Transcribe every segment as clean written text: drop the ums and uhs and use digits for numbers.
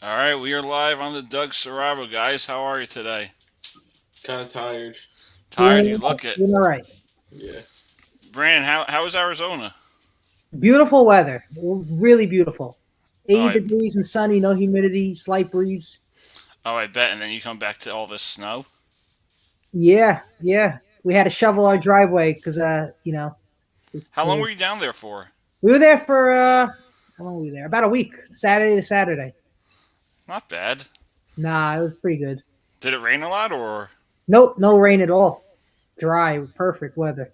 All right, we are live on the Doug Sarabo, guys. How are you today? Kind of tired. Tired? You Doing all look right. it. Doing all right. Yeah. Brandon, how is Arizona? Beautiful weather. Really beautiful. Oh, 80 degrees and sunny, no humidity, slight breeze. I bet. And then you come back to all this snow. Yeah, yeah. We had to shovel our driveway because, How long we were you down there for? were there for, how long were we there? About a week, Saturday to Saturday. Not bad. Nah, it was pretty good. Did it rain a lot or? Nope, no rain at all. Dry, perfect weather.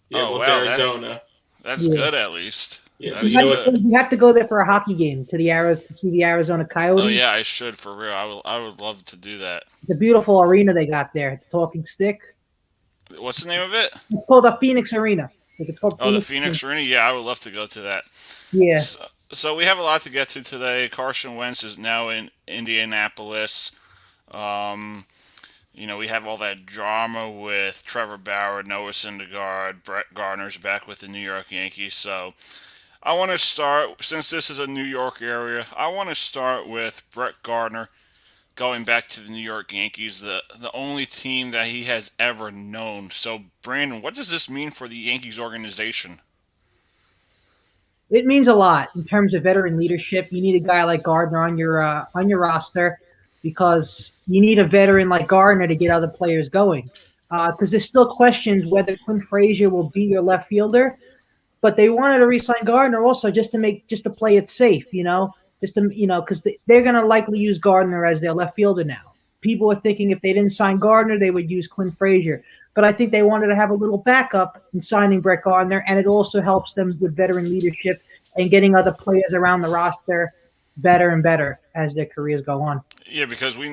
Yeah, Oh well, it's wow, Arizona. that's Yeah. good at least. Yeah, That but is you know what? good. You have to go there for a hockey game to to see the Arizona Oh Coyotes. yeah, I should for real. I would love to do that. The beautiful arena they got there, the Talking Stick. What's the name of it? It's called the Phoenix Arena. I think it's called Oh, the Phoenix. Phoenix Arena. Yeah, I would love to go to that. Yeah. So we have a lot to get to today. Carson Wentz is now in Indianapolis. Um, we have all that drama with Trevor Bauer, Noah Syndergaard, Brett Gardner's back with the New York Yankees. So I want to start, since this is a New York area, I want to start with Brett Gardner going back to the New York Yankees, the only team that he has ever known. So Brandon, what does this mean for the Yankees organization? It means a lot in terms of veteran leadership. You need a guy like Gardner on your roster because you need a veteran like Gardner to get other players going. Because there's still questions whether Clint Frazier will be your left fielder, but they wanted to re-sign Gardner also just to play it safe, just to because they're going to likely use Gardner as their left fielder now. People are thinking if they didn't sign Gardner, they would use Clint Frazier. But I think they wanted to have a little backup in signing Brett Gardner, and it also helps them with veteran leadership and getting other players around the roster better and better as their careers go on. Yeah, because we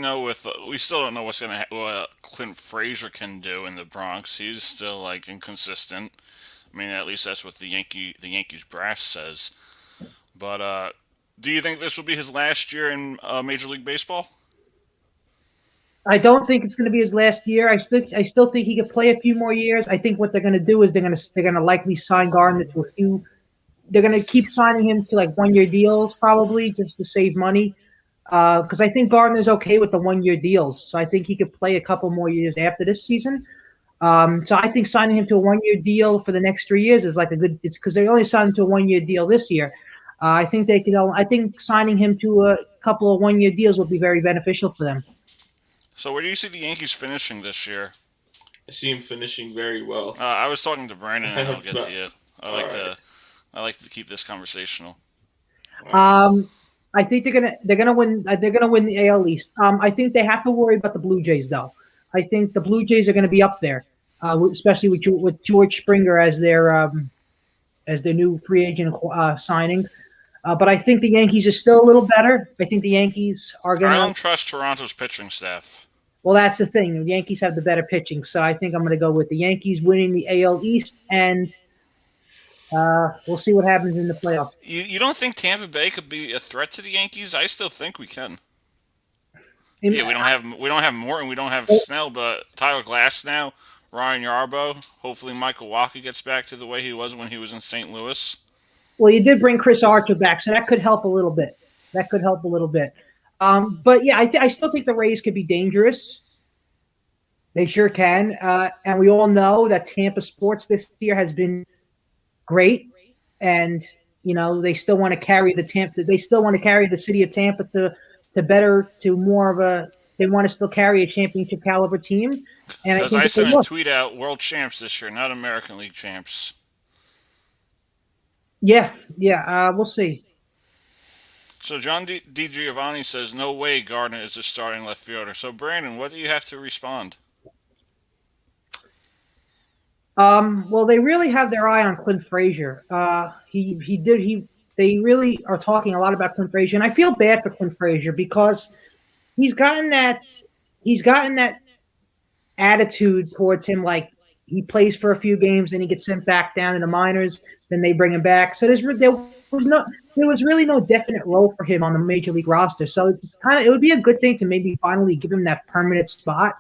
still don't know what Clint Frazier can do in the Bronx. He's still like inconsistent. I mean, at least that's what the Yankees brass says. But do you think this will be his last year in Major League Baseball? I don't think it's going to be his last year. I still think he could play a few more years. I think what they're going to do is they're going to likely sign Gardner to a few. They're going to keep signing him to like 1 year deals probably just to save money. Because I think Gardner's okay with the 1 year deals, so I think he could play a couple more years after this season. So I think signing him to a 1 year deal for the next 3 years is like a good. It's because they only signed him to a 1 year deal this year. I think they could. I think signing him to a couple of 1 year deals would be very beneficial for them. So where do you see the Yankees finishing this year? I see him finishing very well. I was talking to Brandon, and I'll get to But, you. I all like right. to I like to keep this conversational. All right. Um, I think they're gonna win. They're gonna win the AL East. I think they have to worry about the Blue Jays though. I think the Blue Jays are going to be up there, especially with George Springer as their new free agent signing. But I think the Yankees are still a little better. I think the Yankees are going I to. don't trust Toronto's pitching staff. Well, that's the thing. The Yankees have the better pitching, so I think I'm going to go with the Yankees winning the AL East, and we'll see what happens in the playoffs. You don't think Tampa Bay could be a threat to the Yankees? I still think we can. In, Yeah, we don't have Morton, we don't have Snell, but Tyler Glass now, Ryan Yarbo. Hopefully, Michael Walker gets back to the way he was when he was in St. Louis. well, you did bring Chris Archer back, so that could help a little bit. That could help a little bit. But yeah, I still think the Rays could be dangerous. They sure can. And we all know that Tampa sports this year has been great. And, they still want to carry the Tampa. They still want to carry the city of Tampa to more of a. They want to still carry a championship caliber team. And I As think I if they said in a look, tweet out, world champs this year, not American League champs. yeah, yeah, we'll see. So John D. Giovanni says, no way Gardner is a starting left fielder. So Brandon, what do you have to respond? Well, they really have their eye on Clint Frazier. He did he. They really are talking a lot about Clint Frazier, and I feel bad for Clint Frazier because he's gotten that he's gotten that attitude towards him. Like he plays for a few games, then he gets sent back down in the minors, then they bring him back. So was no there was really no definite role for him on the major league roster. So it would be a good thing to maybe finally give him that permanent spot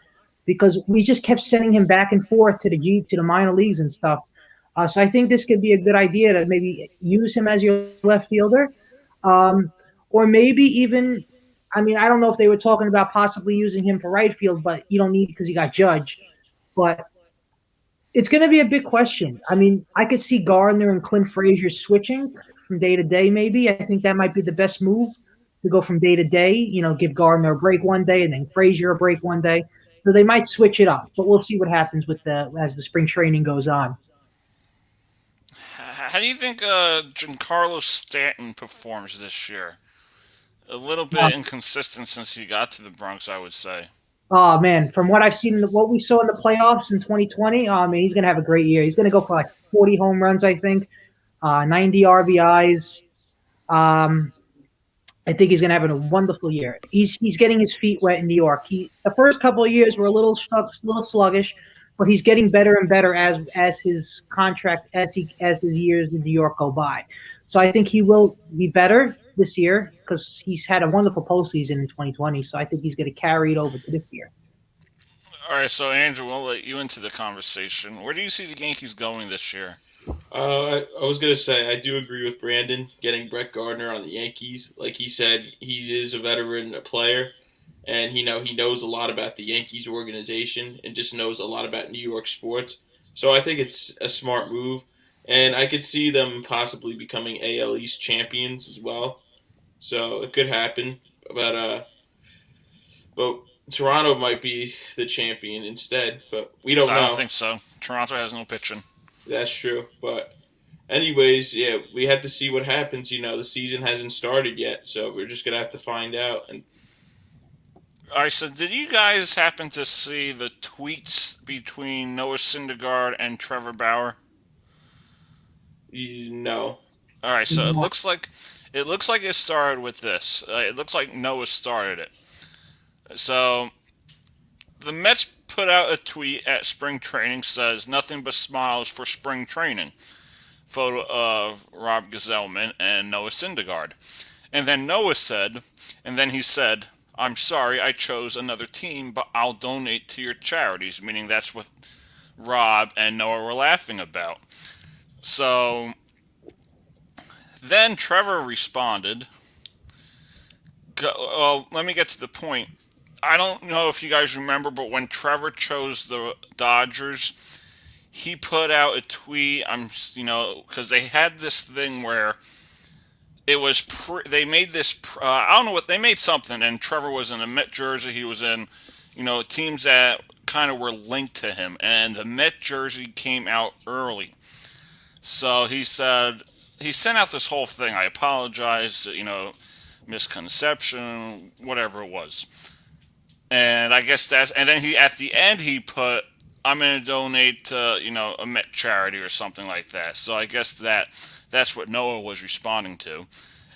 because we just kept sending him back and forth to the minor leagues and stuff. So I think this could be a good idea to maybe use him as your left fielder, or maybe even. I mean, I don't know if they were talking about possibly using him for right field, but you don't need because you got Judge. But it's going to be a big question. I mean, I could see Gardner and Clint Frazier switching from day to day. Maybe I think that might be the best move to go from day to day. You know, give Gardner a break one day and then Frazier a break one day. So they might switch it up, but we'll see what happens with the as the spring training goes on. How do you think Giancarlo Stanton performs this year? A little Uh, bit inconsistent since he got to the Bronx, I would say. oh man, from what I've seen, what we saw in the playoffs in 2020, I mean, he's going to have a great year. He's going to go for like 40 home runs, I think, 90 RBIs. Um, I think he's going to have a wonderful year. He's getting his feet wet in New York. The first couple of years were a little sluggish, but he's getting better and better as his contract as his years in New York go by. So I think he will be better this year because he's had a wonderful postseason in 2020. So I think he's going to carry it over to this year. All right, so Andrew, we'll let you into the conversation. Where do you see the Yankees going this year? I was gonna say I do agree with Brandon getting Brett Gardner on the Yankees. Like he said, he is a veteran, a player, and he knows a lot about the Yankees organization and just knows a lot about New York sports. So I think it's a smart move, and I could see them possibly becoming AL East champions as well. So it could happen, but Toronto might be the champion instead. But we don't I don't know. think so. Toronto has no pitching. That's true, but anyways, yeah, we have to see what happens. The season hasn't started yet, so we're just gonna have to find out. And All right, so did you guys happen to see the tweets between Noah Syndergaard and Trevor Bauer? you know, All right, so it looks like it started with this. It looks like Noah started it. So the Mets put out a tweet at spring training says nothing but smiles for spring training. Photo of Rob Gazelman and Noah Syndergaard. And then Noah said, and then he said, I'm sorry I chose another team, but I'll donate to your charities, meaning that's what Rob and Noah were laughing about. So then Trevor responded, well, let me get to the point. I don't know if you guys remember, but when Trevor chose the Dodgers, he put out a tweet. Because they had this thing where they made this. I don't know what they made something, and Trevor was in a Met jersey. He was in, teams that kind of were linked to him, and the Met jersey came out early. So he sent out this whole thing. I apologize, misconception, whatever it was. And I guess and then at the end he put, I'm going to donate to, a Met charity or something like that. So I guess that's what Noah was responding to.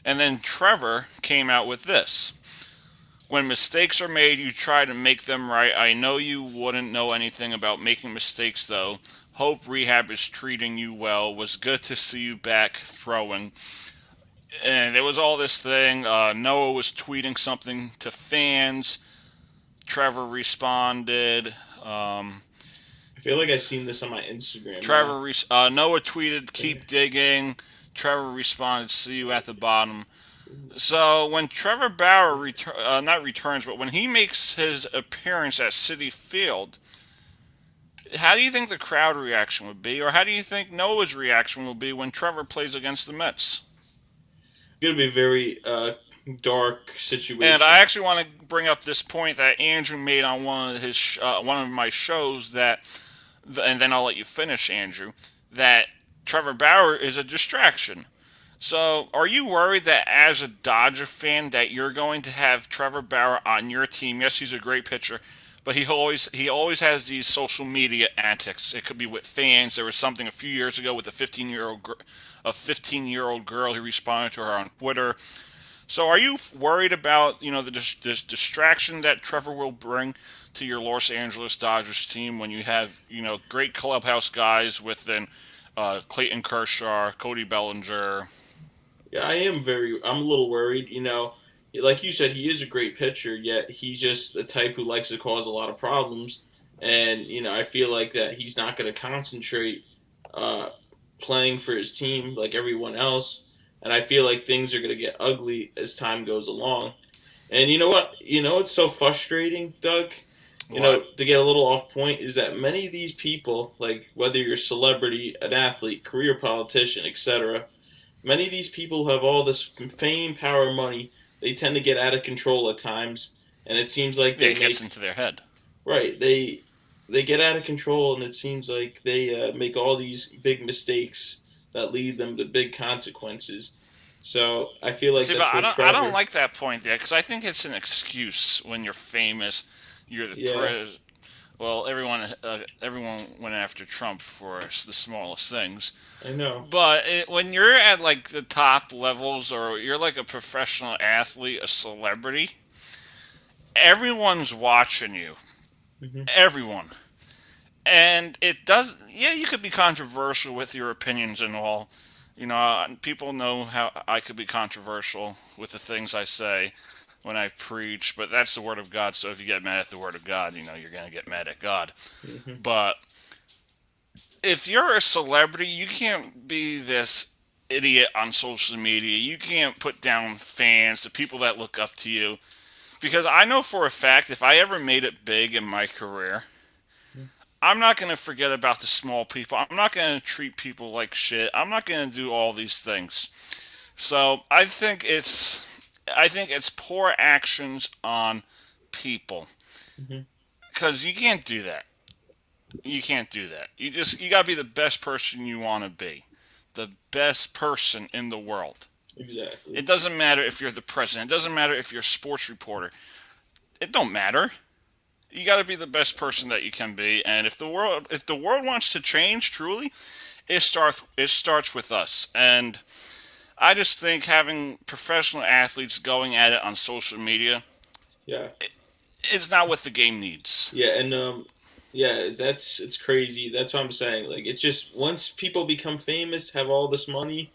And then Trevor came out with this. When mistakes are made, you try to make them right. I know you wouldn't know anything about making mistakes, though. Hope rehab is treating you well. Was good to see you back throwing. And there was all this thing. Noah was tweeting something to fans. Trevor responded. I feel like I've seen this on my Instagram. Noah tweeted, "Keep digging." Trevor responded, "See you at the bottom." So when Trevor Bauer not returns, but when he makes his appearance at Citi Field, how do you think the crowd reaction would be, or how do you think Noah's reaction will be when Trevor plays against the Mets? It's gonna be a very dark And situation. I actually want to bring up this point that Andrew made on one of my shows and then I'll let you finish, Andrew. That Trevor Bauer is a distraction. So, are you worried that as a Dodger fan that you're going to have Trevor Bauer on your team? Yes, he's a great pitcher, but he always has these social media antics. It could be with fans. There was something a few years ago with a 15-year-old girl who responded to her on Twitter. So, are you worried about this distraction that Trevor will bring to your Los Angeles Dodgers team when you have great clubhouse guys within Clayton Kershaw, Cody Bellinger? Yeah, I'm a little worried. Like you said, he is a great pitcher. Yet he's just the type who likes to cause a lot of problems. And I feel like that he's not going to concentrate uh, playing for his team like everyone else. And I feel like things are going to get ugly as time goes along. And you know what? You know it's so frustrating, Doug. What? To get a little off point, is that many of these people, like whether you're a celebrity, an athlete, career politician, etc., many of these people have all this fame, power, money. They tend to get out of control at times, and it seems like Yeah, they it gets make into their head. right. They get out of control, and it seems like they make all these big mistakes that lead them to big consequences. So I feel like See, but that's where I don't Trevor. like that point there because I think it's an excuse when you're famous. You're the Yeah, pres. Well, everyone went after Trump for the smallest things, I know. but when you're at like the top levels or you're like a professional athlete, a celebrity, everyone's watching you. Hmm. Everyone. And it does, yeah, you could be controversial with your opinions and all. People know how I could be controversial with the things I say when I preach, but that's the Word of God. So if you get mad at the Word of God, you're going to get mad at God. Hmm. But if you're a celebrity, you can't be this idiot on social media. You can't put down fans, the people that look up to you. Because I know for a fact if I ever made it big in my career, I'm not going to forget about the small people. I'm not going to treat people like shit. I'm not going to do all these things. So I think it's poor actions on people Hmm. because you can't do that. You can't do that. You got to be the best person you want to be. The best person in the world. Exactly. It doesn't matter if you're the president. It doesn't matter if you're a sports reporter. It don't matter. You got to be the best person that you can be, and if the world wants to change truly, it starts with us. And I just think having professional athletes going at it on social media Yeah. is not what the game needs. Yeah, and yeah, that's it's crazy. That's what I'm saying. Like it's just once people become famous, have all this money,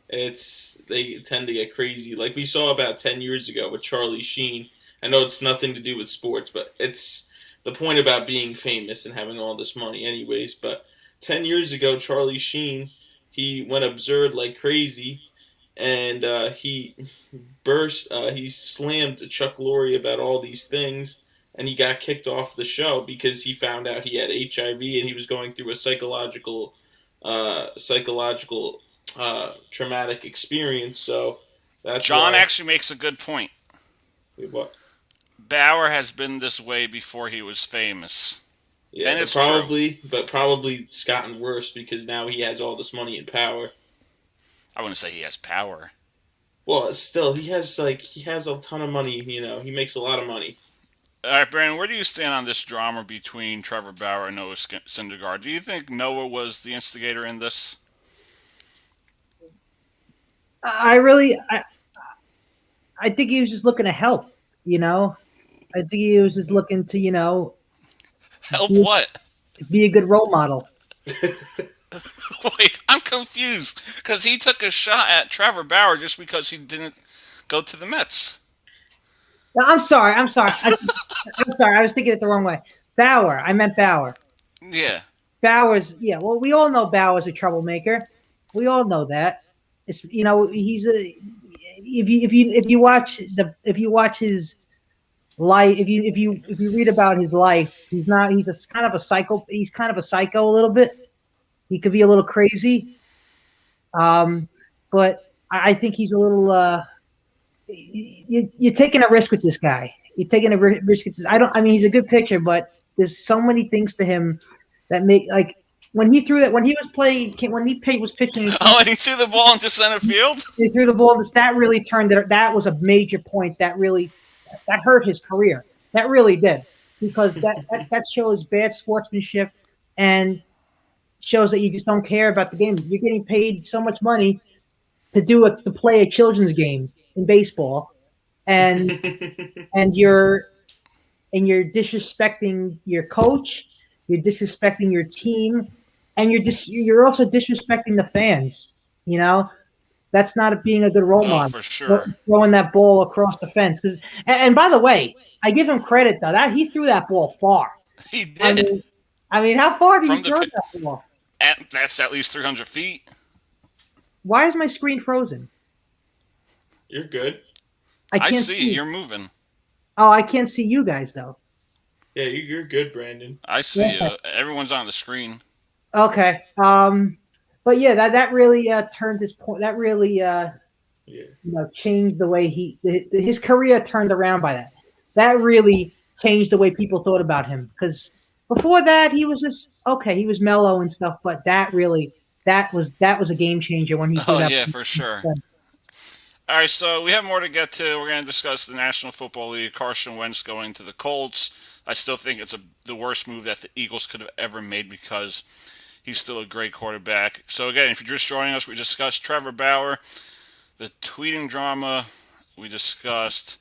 they tend to get crazy. Like we saw about 10 years ago with Charlie Sheen. I know it's nothing to do with sports, but it's the point about being famous and having all this money, anyways. But 10 years ago, Charlie Sheen, he went absurd like crazy, and he slammed Chuck Lorre about all these things, and he got kicked off the show because he found out he had HIV and he was going through a psychological traumatic experience. So that's John why. actually makes a good point. Wait, what? Bauer has been this way before he was famous, Yeah, and it's true. but probably it's gotten worse because now he has all this money and power. I wouldn't say he has power. Well, still, he has a ton of money. He makes a lot of money. All right, Brandon, where do you stand on this drama between Trevor Bauer and Noah Syndergaard? Do you think Noah was the instigator in this? I really, I think he was just looking to help. You know, I think he was just looking to, Help be, what? be a good role model. Wait, I'm confused because he took a shot at Trevor Bauer just because he didn't go to the Mets. No, I'm sorry. I'm sorry. I was thinking it the wrong way. Bauer. I meant Bauer. Yeah. Bauer's. Yeah. Well, we all know Bauer's a troublemaker. We all know that. He's a. If you watch his life, if you read about his life, he's not. He's a kind of a psycho. He's kind of a psycho a little bit. He could be a little crazy. But I think he's a little. You're taking a risk with this guy. You're taking a risk with this. I don't. I mean, he's a good pitcher, but there's so many things to him that make like when he threw that when he was playing when he was pitching. Oh, and he threw the ball into center field? He threw the ball. That really turned it. That was a major point. That hurt his career. That really did because that shows bad sportsmanship and shows that you just don't care about the game. You're getting paid so much money to play a children's game in baseball, and and you're disrespecting your coach, you're disrespecting your team, and you're also disrespecting the fans. You know, that's not being a good role Oh, model. for sure. Throwing that ball across the fence, and by the way, I give him credit though that he threw that ball far. He I did. mean, how far did he From throw the that ball? that's at least 300 feet. Why is my screen frozen? You're good. I I can't see see. you're moving. Oh, I can't see you guys though. Yeah, you're good, Brandon. I see Yeah. you. Everyone's on the screen. Okay. But yeah, that really turned his point. That really Yeah. changed the way his career turned around by that. That really changed the way people thought about him because before that he was just okay. He was mellow and stuff, but that was a game changer when he threw Oh that. yeah, for sure. All right, so we have more to get to. We're going to discuss the National Football League. Carson Wentz going to the Colts. I still think it's the worst move that the Eagles could have ever made because he's still a great quarterback. So again, if you're just joining us, we discussed Trevor Bauer, the tweeting drama. We discussed.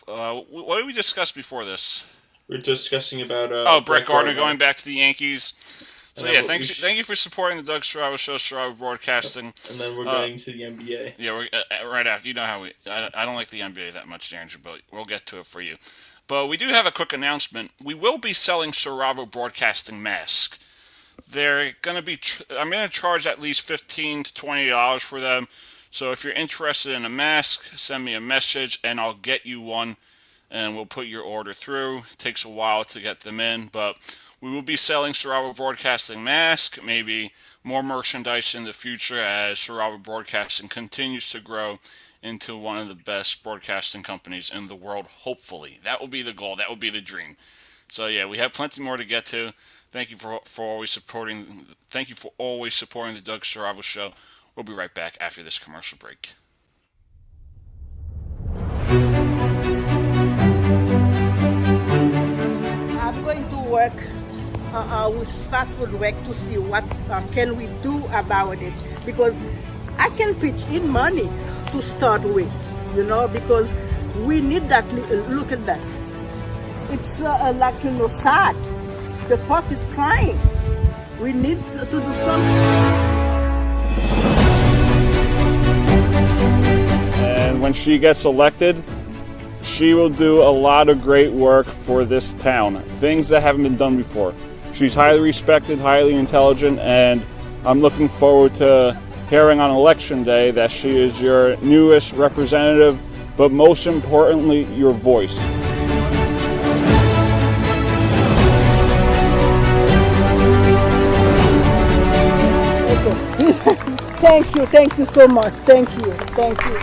What did we discuss before this? We're discussing about Oh, Brett Brett Gardner Gardner, going back to the Yankees. and So then yeah, what we thank you for supporting the Doug Strava Show, Strava Broadcasting. and then we're Uh, getting to the NBA. Yeah, we're right after. You know how I don't like the NBA that much, Andrew, but we'll get to it for you. But we do have a quick announcement. We will be selling Serravo Broadcasting masks. They're gonna be. I'm gonna charge at least $15 to $20 for them. So if you're interested in a mask, send me a message and I'll get you one, and we'll put your order through. It takes a while to get them in, but we will be selling Serravo Broadcasting mask. Maybe more merchandise in the future as Serravo Broadcasting continues to grow into one of the best broadcasting companies in the world. Hopefully, that will be the goal. That will be the dream. So yeah, we have plenty more to get to. Thank you for always supporting. Thank you for always supporting the Doug Serravo Show. We'll be right back after this commercial break. I'm going to work with Stratford Rec to see what can we do about it, because I can pitch in money to start with, because we need that. Look at that. It's like, sad. The pup is crying. We need to do something. And when she gets elected, she will do a lot of great work for this town, things that haven't been done before. She's highly respected, highly intelligent, and I'm looking forward to hearing on election day that she is your newest representative, but most importantly, your voice. Thank you so much. Thank you.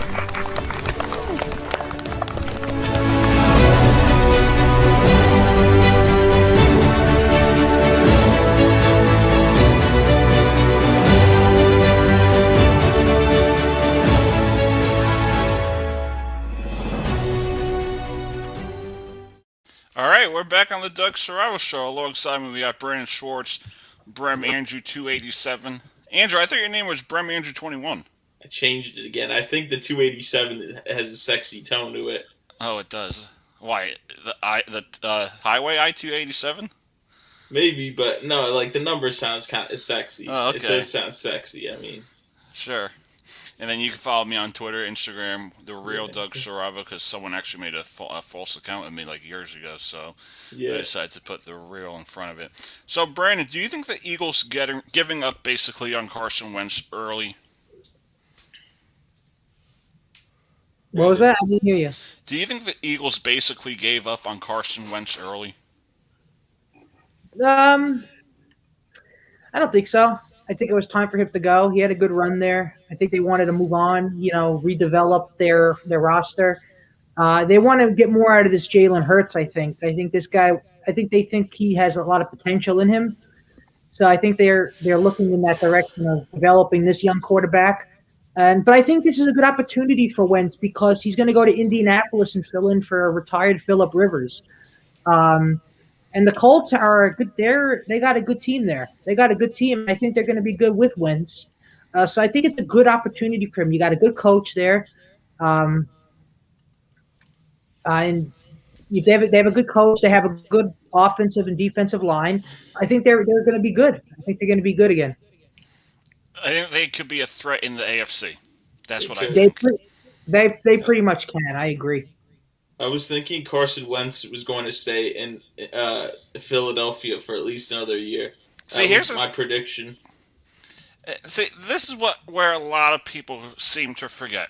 All right, we're back on the Doug Serravo Show. Alongside me, we got Brandon Schwartz, Brem Andrew 287. Andrew, I thought your name was Brem Andrew 21. I changed it again. I think the 287 has a sexy tone to it. Oh, it does. Why the highway I-287? Maybe, but no, like the number sounds kind of sexy. Oh, okay. It does sound sexy. I mean, Sure. And then you can follow me on Twitter, Instagram, the real Yeah. Doug Serravo, because someone actually made a false account of me like years ago. So I yeah. decided to put the real in front of it. So Brandon, do you think the Eagles giving up basically on Carson Wentz early? What was that? I didn't hear you. Do you think the Eagles basically gave up on Carson Wentz early? I don't think so. I think it was time for him to go. He had a good run there. I think they wanted to move on, redevelop their roster. They want to get more out of this Jalen Hurts, I think. I think this guy I think they think he has a lot of potential in him. So I think they're looking in that direction of developing this young quarterback. But I think this is a good opportunity for Wentz because he's going to go to Indianapolis and fill in for a retired Phillip Rivers. And the Colts are good. They got a good team there. They got a good team. I think they're going to be good with Wentz. So I think it's a good opportunity for him. You got a good coach there, and if they have a good coach. They have a good offensive and defensive line. I think they're going to be good. I think they're going to be good again. I think they could be a threat in the AFC. That's what I They think. They pretty much can. I agree. I was thinking Carson Wentz was going to stay in Philadelphia for at least another year. See, That here's was my prediction. See, this is where a lot of people seem to forget.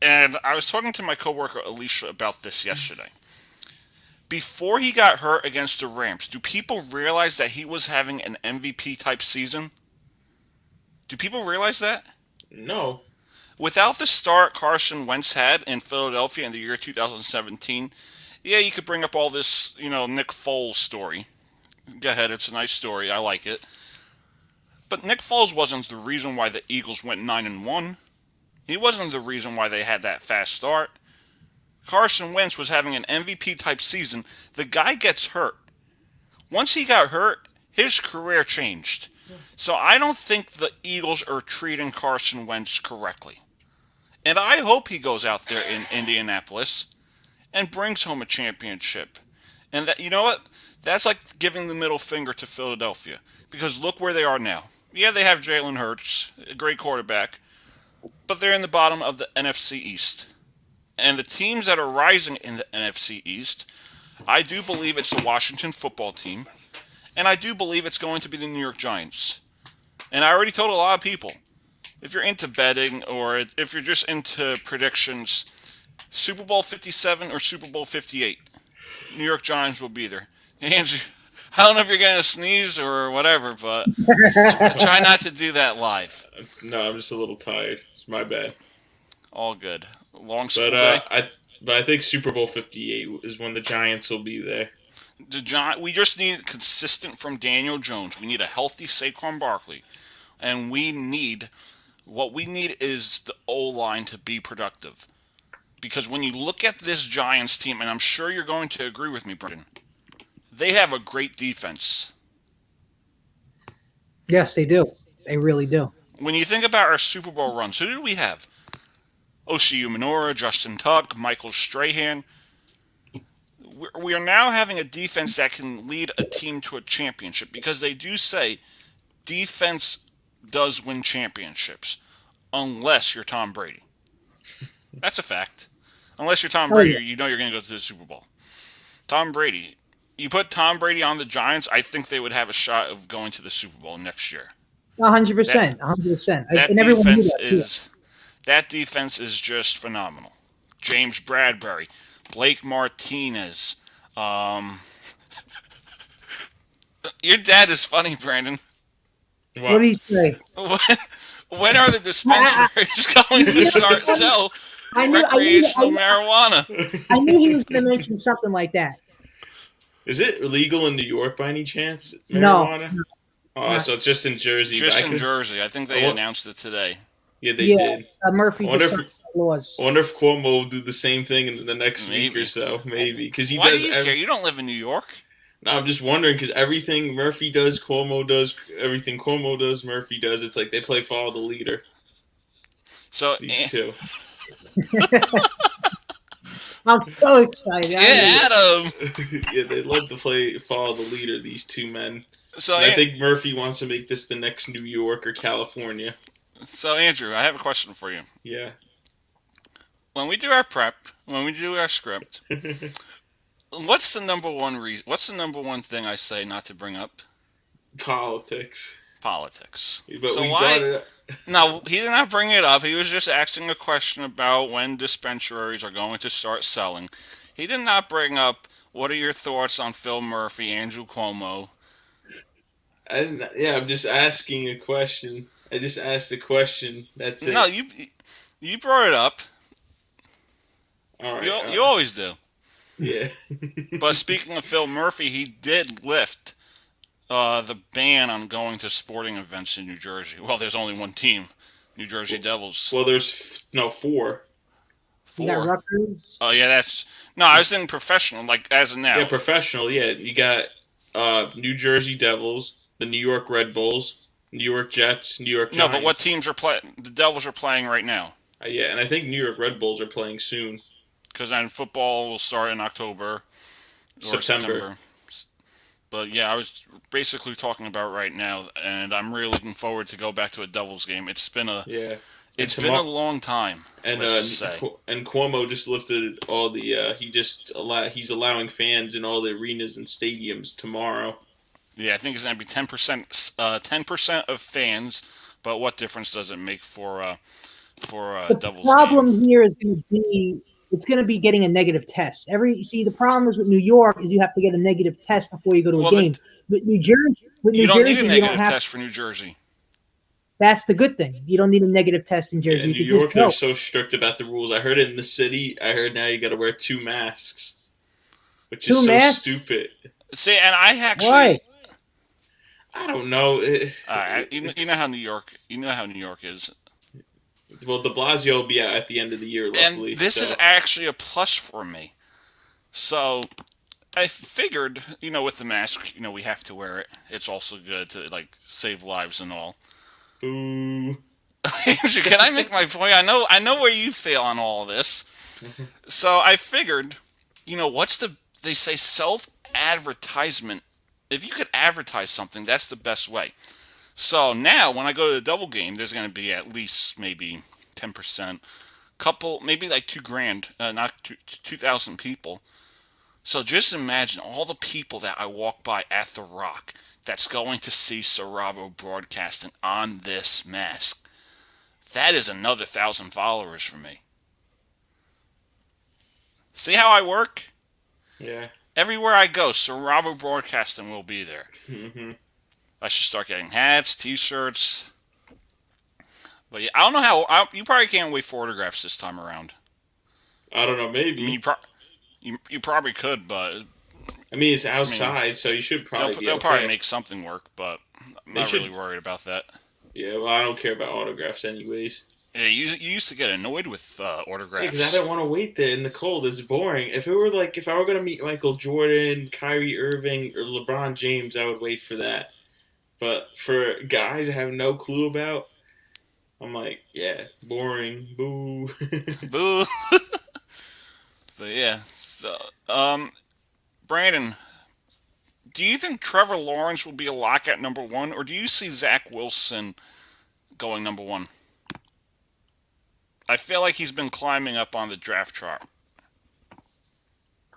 And I was talking to my coworker Alicia about this yesterday. Before he got hurt against the Rams, do people realize that he was having an MVP type season? Do people realize that? No. Without the start Carson Wentz had in Philadelphia in the year 2017, yeah, you could bring up all this, Nick Foles story. Go ahead, it's a nice story. I like it. But Nick Foles wasn't the reason why the Eagles went 9-1. He wasn't the reason why they had that fast start. Carson Wentz was having an MVP type season. The guy gets hurt. Once he got hurt, his career changed. So I don't think the Eagles are treating Carson Wentz correctly. And I hope he goes out there in Indianapolis and brings home a championship. And that, you know what? That's like giving the middle finger to Philadelphia. Because look where they are now. Yeah, they have Jalen Hurts, a great quarterback. But they're in the bottom of the NFC East. And the teams that are rising in the NFC East, I do believe it's the Washington football team. And I do believe it's going to be the New York Giants. And I already told a lot of people, if you're into betting or if you're just into predictions, Super Bowl 57 or Super Bowl 58, New York Giants will be there. Andrew, I don't know if you're going to sneeze or whatever, but try not to do that live. No, I'm just a little tired. It's my bad. All good. Long school day. I think Super Bowl 58 is when the Giants will be there. We just need consistent from Daniel Jones. We need a healthy Saquon Barkley. And what we need is the O-line to be productive. Because when you look at this Giants team, and I'm sure you're going to agree with me, Brendan, they have a great defense. Yes, they do. They really do. When you think about our Super Bowl runs, who did we have? Oshie Umenora, Justin Tuck, Michael Strahan. We are now having a defense that can lead a team to a championship because they do say defense does win championships unless you're Tom Brady. That's a fact. Unless you're Tom Brady, you know you're going to go to the Super Bowl. Tom Brady. You put Tom Brady on the Giants, I think they would have a shot of going to the Super Bowl next year. 100%. 100%. That defense is just phenomenal. James Bradbury, Blake Martinez. Your dad is funny, Brandon. What did he say? When are the dispensaries going to start sell recreational marijuana? I knew he was going to mention something like that. Is it illegal in New York by any chance? Marijuana? No. Oh, so it's just in Jersey. Just in Jersey. I think they announced it today. Yeah, they did. Murphy laws. I wonder if Cuomo will do the same thing in the next week or so. Maybe. Why do you care? You don't live in New York. No, I'm just wondering because everything Murphy does, Cuomo does. Everything Cuomo does, Murphy does. It's like they play follow the leader. So these two. I'm so excited. Yeah, Adam. Yeah, they love to play follow the leader. These two men. So I think Murphy wants to make this the next New York or California. So Andrew, I have a question for you. Yeah. When we do our prep, when we do our script, what's the number one reason? What's the number one thing I say not to bring up? Politics. But so why? No, he did not bring it up. He was just asking a question about when dispensaries are going to start selling. He did not bring up what are your thoughts on Phil Murphy, Andrew Cuomo. I'm just asking a question. I just asked a question. That's it. No, you brought it up. All right. You always do. Yeah. But speaking of Phil Murphy, he did lift the ban on going to sporting events in New Jersey. Well, there's only one team, New Jersey Devils. Well, there's four. Four? Oh, yeah, I was in professional, like as of now. Yeah, professional, yeah. You got New Jersey Devils, the New York Red Bulls, New York Jets, New York Giants. No, but what teams are playing? The Devils are playing right now. Yeah, and I think New York Red Bulls are playing soon. Because then football will start in October or September. But yeah, I was basically talking about right now, and I'm really looking forward to go back to a Devils game. It's been a a long time. And and Cuomo just lifted all the he's allowing fans in all the arenas and stadiums tomorrow. Yeah, I think it's going to be 10% of fans. But what difference does it make for for a The Devils game. problem here is going to be it's going to be getting a negative test. The problem is with New York is you have to get a negative test before you go to a Well, game. With you New don't need a Jersey, you don't negative have. test for New Jersey. That's the good thing. You don't need a negative test in Yeah, Jersey. in You New could just York, they're go. so strict about the rules. I heard in the city, I heard now you got to wear 2 masks, which is Two so masks? stupid. See, and I actually, Why? I don't know. you know how New York is, Well, De Blasio will be out at the end of the year, and luckily. this so. is actually a plus for me. So I figured, with the mask, we have to wear it. It's also good to save lives and all. Ooh. Andrew, can I make my point? I know where you feel on all of this. So I figured, they say self-advertisement. If you could advertise something, that's the best way. So now when I go to the double game, there's going to be at least maybe 10%, maybe like $2,000, not 2,000 people. So just imagine all the people that I walk by at the Rock that's going to see Saravo broadcasting on this mask. That is another 1,000 followers for me. See how I work? Yeah. Everywhere I go, Saravo Broadcasting will be there. Mm-hmm. I should start getting hats, T-shirts. But yeah, I don't know how. You probably can't wait for autographs this time around. I don't know, maybe. I mean, you probably could, but I mean, it's outside, so you should probably be they'll okay. probably make something work, but I'm not really worried about that. Yeah, well, I don't care about autographs anyways. Yeah, you used to get annoyed with autographs. Because I don't want to wait there in the cold. It's boring. If I were going to meet Michael Jordan, Kyrie Irving, or LeBron James, I would wait for that. But for guys I have no clue about, I'm like, yeah, boring. Boo. Boo. But yeah, so Brandon, do you think Trevor Lawrence will be a lock at number 1, or do you see Zach Wilson going number 1? I feel like he's been climbing up on the draft chart.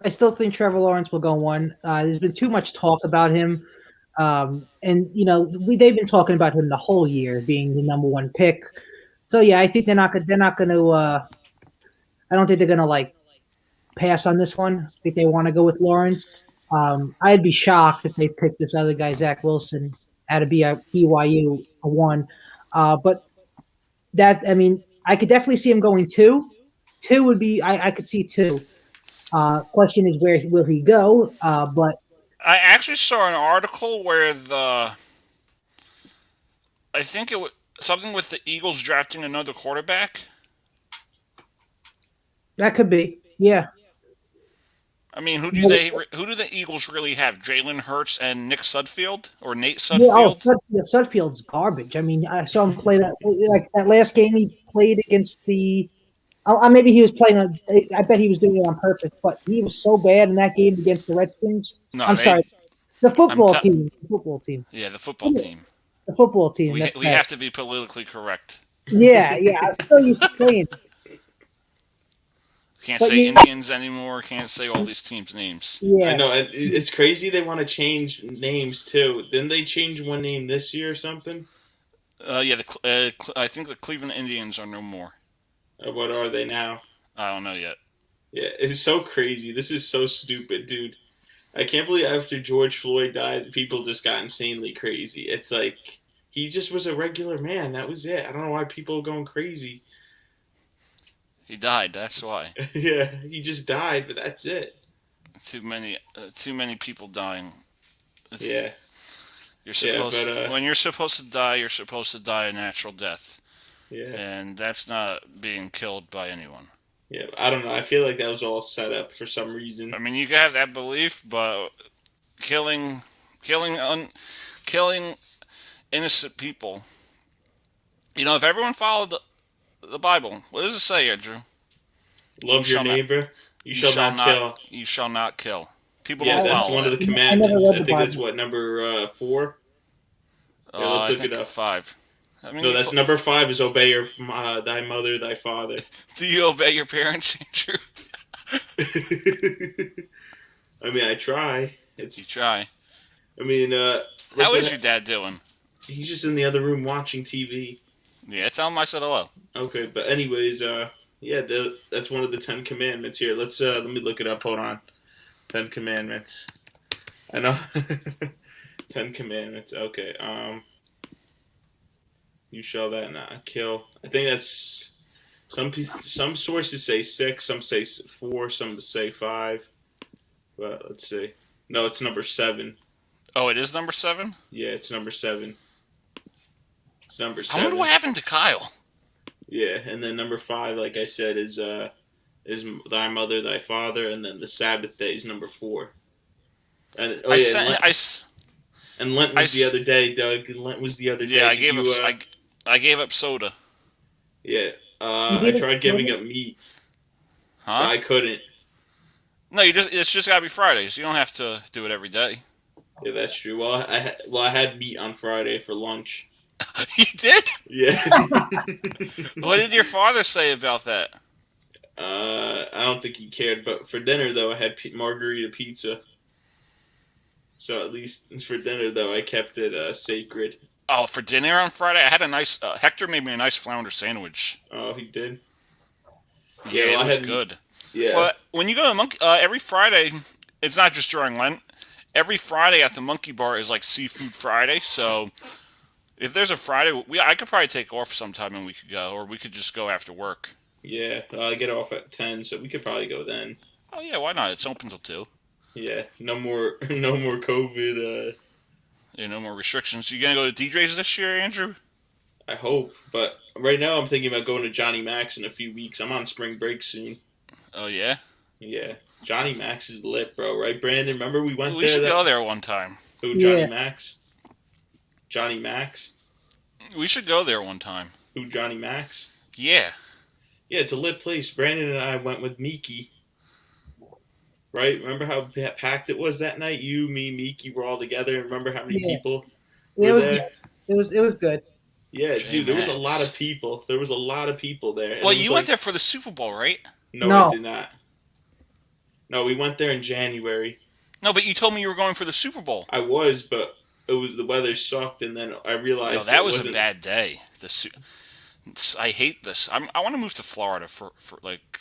I still think Trevor Lawrence will go 1. There's been too much talk about him. And they've been talking about him the whole year being the number 1 pick. So yeah, I think they're not going to I don't think they're going to pass on this one. I think they want to go with Lawrence. I'd be shocked if they picked this other guy, Zach Wilson, out of BYU a 1. But I could definitely see him going 2. 2 would be I could see 2. Question is where will he go? But I actually saw an article where I think it was something with the Eagles drafting another quarterback. that could be, yeah. I mean, who do the Eagles really have? Jalen Hurts and Nick Sudfeld or Nate Sudfeld? Yeah, Sudfeld's garbage. I mean, I saw him play that last game he played against the. Maybe he was playing. I bet he was doing it on purpose, but he was so bad in that game against the Redskins. No, sorry, the football team. The football team. Yeah, the football team. The football team. We have to be politically correct. Yeah. I'm still used to saying. Can't say Indians anymore. Can't say all these teams' names. Yeah, I know. It's crazy they want to change names, too. Didn't they change one name this year or something? Yeah, I think the Cleveland Indians are no more. What are they now? I don't know yet. Yeah, it's so crazy. This is so stupid, dude. I can't believe after George Floyd died, people just got insanely crazy. It's like, he just was a regular man. That was it. I don't know why people are going crazy. He died. That's why. Yeah, he just died, but that's it. Too many people dying. Yeah. When you're supposed to die, you're supposed to die a natural death. Yeah. And that's not being killed by anyone. Yeah, I don't know. I feel like that was all set up for some reason. I mean, you can have that belief, but killing innocent people. If everyone followed the Bible, what does it say, Andrew? Love your neighbor. You shall not kill. You shall not kill. People don't follow that's one of the commandments. I think that's number 4? Yeah, let's look it up. 5. I mean, no, that's number 5 is obey thy mother, thy father. Do you obey your parents, Andrew? I mean, I try. You try. I mean, how is your dad doing? He's just in the other room watching TV. Yeah, tell him I said hello. Okay, but anyways, that's one of the 10 Commandments here. Let me look it up. Hold on. 10 Commandments. I know. 10 Commandments. Okay. You shall that not kill. I think that's some sources say 6, some say 4, some say 5. But let's see. No, it's number 7. Oh, it is number 7? Yeah, it's number 7. It's number I 7. wonder what happened to Kyle. Yeah, and then number 5, like I said, is thy mother, thy father, and then the Sabbath day is number 4. And and Lent was the other day, Doug. Lent was the other day. Yeah, I gave up soda. Yeah, I tried giving up meat. Huh? But I couldn't. No, it's just gotta be Fridays. You don't have to do it every day. Yeah, that's true. Well, I had meat on Friday for lunch. You did? Yeah. What did your father say about that? I don't think he cared, but for dinner though, I had margarita pizza. So at least for dinner though, I kept it sacred. Oh, for dinner on Friday, I had a nice. Hector made me a nice flounder sandwich. Oh, he did. Yeah, well, it was good. Yeah. Well, when you go to Monkey, every Friday, it's not just during Lent. Every Friday at the Monkey Bar is like Seafood Friday. So if there's a Friday, I could probably take off sometime and we could go, or we could just go after work. Yeah, I get off at 10, so we could probably go then. Oh yeah, why not? It's open till 2. Yeah, no more COVID. Yeah, no more restrictions. You gonna go to DJ's this year, Andrew? I hope, but right now I'm thinking about going to Johnny Mac's in a few weeks. I'm on spring break soon. Oh yeah. Yeah, Johnny Mac's is lit, bro. Right, Brandon? Remember we went there? We should go there one time. Who? Johnny Mac's? Johnny Mac's? We should go there one time. Who? Johnny Mac's? Yeah. Yeah, it's a lit place. Brandon and I went with Miki. Right? Remember how packed it was that night? You, me, Miki were all together. Remember how many people were there? It was good. Yeah, dude, there was a lot of people. There was a lot of people there. Well, you went there for the Super Bowl, right? No, I did not. No, we went there in January. No, but you told me you were going for the Super Bowl. I was, but the weather sucked, and then I realized no, that was a bad day. I hate this. I want to move to Florida for like.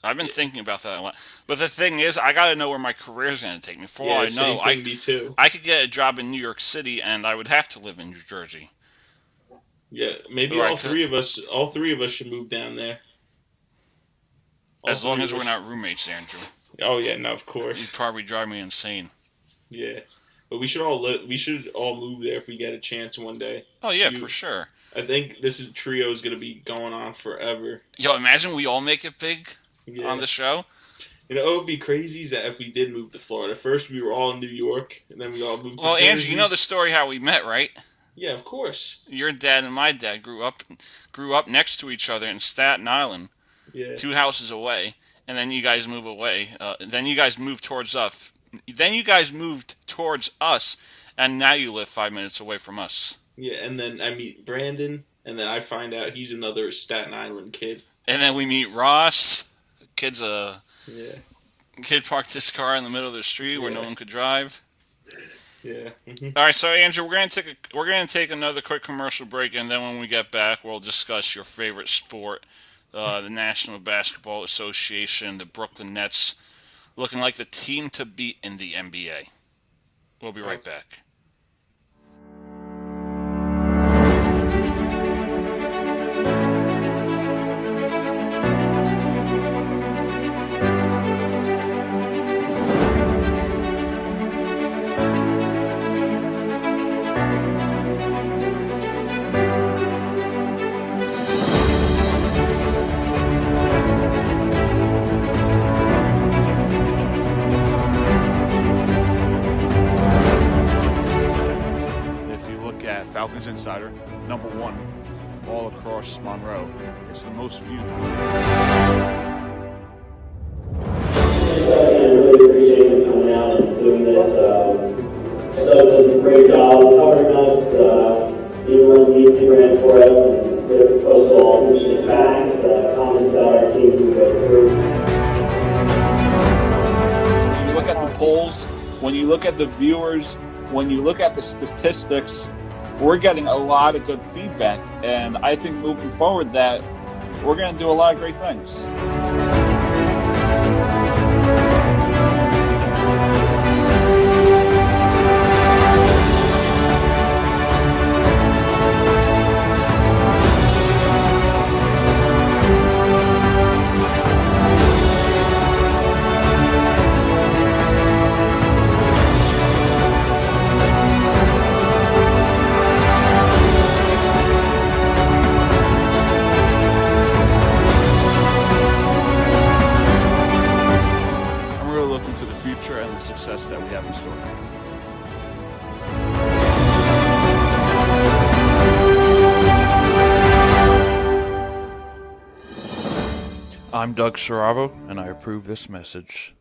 I've been thinking about that a lot. But the thing is, I got to know where my career is going to take me. For all I know, me too. I could get a job in New York City, and I would have to live in New Jersey. Yeah, maybe all three of us should move down there. As long as we're not roommates, Andrew. Oh yeah, no, of course. You'd probably drive me insane. Yeah, but we should all move there if we get a chance one day. Oh yeah, for sure. I think this trio is going to be going on forever. Yo, imagine we all make it big on the show. You know, it would be crazy is that if we did move to Florida. First, we were all in New York, and then we all moved to Jersey. Andrew, you know the story how we met, right? Yeah, of course. Your dad and my dad grew up next to each other in Staten Island, 2 houses away, and then you guys move away. Then you guys moved towards us. And now you live 5 minutes away from us. Yeah, and then I meet Brandon, and then I find out he's another Staten Island kid. And then we meet Ross. Kid parked his car in the middle of the street where no one could drive. Yeah. Mm-hmm. All right, so Andrew, we're gonna take another quick commercial break, and then when we get back, we'll discuss your favorite sport, the National Basketball Association, the Brooklyn Nets, looking like the team to beat in the NBA. We'll be right back. Falcons Insider, number 1, all across Monroe. It's the most viewed. I really appreciate you coming out and doing this. Doug does a great job covering us. He runs the Instagram for us and posts all interesting facts, comments about our teams we go through. When you look at the polls, when you look at the viewers, when you look at the statistics, we're getting a lot of good feedback, and I think moving forward that we're going to do a lot of great things. And the success that we have in store. I'm Doug Saravo, and I approve this message.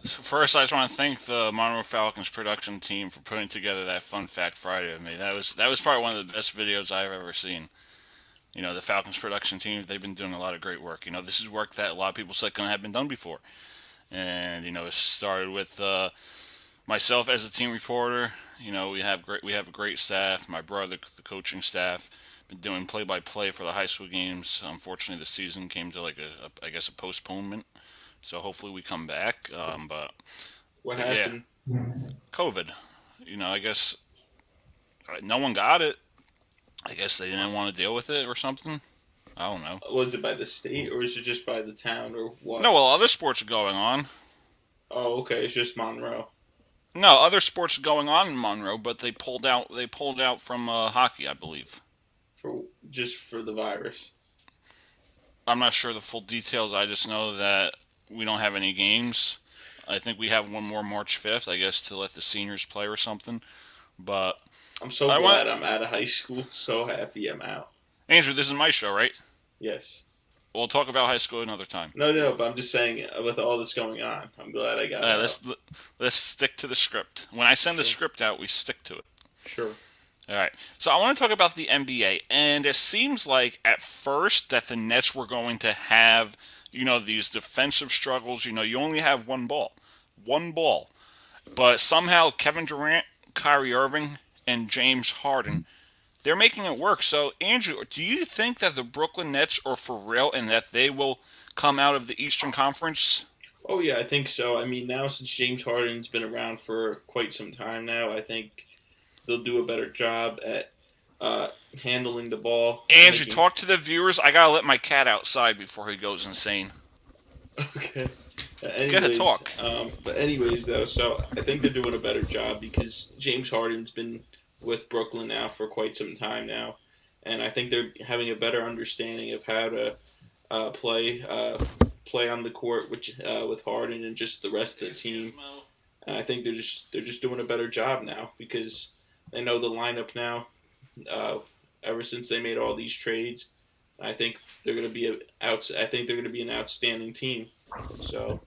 So first, I just want to thank the Monroe Falcons production team for putting together that Fun Fact Friday with me. That was probably one of the best videos I've ever seen. You know, the Falcons production team, they've been doing a lot of great work. You know, this is work that a lot of people said couldn't have been done before. And you know, it started with myself as a team reporter. You know, we have a great staff. My brother, the coaching staff, been doing play-by-play for the high school games. Unfortunately, the season came to like a postponement. So hopefully we come back. But What happened? Yeah, COVID. You know, I guess no one got it. I guess they didn't want to deal with it or something. I don't know. Was it by the state or is it just by the town or what? No, well, other sports are going on. Oh, okay. It's just Monroe. No, other sports are going on in Monroe, but they pulled out. They pulled out from hockey, I believe. For the virus. I'm not sure the full details. I just know that we don't have any games. I think we have one more March 5th, I guess, to let the seniors play or something. But I'm so glad I'm out of high school. So happy I'm out. Andrew, this is my show, right? Yes. We'll talk about high school another time. No, but I'm just saying, with all this going on, I'm glad I got it. Let's stick to the script. When I send the script out, we stick to it. Sure. All right. So I want to talk about the NBA, and it seems like at first that the Nets were going to have, you know, these defensive struggles. You know, you only have one ball, but somehow Kevin Durant, Kyrie Irving, and James Harden, they're making it work. So, Andrew, do you think that the Brooklyn Nets are for real and that they will come out of the Eastern Conference? Oh, yeah, I think so. I mean, now since James Harden's been around for quite some time now, I think they'll do a better job at handling the ball. Andrew, talk to the viewers. I got to let my cat outside before he goes insane. Okay. Go ahead, talk. But anyways, though, so I think they're doing a better job because James Harden's been with Brooklyn now for quite some time now, and I think they're having a better understanding of how to play on the court with Harden and just the rest of the team. And I think they're just doing a better job now because they know the lineup now. Ever since they made all these trades, I think they're going to be an outstanding team. So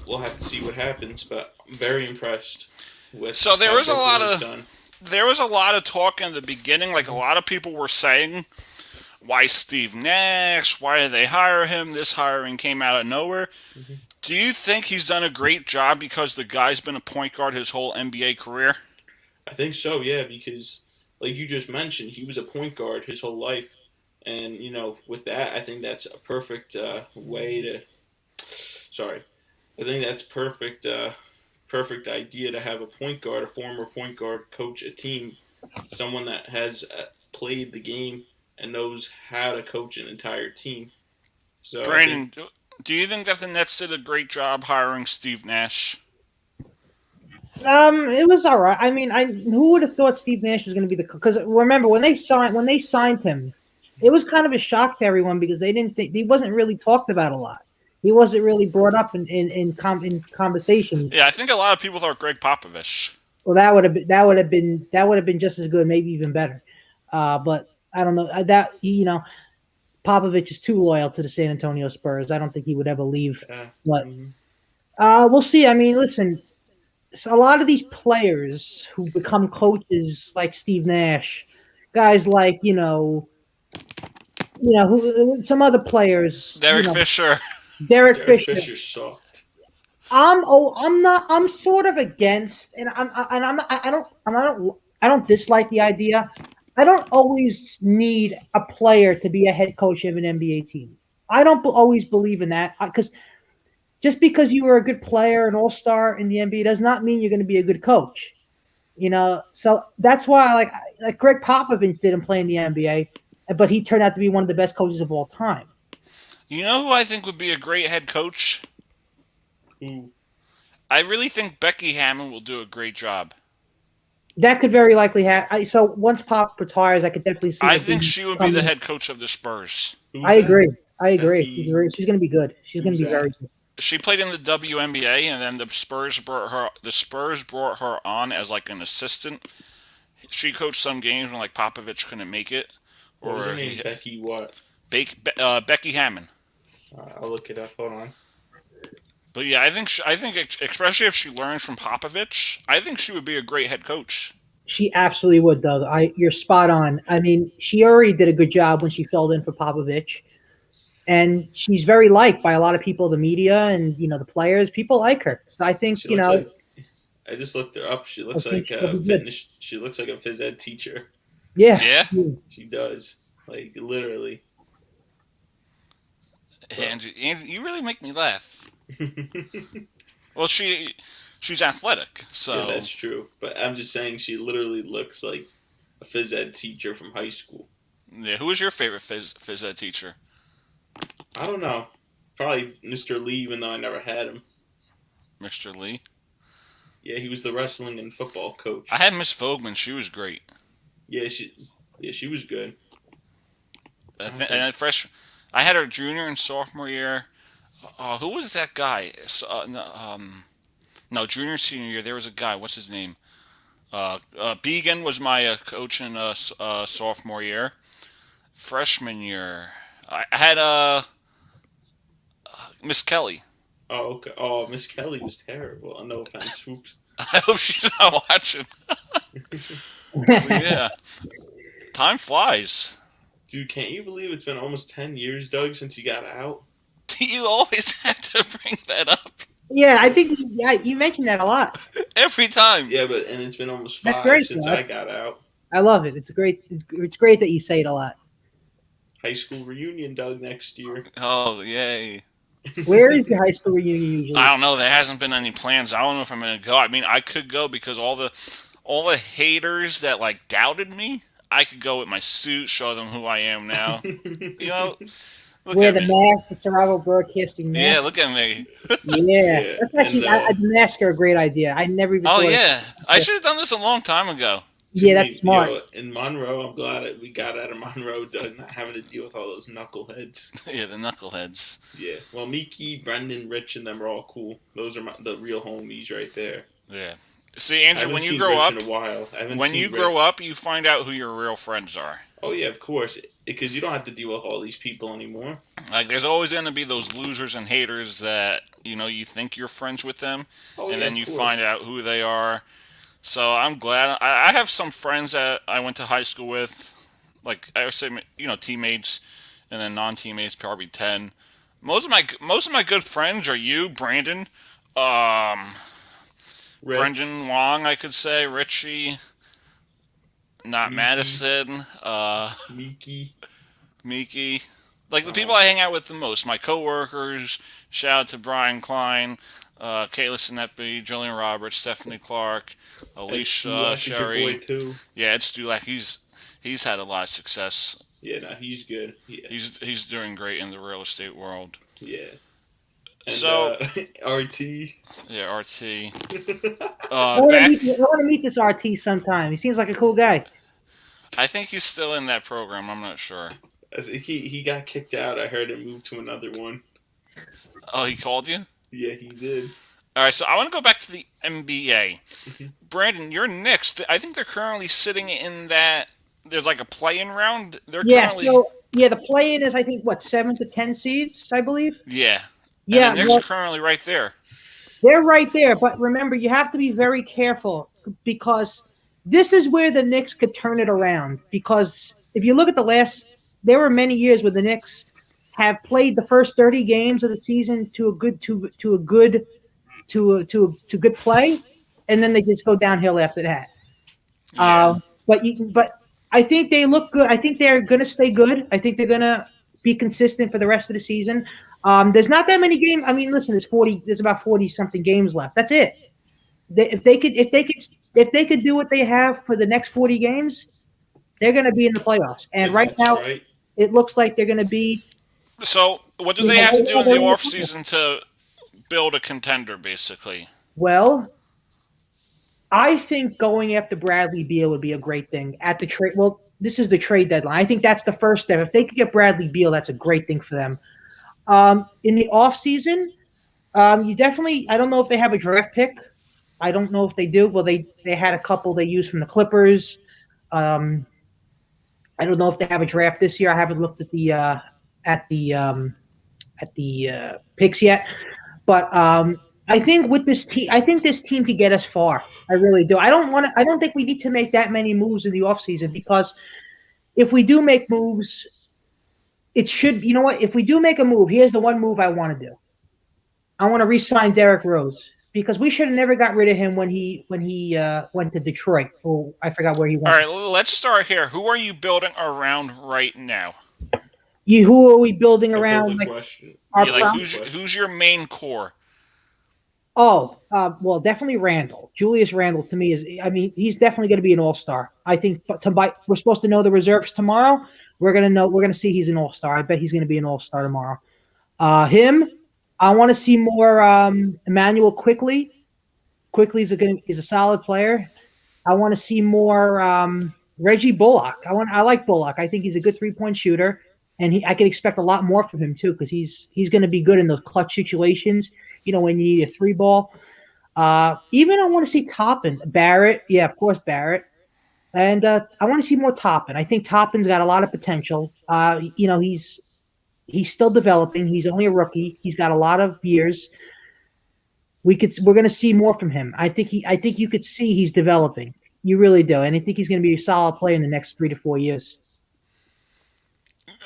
we'll have to see what happens, but I'm very impressed with. So there was a lot of talk in the beginning. Like a lot of people were saying, "Why Steve Nash? Why did they hire him? This hiring came out of nowhere." Mm-hmm. Do you think he's done a great job because the guy's been a point guard his whole NBA career? I think so, yeah, because like you just mentioned, he was a point guard his whole life. And, you know, with that, I think that's a perfect perfect idea to have a point guard, a former point guard, coach a team, someone that has played the game and knows how to coach an entire team. So, Brandon, do you think that the Nets did a great job hiring Steve Nash? It was all right. I mean, who would have thought Steve Nash was going to be because remember when they signed him, it was kind of a shock to everyone because they didn't think he wasn't really talked about a lot. He wasn't really brought up in conversations. Yeah, I think a lot of people thought Greg Popovich. Well, that would have been just as good, maybe even better. But I don't know that Popovich is too loyal to the San Antonio Spurs. I don't think he would ever leave. But we'll see. I mean, listen, a lot of these players who become coaches like Steve Nash, guys like some other players. Derek Fisher. Derek Fisher. Fisher sucked. I'm sort of against, and I'm not I don't dislike the idea. I don't always need a player to be a head coach of an NBA team. I don't always believe in that because just because you were a good player, an all-star in the NBA, does not mean you're going to be a good coach. So that's why like Greg Popovich didn't play in the NBA, but he turned out to be one of the best coaches of all time. You know who I think would be a great head coach? I really think Becky Hammon will do a great job. That could very likely happen. So once Pop retires, I could definitely see. I think she would be the head coach of the Spurs. I agree. She's going to be good. She's going to be very good. She played in the WNBA, and then the Spurs brought her on as like an assistant. She coached some games when like Popovich couldn't make it. What was her name? Becky what? Becky Hammon. I'll look it up. Hold on. But yeah, I think especially if she learns from Popovich, I think she would be a great head coach. She absolutely would, Doug. You're spot on. I mean, she already did a good job when she filled in for Popovich, and she's very liked by a lot of people, the media and the players. People like her, so I think I just looked her up. She looks like a fitness. She looks like a phys ed teacher. Yeah. She does. Like literally. Andrew, you really make me laugh. Well, she's athletic, so yeah, that's true. But I'm just saying, she literally looks like a phys ed teacher from high school. Yeah, who was your favorite phys ed teacher? I don't know. Probably Mr. Lee, even though I never had him. Mr. Lee? Yeah, he was the wrestling and football coach. I had Miss Vogman. She was great. Yeah, she was good. I had her junior and sophomore year. Who was that guy? No, junior senior year. There was a guy. What's his name? Began was my coach in sophomore year. Freshman year, I had Miss Kelly. Oh, okay. Oh, Miss Kelly was terrible. No offense. Oops. I hope she's not watching. Yeah, time flies. Dude, can't you believe it's been almost 10 years, Doug, since you got out? You always have to bring that up. Yeah, I think you mentioned that a lot. Every time. Yeah, and it's been almost 5 since I got out. I love it. It's great that you say it a lot. High school reunion, Doug, next year. Oh, yay. Where is your high school reunion usually? I don't know. There hasn't been any plans. I don't know if I'm going to go. I mean, I could go because all the haters that like doubted me, I could go with my suit, show them who I am now. Wear the mask, the Survival Broadcasting mask. Yeah, look at me. Yeah. That's actually, the masks are a great idea. I never even thought I should have done this a long time ago. Yeah, that's smart. In Monroe, I'm glad we got out of Monroe, Doug, not having to deal with all those knuckleheads. Yeah, the knuckleheads. Yeah. Well, Miki, Brendan, Rich, and them are all cool. Those are the real homies right there. Yeah. See, Andrew, when you grow up, you find out who your real friends are. Oh, yeah, of course. Because you don't have to deal with all these people anymore. Like, there's always going to be those losers and haters that, you think you're friends with them. And then you find out who they are. So I'm glad. I have some friends that I went to high school with. Like, I would say, teammates. And then non-teammates, probably 10. Most of my good friends are you, Brandon. Brendan Wong, I could say. Richie. Not Miki. Madison. Miki. Like the people I hang out with the most. My coworkers. Shout out to Brian Klein, Kayla Sinepi, Julian Roberts, Stephanie Clark, Alicia, Sherry. Boy too. Yeah, Ed Stulak. He's had a lot of success. Yeah, no, he's good. Yeah. He's doing great in the real estate world. Yeah. And, so RT. Yeah, RT. I want to meet this RT sometime. He seems like a cool guy. I think he's still in that program. I'm not sure. I think he got kicked out. I heard him move to another one. Oh, he called you? Yeah, he did. All right, so I want to go back to the NBA. Brandon, your Knicks, I think they're currently sitting in that. There's like a play-in round. The play-in is, I think, 7 to 10 seeds, I believe? Yeah. Yeah. And the Knicks are currently right there. They're right there, but remember, you have to be very careful because this is where the Knicks could turn it around. Because if you look at there were many years where the Knicks have played the first 30 games of the season to good play, and then they just go downhill after that. Yeah. But I think they look good. I think they're going to stay good. I think they're going to be consistent for the rest of the season. There's not that many games. I mean, listen, there's about 40 something games left. That's it. If they could do what they have for the next 40 games, they're going to be in the playoffs. And right That's now, right. it looks like they're going to be. So, what do You they know, have to right do now in the they're in the off playoffs. season to build a contender, basically? Well, I think going after Bradley Beal would be a great thing at the trade. Well, this is the trade deadline. I think that's the first step. If they could get Bradley Beal, that's a great thing for them. In the offseason, you definitely. I don't know if they have a draft pick. I don't know if they do. Well, they had a couple they used from the Clippers. Um, I don't know if they have a draft this year. I haven't looked at the picks yet. But I think with this team, I think this team could get us far. I really do. I don't want to. I don't think we need to make that many moves in the offseason because if we do make moves, it should. You know what? If we do make a move, here's the one move I want to do. I want to re-sign Derrick Rose because we should have never got rid of him when he went to Detroit. Oh, I forgot where he All went. right, let's start here. Who are you building around right now? Who are we building I pulled around? the Like question. our Yeah, like prop- who's your main core? well, definitely Randall. Julius Randall to me is. I mean, he's definitely going to be an all-star. I think. But we're supposed to know the reserves tomorrow. We're going to know. We're going to see he's an all-star. I bet he's going to be an all-star tomorrow. Him. I want to see more Emmanuel Quickly. Quickly is a solid player. I want to see more Reggie Bullock. I like Bullock. I think he's a good 3-point shooter, and I can expect a lot more from him too because he's going to be good in those clutch situations. You know, when you need a 3-ball. Even I want to see Toppin, Barrett. Yeah, of course Barrett, and I want to see more Toppin. I think Toppin's got a lot of potential. You know, he's still developing. He's only a rookie. He's got a lot of years. We're going to see more from him. I think you could see he's developing. You really do, and I think he's going to be a solid player in the next 3 to 4 years.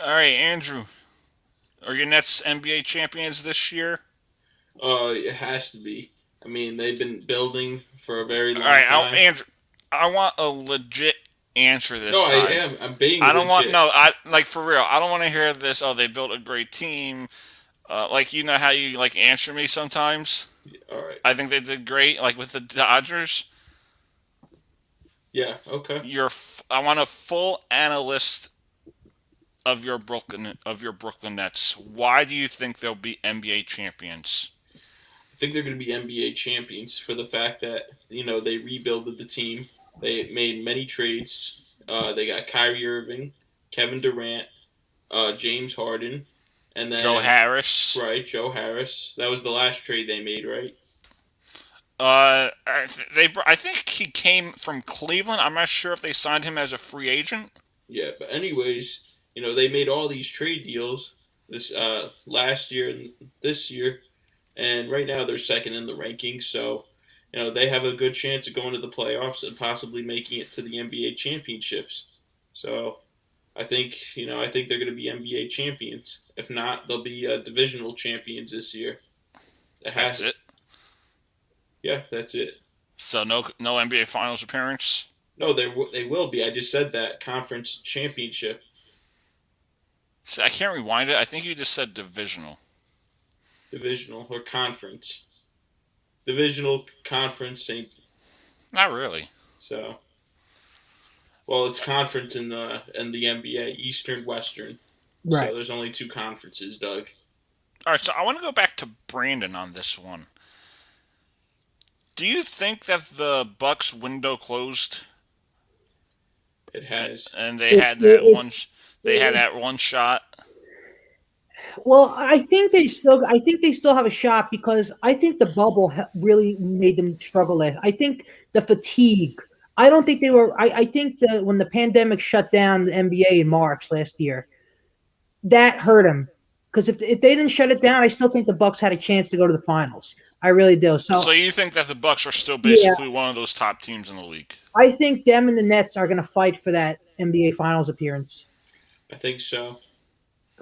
All right, Andrew. Are your Nets NBA champions this year? It has to be. I mean, they've been building for a very All long right, time. Andrew. I want a legit answer this No, time. I am. I'm being I don't want legit. no. I like for real. I don't want to hear this. Oh, they built a great team. Like you know how you like answer me sometimes. All right. I think they did great. Like with the Dodgers. Yeah. Okay. I want a full analyst of your Brooklyn Nets. Why do you think they'll be NBA champions? I think they're going to be NBA champions for the fact that they rebuilded the team. They made many trades. They got Kyrie Irving, Kevin Durant, James Harden, and then Joe Harris. Right, Joe Harris. That was the last trade they made, right? I think he came from Cleveland. I'm not sure if they signed him as a free agent. Yeah, but anyways, they made all these trade deals this last year and this year, and right now they're second in the rankings. So, they have a good chance of going to the playoffs and possibly making it to the NBA championships. So, I think they're going to be NBA champions. If not, they'll be divisional champions this year. That's it. Yeah, that's it. So no NBA Finals appearance. No, they will be. I just said that conference championship. See, I can't rewind it. I think you just said divisional. Divisional or conference. Divisional conference ain't. Not really. So. Well, it's conference in the NBA, Eastern, Western. Right. So there's only 2 conferences, Doug. All right, so I want to go back to Brandon on this one. Do you think that the Bucks window closed? It has. And they had that one. They had that one shot. Well, I think they still have a shot because I think the bubble really made them struggle. I think the fatigue. I don't think they were. I think that when the pandemic shut down the NBA in March last year, that hurt them. Because if they didn't shut it down, I still think the Bucks had a chance to go to the finals. I really do. So you think that the Bucks are still basically one of those top teams in the league? I think them and the Nets are going to fight for that NBA Finals appearance. I think so.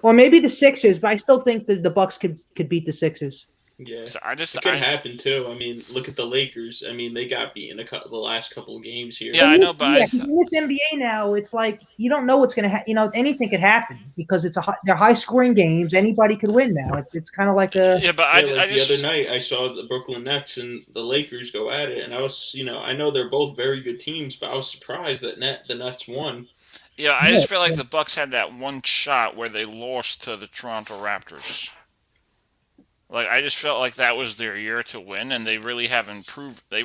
Or maybe the Sixers, but I still think that the Bucks could beat the Sixers. Yeah, So I just it could happen too. I mean, look at the Lakers. I mean, they got beaten the last couple of games here. yeah, I know, but Yeah, because in this NBA now, it's like you don't know what's going to happen. Anything could happen because they're high scoring games. Anybody could win now. It's kind of like a yeah, but Yeah, I like the other just night, I saw the Brooklyn Nets and the Lakers go at it, and I was, I know they're both very good teams, but I was surprised that the Nets won. yeah, I yeah, just feel like the Bucks had that one shot where they lost to the Toronto Raptors. Like I just felt like that was their year to win, and they really haven't proved they.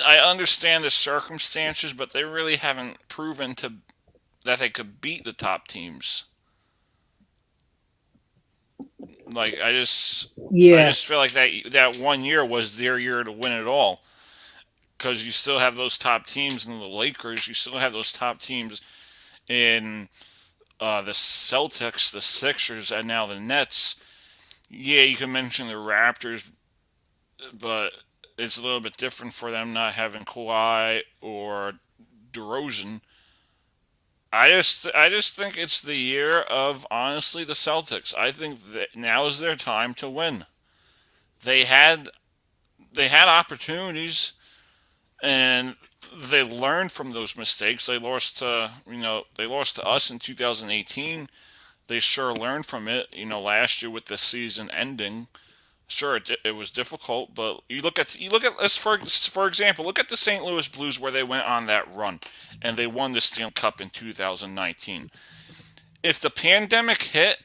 I understand the circumstances, but they really haven't proven to that they could beat the top teams. Like I yeah. just feel like that 1 year was their year to win it all. Because you still have those top teams in the Lakers, you still have those top teams in the Celtics, the Sixers, and now the Nets. Yeah, you can mention the Raptors, but it's a little bit different for them not having Kawhi or DeRozan. I just think it's the year of honestly the Celtics. I think that now is their time to win. They had they had opportunities and they learned from those mistakes. They lost to us in 2018. They sure learned from it. Last year with the season ending, sure it was difficult, but you look at us for example, look at the St. Louis Blues where they went on that run and they won the Stanley Cup in 2019. If the pandemic hit,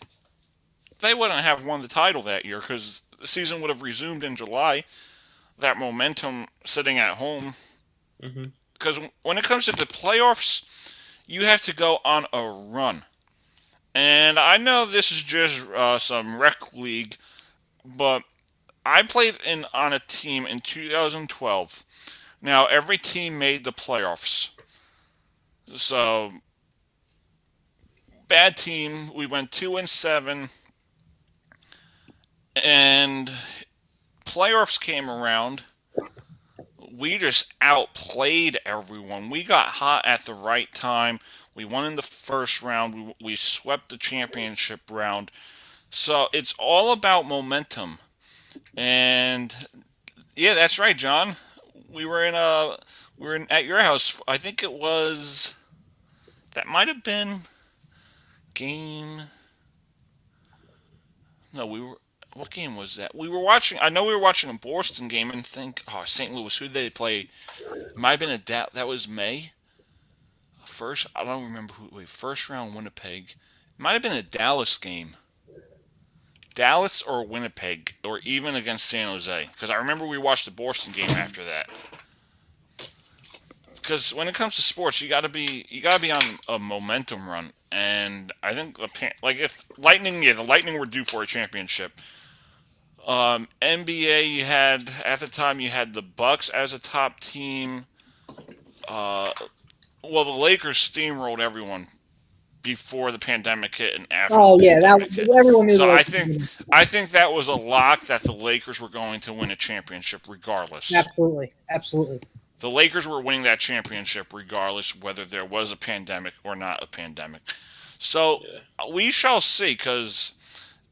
they wouldn't have won the title that year because the season would have resumed in July. That momentum sitting at home, Hmm. because when it comes to the playoffs, you have to go on a run. And I know this is just some rec league, but I played on a team in 2012. Now every team made the playoffs. So bad team. We went 2-7, and playoffs came around. We just outplayed everyone. We got hot at the right time. We won in the first round. We swept the championship round. So it's all about momentum. And yeah, that's right, John. We were in a we were at your house. I think it was that might have been game. No, we were. What game was that? We were watching. I know we were watching a Boston game and think, oh, St. Louis. Who did they play? It might have been that was May. First, I don't remember who. Wait, first round Winnipeg. It might have been a Dallas game. Dallas or Winnipeg, or even against San Jose. Because I remember we watched the Boston game after that. Because when it comes to sports, you gotta be on a momentum run, and I think if the Lightning were due for a championship. NBA, at the time you had the Bucks as a top team. Uh, well, the Lakers steamrolled everyone before the pandemic hit and after Oh the yeah, that pandemic hit. everyone knew the So I Lakers think were gonna- I think that was a lock that the Lakers were going to win a championship regardless. Absolutely, absolutely. The Lakers were winning that championship regardless whether there was a pandemic or not a pandemic. So Yeah. we shall see because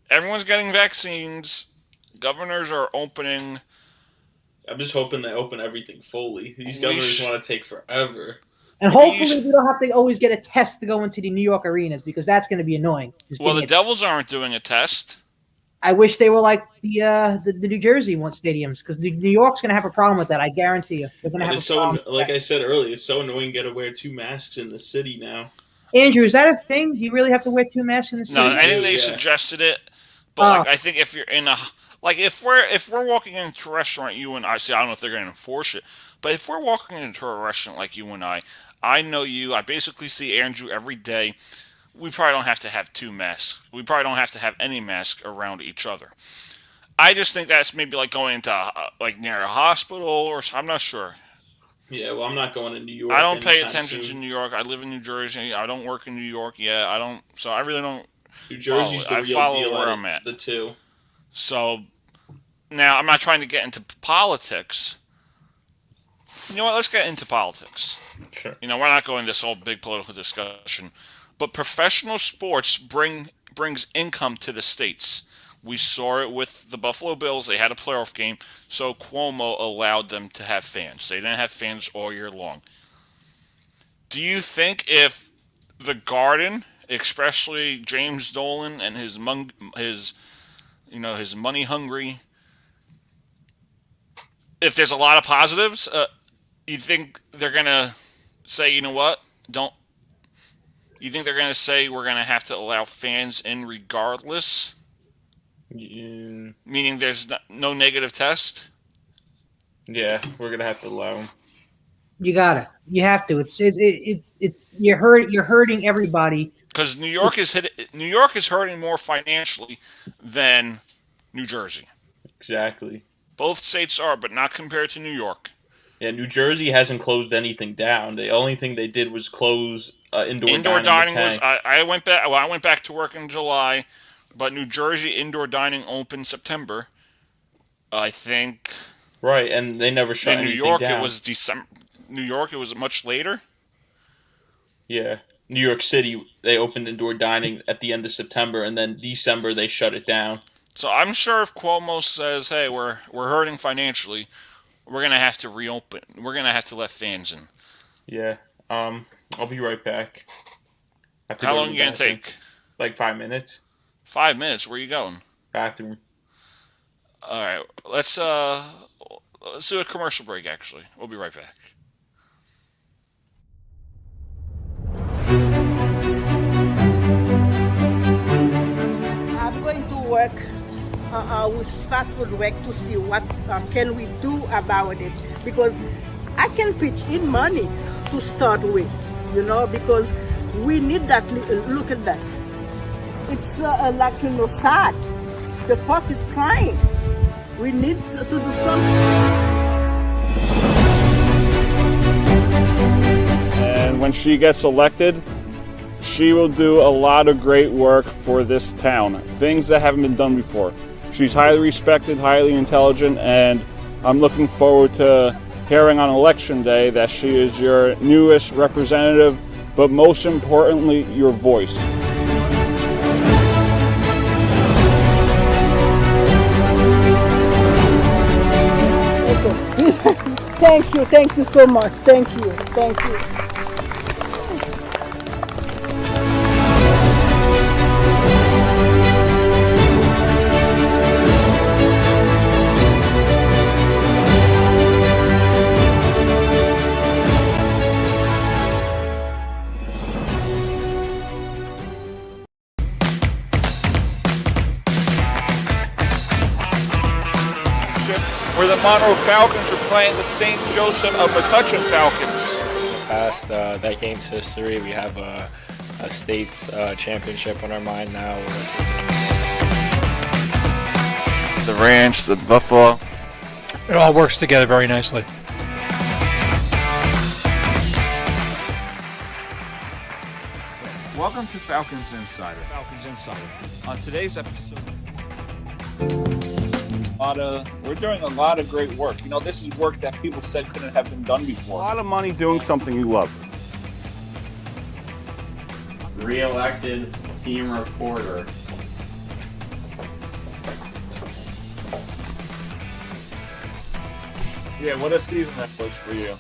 everyone's getting vaccines. Governors are opening. I'm just hoping they open everything fully. These We governors sh- want to take forever. And We hopefully sh- we don't have to always get a test to go into the New York arenas because that's going to be annoying. Just Well, the getting Devils aren't doing a test. I wish they were like the New Jersey one stadiums because New York's going to have a problem with that. I guarantee you, they're going to And have it's a problem. so, like I said earlier, it's so annoying. You got to wear 2 masks in the city now. Andrew, is that a thing? Do you really have to wear 2 masks in the city? No, I think do, they yeah. suggested it, but I think if you're in a if we're walking into a restaurant, you and I see, I don't know if they're going to enforce it, but if we're walking into a restaurant like you and I know you. I basically see Andrew every day. We probably don't have to have 2 masks. We probably don't have to have any mask around each other. I just think that's maybe like going into like near a hospital I'm not sure. Yeah, well, I'm not going to New York. I don't pay anytime attention soon. to New York. I live in New Jersey. I don't work in New York. Yeah, I don't. So I really don't. New Jersey's the I real follow deal where out of I'm at. the two. So now I'm not trying to get into politics. You know what? Let's get into politics. Sure. We're not going this whole big political discussion, but professional sports brings income to the states. We saw it with the Buffalo Bills. They had a playoff game, so Cuomo allowed them to have fans. They didn't have fans all year long. Do you think if the Garden, especially James Dolan and his money hungry, if there's a lot of positives, you think they're gonna say, you know what, don't? You think they're gonna say we're gonna have to allow fans in regardless? Yeah, Meaning there's no negative test? yeah, we're gonna have to allow them. You got it. You have to. You're hurting everybody. Because New York is hurting more financially than New Jersey. Exactly. Both states are, but not compared to New York. Yeah, New Jersey hasn't closed anything down. The only thing they did was close indoor dining was. I went back. Well, I went back to work in July, but New Jersey indoor dining opened September. I think. Right, and they never shut In New anything York, down. it was December. New York, it was much later. Yeah, New York City, they opened indoor dining at the end of September, and then December they shut it down. So I'm sure if Cuomo says, "Hey, we're hurting financially," we're gonna have to reopen. We're gonna have to let fans in. Yeah. I'll be right back. I have to How go to long are the you gonna bathroom. take? Like 5 minutes. 5 minutes. Where are you going? Bathroom. All right. Let's do a commercial break. Actually, we'll be right back. I'm going to work with Stratford Rec to see what can we do about it, because I can pitch in money to start with, because we need that. Look at that. It's sad. The pup is crying. We need to do something. And when she gets elected, she will do a lot of great work for this town, things that haven't been done before. She's highly respected, highly intelligent, and I'm looking forward to hearing on election day that she is your newest representative, but most importantly, your voice. Thank you so much. Thank you. Where the Monroe Falcons are playing the St. Joseph of McCutcheon Falcons. Past that game's history, we have a state's championship on our mind now. The Ranch, the Buffalo. It all works together very nicely. Welcome to Falcons Insider. Falcons Insider. On today's episode, we're doing a lot of great work. This is work that people said couldn't have been done before. A lot of money doing something you love. Re-elected team reporter. Yeah, what a season that was for you.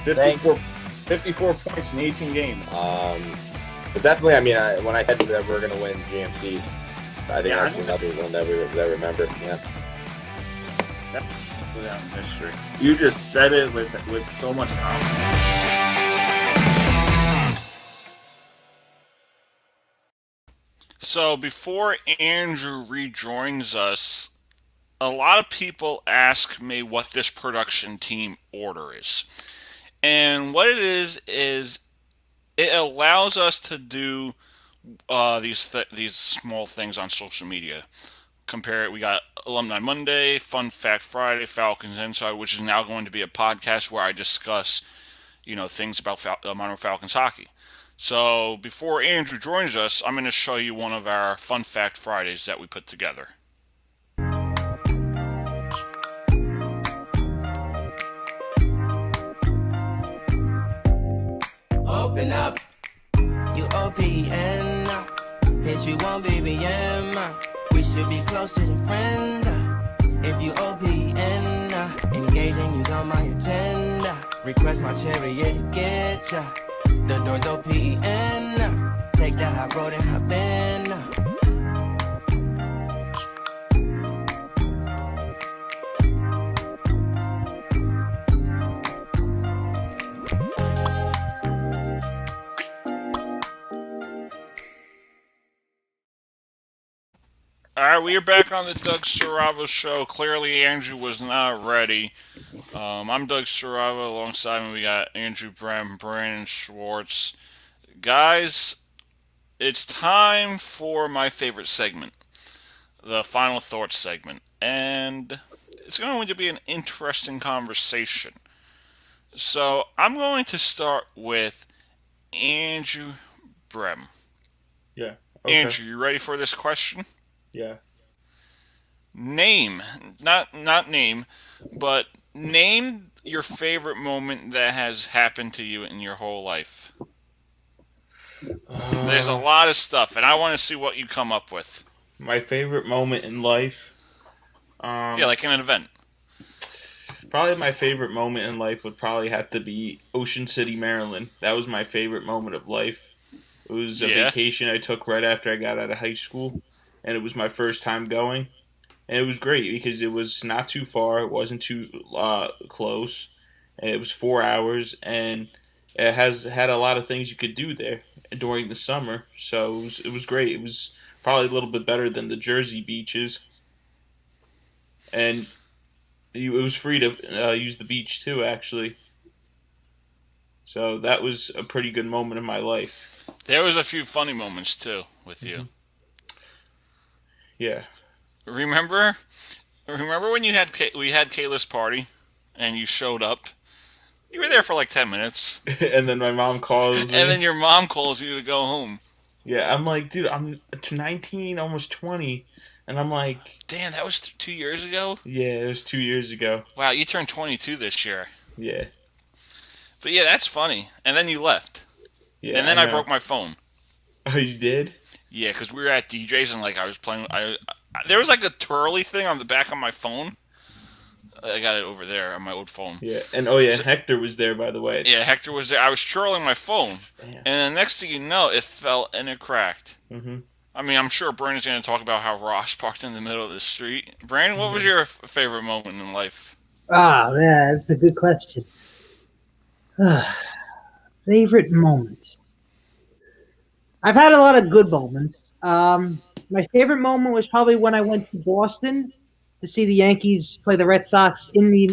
54 points in 18 games. But definitely, when I said that we're going to win GMCs, I think that's another one that we remember. Yeah. Without mystery. You just said it with so much confidence. So before Andrew rejoins us, a lot of people ask me what this production team order is. And what it is it allows us to do these small things on social media. We got Alumni Monday, Fun Fact Friday, Falcons Inside, which is now going to be a podcast where I discuss, things about Monroe Falcons hockey. So before Andrew joins us, I'm going to show you one of our Fun Fact Fridays that we put together. Open up, you OPN, hit you on BBM. We should be closer than friends. If you OPN, engaging you's on my agenda. Request my chariot to get ya. The door's OPN. Take the high road and hop in. Alright, we are back on the Doug Saravo show. Clearly, Andrew was not ready. I'm Doug Saravo. Alongside me, we got Andrew Brem, Brandon Schwartz. Guys, it's time for my favorite segment, the Final Thoughts segment. And it's going to be an interesting conversation. So, I'm going to start with Andrew Brem. Yeah. Okay. Andrew, you ready for this question? Yeah. Name, not name, but name your favorite moment that has happened to you in your whole life. There's a lot of stuff, and I want to see what you come up with. My favorite moment in life. Yeah, like in an event. Probably my favorite moment in life would probably have to be Ocean City, Maryland. That was my favorite moment of life. It was a vacation I took right after I got out of high school, and it was my first time going. And it was great because it was not too far, it wasn't too close, and it was 4 hours, and it had a lot of things you could do there during the summer. So it was great. It was probably a little bit better than the Jersey beaches, and it was free to use the beach too, actually. So that was a pretty good moment in my life. There was a few funny moments too with you. Yeah. Remember when we had Kayla's party, and you showed up? You were there for like 10 minutes. And then my mom calls me. And then your mom calls you to go home. Yeah, I'm like, dude, I'm 19, almost 20. And I'm like... Damn, that was 2 years ago? Yeah, it was 2 years ago. Wow, you turned 22 this year. Yeah. But yeah, that's funny. And then you left. Yeah, and then I broke my phone. Oh, you did? Yeah, because we were at DJ's and like I was playing... there was like a twirly thing on the back of my phone. I got it over there on my old phone. Yeah, and and Hector was there, by the way. Yeah, Hector was there. I was twirling my phone. Damn. And the next thing you know, it fell and it cracked. Mm-hmm. I mean, I'm sure Brandon's going to talk about how Ross parked in the middle of the street. Brandon, what was your favorite moment in life? Ah, yeah, that's a good question. Favorite moments. I've had a lot of good moments. My favorite moment was probably when I went to Boston to see the Yankees play the Red Sox in the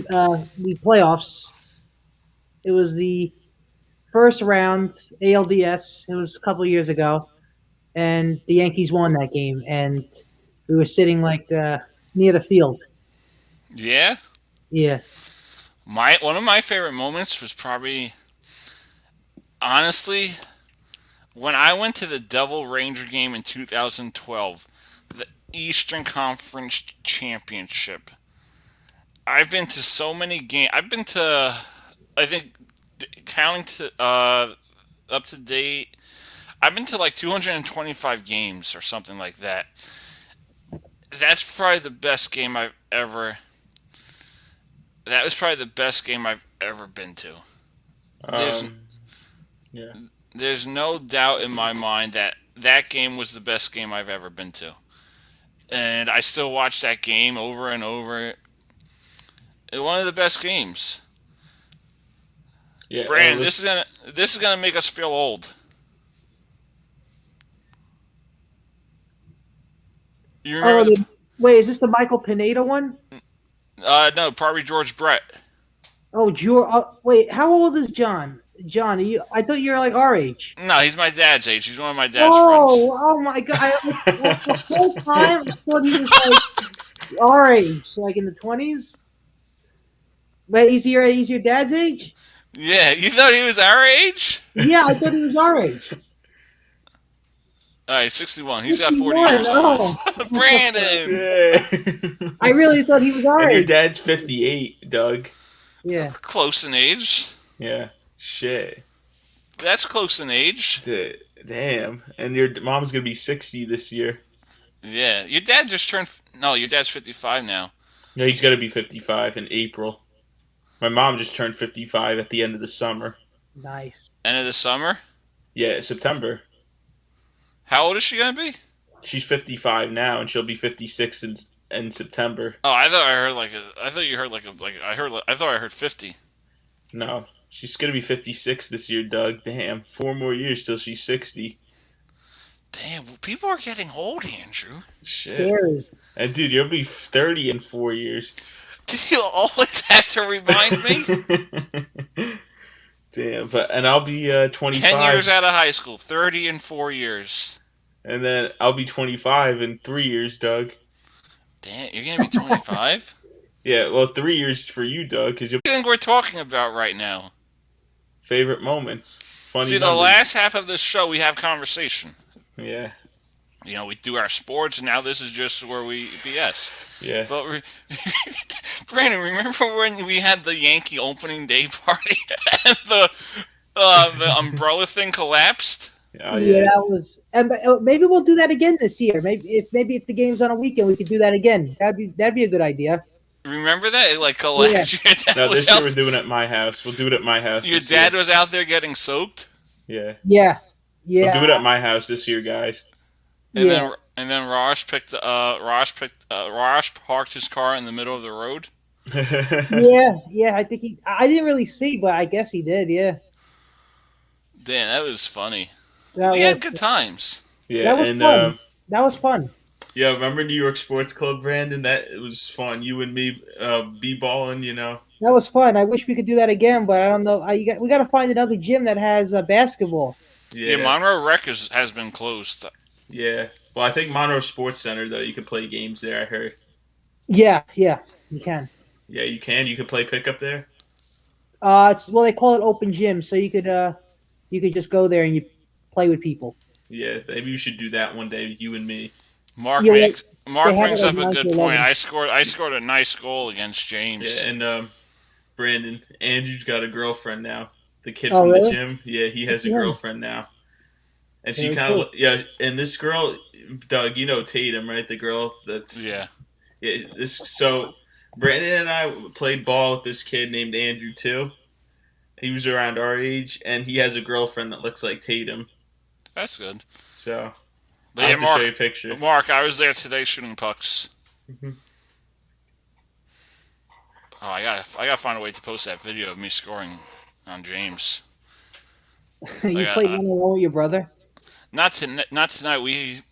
playoffs. It was the first round ALDS. It was a couple years ago, and the Yankees won that game. And we were sitting like near the field. Yeah. Yeah. One of my favorite moments was probably, honestly, when I went to the Devil Ranger game in 2012, the Eastern Conference Championship. I've been to so many games. I've been to, I think, counting to up to date, I've been to like 225 games or something like that. That's probably the best game I've ever. That was probably the best game I've ever been to. Yeah. There's no doubt in my mind that that game was the best game I've ever been to. And I still watch that game over and over. It's one of the best games. Yeah, Brandon, this is gonna make us feel old. You remember? Wait, is this the Michael Pineda one? No, probably George Brett. Oh, wait, how old is John? John, I thought you were like our age. No, he's my dad's age. He's one of my dad's friends. Oh my God! The whole time I thought he was like our age, like in the 20s. Wait, he's your dad's age? Yeah, you thought he was our age? Yeah, I thought he was our age. All right, 61. He's got 40 years on us. Brandon! Yeah. I really thought he was our And age. your dad's 58, Doug. Yeah. Close in age. Yeah. Shit. That's close in age. Damn. And your mom's going to be 60 this year. Yeah, your dad just turned. No, your dad's 55 now. No, he's got to be 55 in April. My mom just turned 55 at the end of the summer. Nice. End of the summer. Yeah, September. How old is she gonna be? She's 55 now, and she'll be 56 in September. Oh, I thought I heard I thought you heard I thought I heard 50. No, she's gonna be 56 this year, Doug. Damn, 4 more years till she's 60. Damn, people are getting old, Andrew. Shit. Scary. And dude, you'll be 30 in 4 years. Do you always have to remind me? Damn, and I'll be 25. 10 years out of high school, 30 in 4 years. And then I'll be 25 in 3 years, Doug. Damn, you're gonna be 25? Yeah, well, 3 years for you, Doug, because you'll What do you think we're talking about right now? favorite moments. Funny See, the numbers. last half of this show, we have conversation. Yeah. You know, we do our sports, and now this is just where we BS. Yeah. But Brandon, remember when we had the Yankee opening day party and the umbrella thing collapsed? Oh, Yeah, that was. And maybe we'll do that again this year. Maybe if the game's on a weekend, we could do that again. That'd be a good idea. Remember that? It like collapsed. Yeah. No, this year we're doing it at my house. We'll do it at my house. Your this dad year. was out there getting soaked. Yeah. Yeah. Yeah. We'll do it at my house this year, guys. And Yeah. then Raj parked his car in the middle of the road. Yeah. I think I didn't really see, but I guess he did. Yeah. Damn, that was funny. That We was, had good times. Yeah, that was and fun. That was fun. yeah, remember New York Sports Club, Brandon? That it was fun. You and me b-balling, you know. That was fun. I wish we could do that again, but I don't know. We got to find another gym that has basketball. Yeah, Monroe Rec has been closed. Yeah. Well, I think Monroe Sports Center, though, you can play games there, I heard. Yeah, you can. Yeah, you can. You can play pickup there? They call it open gym, so you could just go there and you play with people. Yeah, maybe you should do that one day, you and me. Mark Yeah, brings it up like a good 9 to point. 11. I scored a nice goal against James. Yeah, and Brandon, Andrew's got a girlfriend now. The kid Oh, from really? the gym. Yeah, he has a Yeah. girlfriend now. And she Very kind of, cool. yeah, and this girl, Doug, you know Tatum, right? The girl that's, Yeah. So Brandon and I played ball with this kid named Andrew, too. He was around our age, and he has a girlfriend that looks like Tatum. That's good. So, But I'll yeah, have to Mark, show you a picture. Mark, I was there today shooting pucks. Mhm. Oh, I gotta find a way to post that video of me scoring on James. You Like, played one-on-one with your brother. Not tonight. We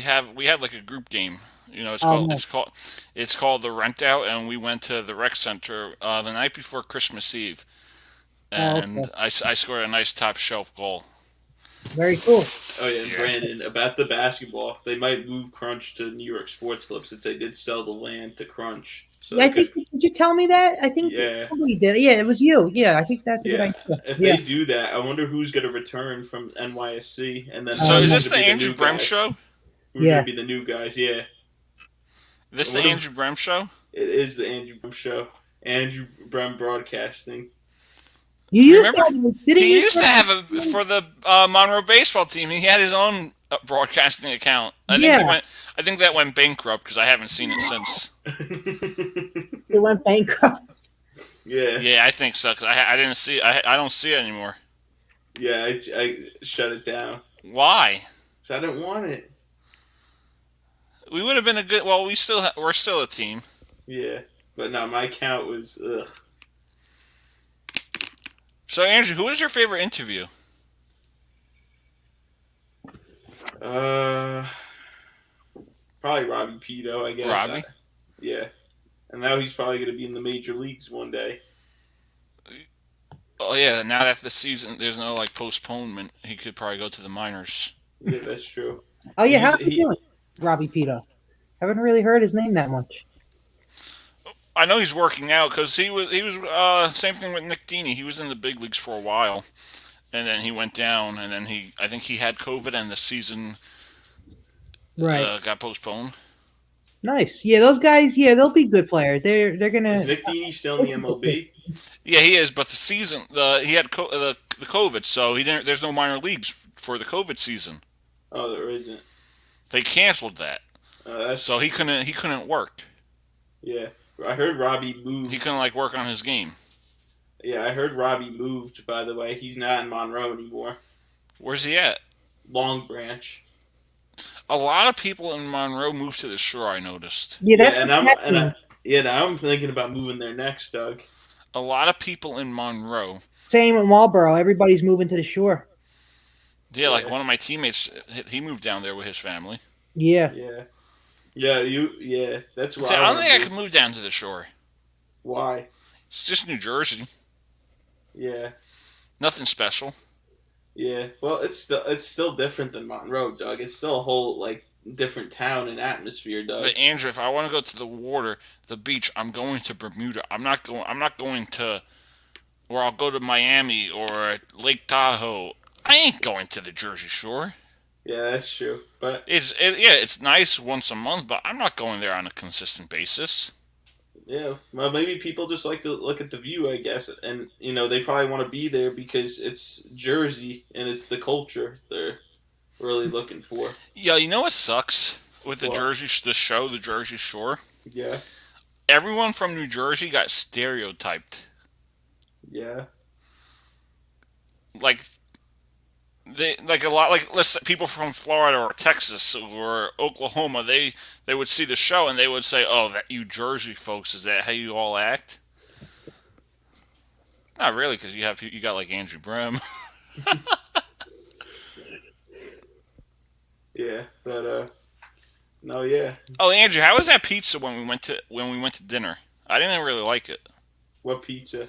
had like a group game. You know, Nice. it's called the Rent Out, and we went to the rec center the night before Christmas Eve, and okay. I scored a nice top shelf goal. Very cool. Oh, yeah, and Yeah. Brandon, about the basketball, they might move Crunch to New York Sports Club since they did sell the land to Crunch. So Yeah, I they could, think. Did you tell me that? I think Yeah. somebody did. Yeah, it was you. Yeah, I think that's a good yeah, idea. if Yeah. they do that, I wonder who's going to return from NYSC. And then So Um, is who's this gonna the be Andrew new Brem guys? show? Who's Yeah. going to be the new guys? Yeah, This the What if- Andrew Brem show? it is the Andrew Brem show. Andrew Brem Broadcasting. You used Remember, to. Didn't He you used to have for the Monroe baseball team. He had his own broadcasting account. I think that went bankrupt because I haven't seen it since. It went bankrupt. Yeah, Yeah, I think so because I didn't see. I don't see it anymore. yeah, I shut it down. Why? 'Cause I didn't want it. We would have been a good. Well, we're still a team. Yeah, but no, my account was ugh. So Andrew, who was your favorite interview? Probably Robbie Pito, I guess. Robbie? Yeah, and now he's probably going to be in the major leagues one day. Oh yeah, now that the season there's no like postponement, he could probably go to the minors. Yeah, that's true. Oh yeah, He's- how's he doing, Robbie Pito? Haven't really heard his name that much. I know he's working out because he was same thing with Nick Dini. He was in the big leagues for a while, and then he went down, and then I think he had COVID, and the season Right. got postponed. Nice. Yeah, those guys. Yeah, they'll be good players. They're Is gonna. Nick Dini still in the MLB? Yeah, he is, but the season he had the COVID, so he didn't. There's no minor leagues for the COVID season. Oh, there isn't. They canceled that. That's so he couldn't work. yeah. I heard Robbie moved. He couldn't like work on his game. Yeah, I heard Robbie moved. By the way, he's not in Monroe anymore. Where's he at? Long Branch. A lot of people in Monroe moved to the shore. I noticed. Yeah, that's Yeah, and what's happening. now I'm thinking about moving there next, Doug. A lot of people in Monroe. Same at Marlboro. Everybody's moving to the shore. Yeah, like one of my teammates, he moved down there with his family. Yeah. Yeah. That's why. See, I don't think I could move down to the shore. Why? It's just New Jersey. Yeah. Nothing special. Yeah. Well, it's still different than Monroe, Doug. It's still a whole like different town and atmosphere, Doug. But Andrew, if I want to go to the water, the beach, I'm going to Bermuda. I'm not going to, or I'll go to Miami or Lake Tahoe. I ain't going to the Jersey Shore. Yeah, that's true. But it's nice once a month, but I'm not going there on a consistent basis. yeah, well, maybe people just like to look at the view, I guess, and they probably want to be there because it's Jersey and it's the culture they're really looking for. Yeah, you know what sucks with the What? the Jersey Shore? Yeah, Everyone from New Jersey got stereotyped. yeah, Like a lot let's say people from Florida or Texas or Oklahoma, they would see the show and they would say, "Oh, that you Jersey folks, is that how you all act?" Not really, because you got like Andrew Brim. yeah. But no, yeah. Oh, Andrew, how was that pizza when we went to dinner? I didn't really like it. What pizza?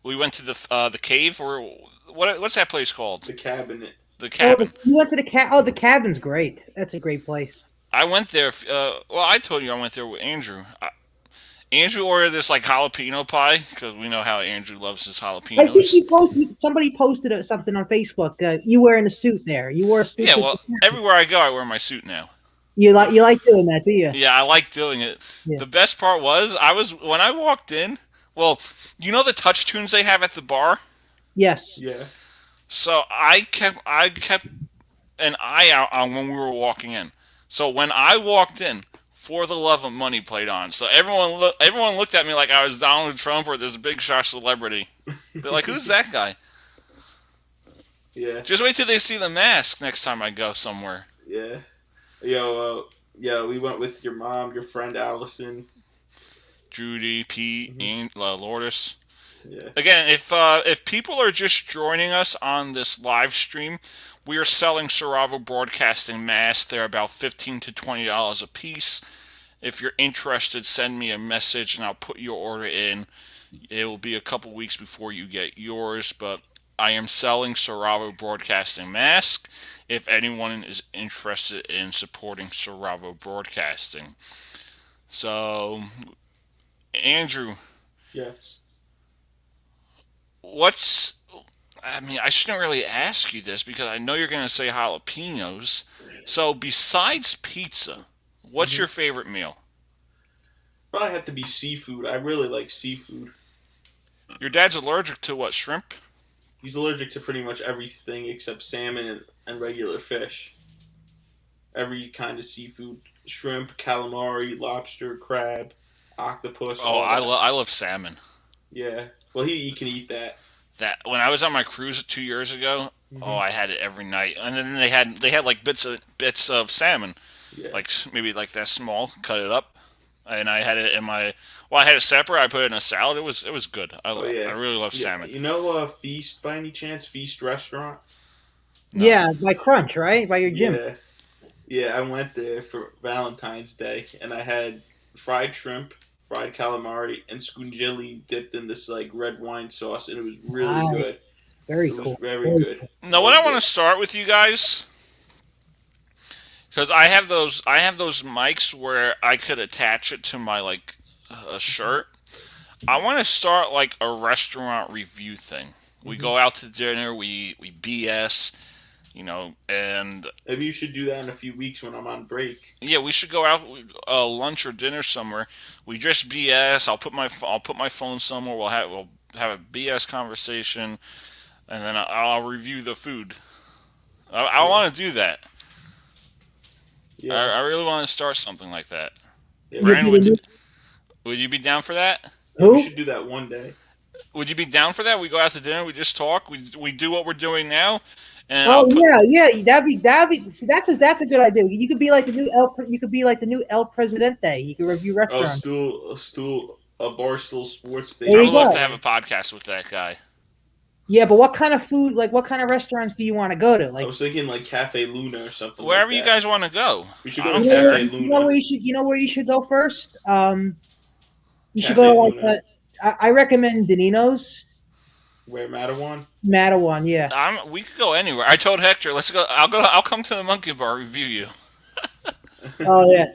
We went to the cave, or what's that place called? The Cabinet. The cabin. Oh, you went to the cabin's great. That's a great place. I went there. Well, I told you I went there with Andrew. Andrew ordered this like jalapeno pie because we know how Andrew loves his I think jalapenos. somebody posted something on Facebook. You wearing a suit there. You wore a suit. Yeah, well, everywhere I go, I wear my suit now. You like doing that, do you? Yeah, I like doing it. Yeah. The best part was when I walked in. Well, you know the touch tunes they have at the bar. Yes. Yeah. So I kept an eye out on when we were walking in. So when I walked in, For the Love of Money played on. So everyone looked at me like I was Donald Trump or this big shot celebrity. They're like, "Who's that guy?" Yeah. Just wait till they see the mask next time I go somewhere. Yeah. Yeah, we went with your mom, your friend Allison, Judy, Pete, and Lourdes. Yeah. Again, if people are just joining us on this live stream, we are selling Saravo Broadcasting masks. They're about $15 to $20 a piece. If you're interested, send me a message and I'll put your order in. It will be a couple weeks before you get yours, but I am selling Saravo Broadcasting mask if anyone is interested in supporting Saravo Broadcasting. So, Andrew. Yes. I shouldn't really ask you this because I know you're going to say jalapenos. So, besides pizza, what's your favorite meal? Probably have to be seafood. I really like seafood. Your dad's allergic to what, shrimp? He's allergic to pretty much everything except salmon and regular fish. Every kind of seafood. Shrimp, calamari, lobster, crab, octopus. Oh, I love salmon. Yeah. Well, he can eat that. That when I was on my cruise 2 years ago, I had it every night. And then they had like bits of salmon. Yeah. Like maybe like that small, cut it up. And I had it in I had it separate. I put it in a salad. It was good. I really love salmon. You know Feast by any chance? Feast restaurant? No. Yeah, by Crunch, right? By your gym. Yeah, I went there for Valentine's Day and I had fried shrimp, fried calamari, and scungilli dipped in this like red wine sauce, and it was really good. Very cool. It was very good. Now, what I want to start with you guys, because I have those mics where I could attach it to my like a shirt. I want to start like a restaurant review thing. We go out to dinner, we BS, and maybe you should do that in a few weeks when I'm on break. Yeah, we should go out lunch or dinner somewhere. We just BS. I'll put my phone somewhere. We'll have a BS conversation, and then I'll review the food. I want to do that. Yeah. I really want to start something like that. Yeah, Brandon, would you be down for that? we should do that one day. Would you be down for that? We go out to dinner, we just talk, we do what we're doing now, and that'd be. See, that's a good idea. You could be like the new El Presidente. You could review restaurants. A Barstool Sports I would love to have a podcast with that guy. Yeah, but what kind of food? Like, what kind of restaurants do you want to go to? Like, I was thinking like Cafe Luna or something. Wherever like you guys want to go. We should go to Cafe Luna. You know where you should go first. You should go to like. I recommend Danino's. Where Mattawan? Mattawan, yeah. We could go anywhere. I told Hector, let's go. I'll come to the Monkey Bar review you. Oh yeah.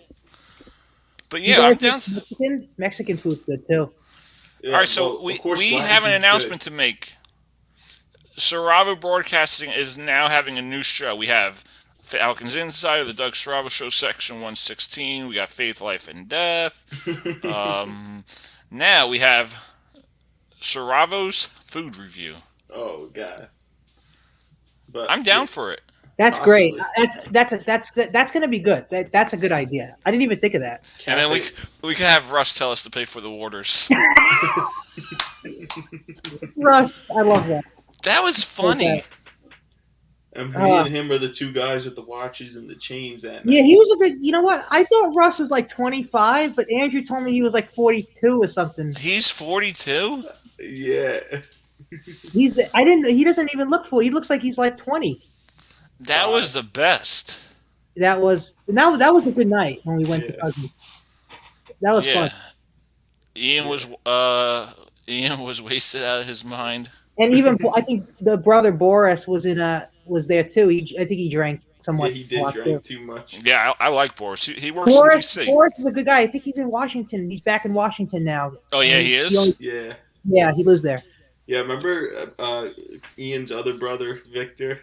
But yeah, I'm down. Mexican food's good too. Yeah, all right, so we have an announcement to make. Saravo Broadcasting is now having a new show. We have Falcons Insider, the Doug Saravo Show, Section 116. We got Faith, Life, and Death. Now we have Saravo's Food Review. Oh God! But I'm down for it. That's great. That's gonna be good. That's a good idea. I didn't even think of that. And then we can have Russ tell us to pay for the waters. Russ, I love that. That was funny. Okay. And me and him are the two guys with the watches and the chains. That night. Yeah, he was a good. You know what? I thought Russ was like 25, but Andrew told me he was like 42 or something. He's 42. Yeah. He doesn't even look 40. He looks like he's like 20. That was the best. That was a good night when we went to Cousins. That was fun. Ian was wasted out of his mind. And even I think the brother Boris was there too. I think he drank somewhat. Yeah, he did drink too much. Yeah, I like Boris. He works in DC. Boris is a good guy. I think he's in Washington. He's back in Washington now. Oh yeah, he is. Yeah, he lives there. Yeah, remember Ian's other brother, Victor?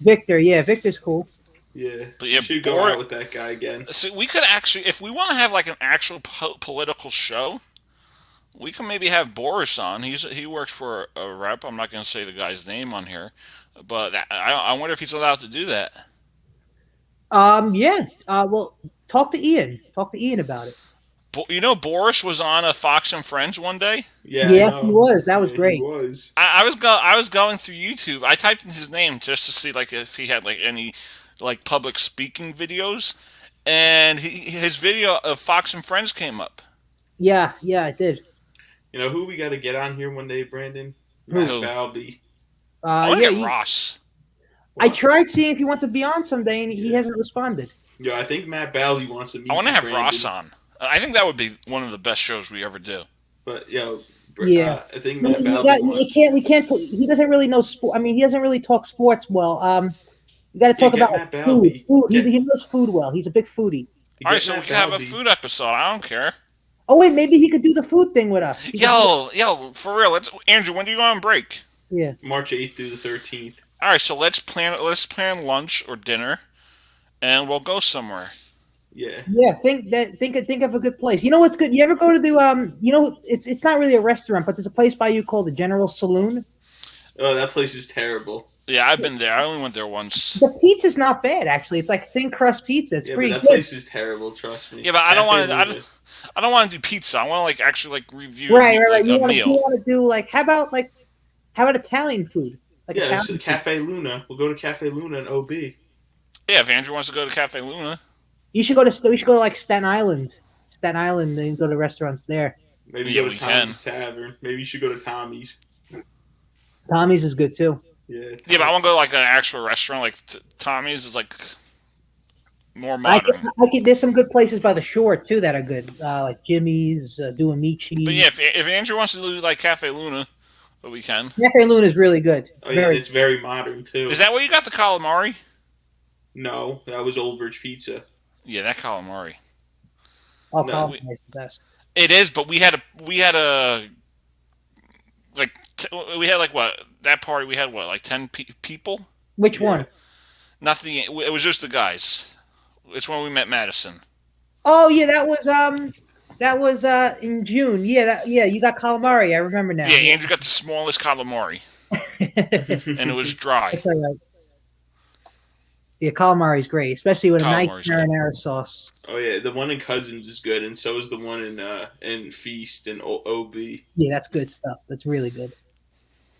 Victor's cool. Yeah, but yeah, we should go out with that guy again. So we could actually, if we want to have like an actual political show, we can maybe have Boris on. He works for a rep. I'm not going to say the guy's name on here, but I wonder if he's allowed to do that. Yeah. Well, talk to Ian. Talk to Ian about it. You know, Boris was on a Fox and Friends one day. Yeah. Yes, he was. That was great. He was. I was going through YouTube. I typed in his name just to see like if he had like any like public speaking videos, and his video of Fox and Friends came up. Yeah, it did. You know who we got to get on here one day, Brandon? Who? Balby. I want to get Ross. I tried seeing if he wants to be on someday, and he hasn't responded. Yeah, I think Matt Balby wants to meet. I want to have Brandon. Ross on. I think that would be one of the best shows we ever do. But I think Matt Balby. We can't. He doesn't really know sport. I mean, he doesn't really talk sports well. You got to talk about food. He knows food well. He's a big foodie. All right, so we can have a food episode. I don't care. Oh wait, maybe he could do the food thing with us. Yo, for real. Andrew, when do you go on break? Yeah, March 8th through the 13th. All right, so let's plan lunch or dinner, and we'll go somewhere. Yeah. Yeah. Think of a good place. You know what's good? You ever go to the it's not really a restaurant, but there's a place by you called the General Saloon. Oh, that place is terrible. Yeah, I've been there. I only went there once. The pizza's not bad, actually. It's like thin crust pizza. It's pretty but that good. place is terrible. Trust me. Yeah, but I don't want to do pizza. I want to actually review right. Like, You a meal. want to do how about Italian food? So Cafe Luna. We'll go to Cafe Luna in OB. Yeah, if Andrew wants to go to Cafe Luna, we should go to Staten Island. Staten Island, and go to restaurants there. Maybe go to Tommy's Tavern. Maybe you should go to Tommy's. Tommy's is good too. Yeah, but I want to go to an actual restaurant. Like Tommy's is more modern. There's some good places by the shore too that are good, like Jimmy's, Duamici. But yeah, if Andrew wants to do Cafe Luna, we can. Cafe Luna is really good. Oh yeah, it's very modern too. Is that where you got the calamari? No, that was Old Bridge Pizza. Yeah, that calamari. Oh, calamari is the best. It is, but we had that party we had 10 people. Which one? It was just the guys. It's when we met Madison. Oh yeah, that was in June. Yeah, you got calamari. I remember now. Yeah, Andrew got the smallest calamari, and it was dry. That's all right. Yeah, calamari's great, especially with a nice Calamari's good. marinara sauce. Oh yeah, the one in Cousins is good, and so is the one in Feast and OB. Yeah, that's good stuff. That's really good.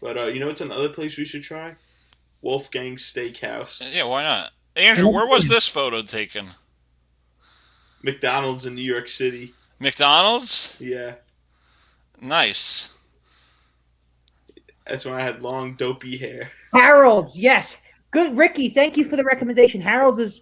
But you know what's another place we should try? Wolfgang's Steakhouse. Yeah, why not? Andrew, where was this photo taken? McDonald's in New York City. McDonald's? Yeah, Nice. that's when I had long, dopey hair. Harold's, yes, good. Ricky, thank you for the recommendation. Harold's is.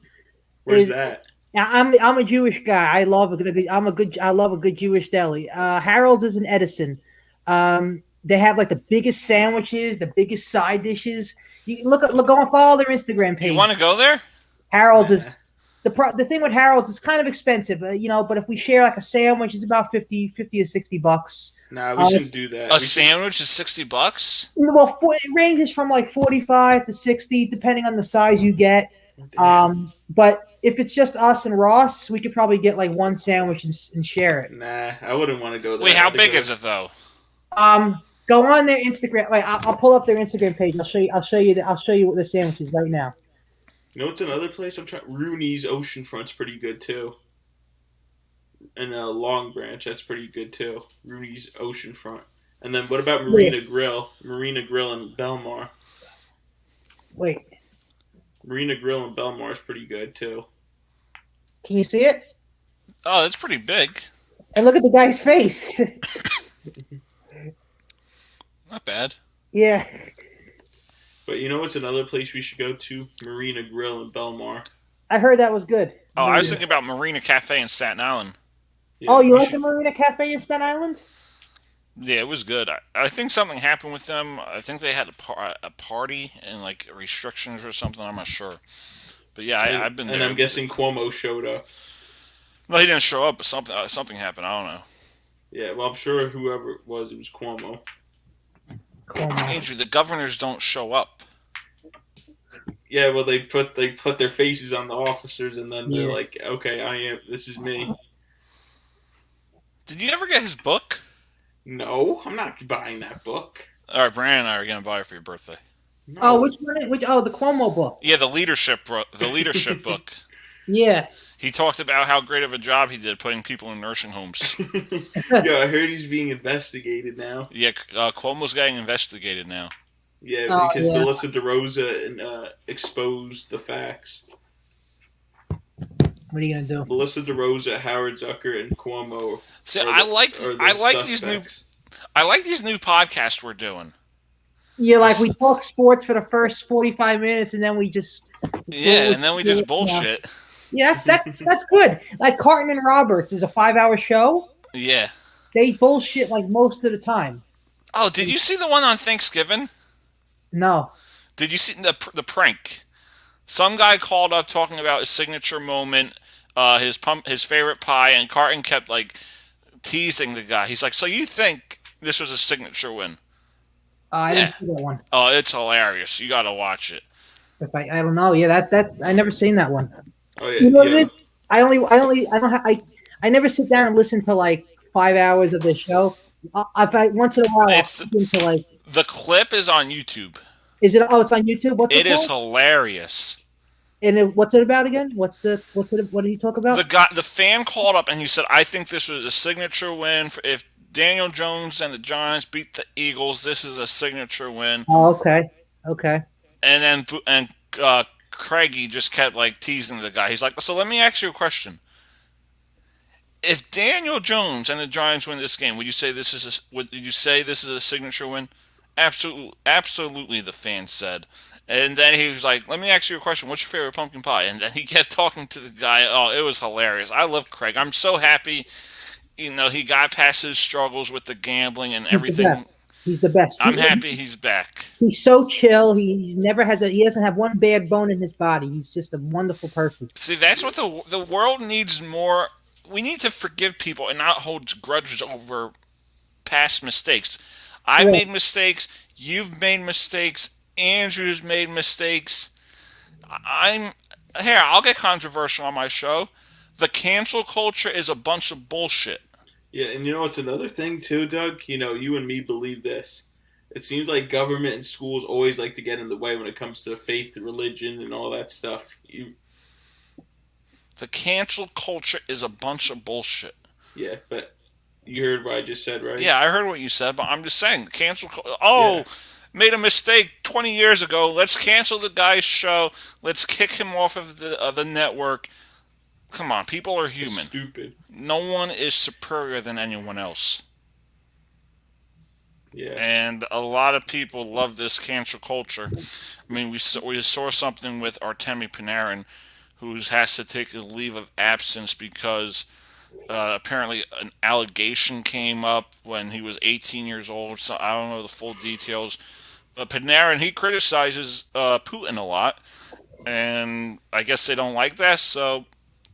Where's that? Now, I'm a Jewish guy. I love a good Jewish deli. Harold's is in Edison. They have like the biggest sandwiches, the biggest side dishes. You can look on follow their Instagram page. You want to go there? Harold's is the thing with Harold's is kind of expensive, but if we share like a sandwich, it's about 50 to $60. Nah, we shouldn't do that. A sandwich is $60? Well, it ranges from like 45 to 60, depending on the size you get. But if it's just us and Ross, we could probably get like one sandwich and share it. Nah, I wouldn't want to go there. Wait, how big is it though? Go on their Instagram. Wait, I'll pull up their Instagram page. I'll show you what the sandwich is right now. You know what's another place I'm trying? Rooney's Oceanfront's pretty good too. And Long Branch, that's pretty good too. Rooney's Oceanfront. And then what about Marina Grill? Marina Grill in Belmar. Wait. Marina Grill in Belmar is pretty good too. Can you see it? Oh, that's pretty big. And look at the guy's face. Not bad. Yeah. But you know what's another place we should go to? Marina Grill in Belmar. I heard that was good. Oh, I was thinking about Marina Cafe in Staten Island. Yeah, you like the Marina Cafe in Staten Island? Yeah, it was good. I think something happened with them. I think they had a party and like restrictions or something. I'm not sure. But yeah, I've been there. And I'm guessing Cuomo showed up. No, he didn't show up, but something happened. I don't know. Yeah, well, I'm sure whoever it was Cuomo. Andrew, the governors don't show up. Yeah, well, they put their faces on the officers, and then they're like, "Okay, this is me." Did you ever get his book? No, I'm not buying that book. All right, Brandon and I are gonna buy it for your birthday. No. Oh, which one? The Cuomo book. Yeah, the leadership book. Yeah. He talked about how great of a job he did putting people in nursing homes. Yeah, I heard he's being investigated now. Yeah, Cuomo's getting investigated now. Yeah, because Melissa DeRosa exposed the facts. What are you gonna do? Melissa DeRosa, Howard Zucker, and Cuomo. See, I like these new podcasts we're doing. Yeah, like we talk sports for the first 45 minutes, and then we just bullshit. Yeah, that's good. Like Carton and Roberts is a 5-hour show. Yeah, they bullshit like most of the time. Oh, did you see the one on Thanksgiving? No. Did you see the prank? Some guy called up talking about his signature moment, his favorite pie, and Carton kept like teasing the guy. He's like, "So you think this was a signature win?" I didn't see that one. Oh, it's hilarious. You got to watch it. If I don't know. Yeah, that I never seen that one. Oh yeah. You know what it is? I never sit down and listen to like 5 hours of the show. Once in a while, the clip is on YouTube. Is it? Oh, it's on YouTube. What's it called? Is hilarious. And what's it about again? What did he talk about? The fan called up and he said, "I think this was a signature win. If Daniel Jones and the Giants beat the Eagles, this is a signature win." Oh, okay. And then Craigie just kept like teasing the guy. He's like, "So let me ask you a question. If Daniel Jones and the Giants win this game, would you say this is a signature win?" Absolutely, the fan said. And then he was like, "Let me ask you a question. What's your favorite pumpkin pie?" And then he kept talking to the guy. Oh, it was hilarious. I love Craig. I'm so happy. He got past his struggles with the gambling and everything. He's the best. I'm happy he's back. He's so chill. He doesn't have one bad bone in his body. He's just a wonderful person. See, that's what the world needs more. We need to forgive people and not hold grudges over past mistakes. I made mistakes. You've made mistakes. Andrew's made mistakes. I'll get controversial on my show. The cancel culture is a bunch of bullshit. Yeah, and you know what's another thing too, Doug? You and me believe this. It seems like government and schools always like to get in the way when it comes to faith, religion, and all that stuff. The cancel culture is a bunch of bullshit. Yeah, but you heard what I just said, right? Yeah, I heard what you said, but I'm just saying, made a mistake 20 years ago. Let's cancel the guy's show. Let's kick him off of the network. Come on, people are human. It's stupid. No one is superior than anyone else. Yeah. And a lot of people love this cancel culture. I mean, we saw something with Artemi Panarin, who has to take a leave of absence because apparently an allegation came up when he was 18 years old. So I don't know the full details. But Panarin, he criticizes Putin a lot, and I guess they don't like that. So,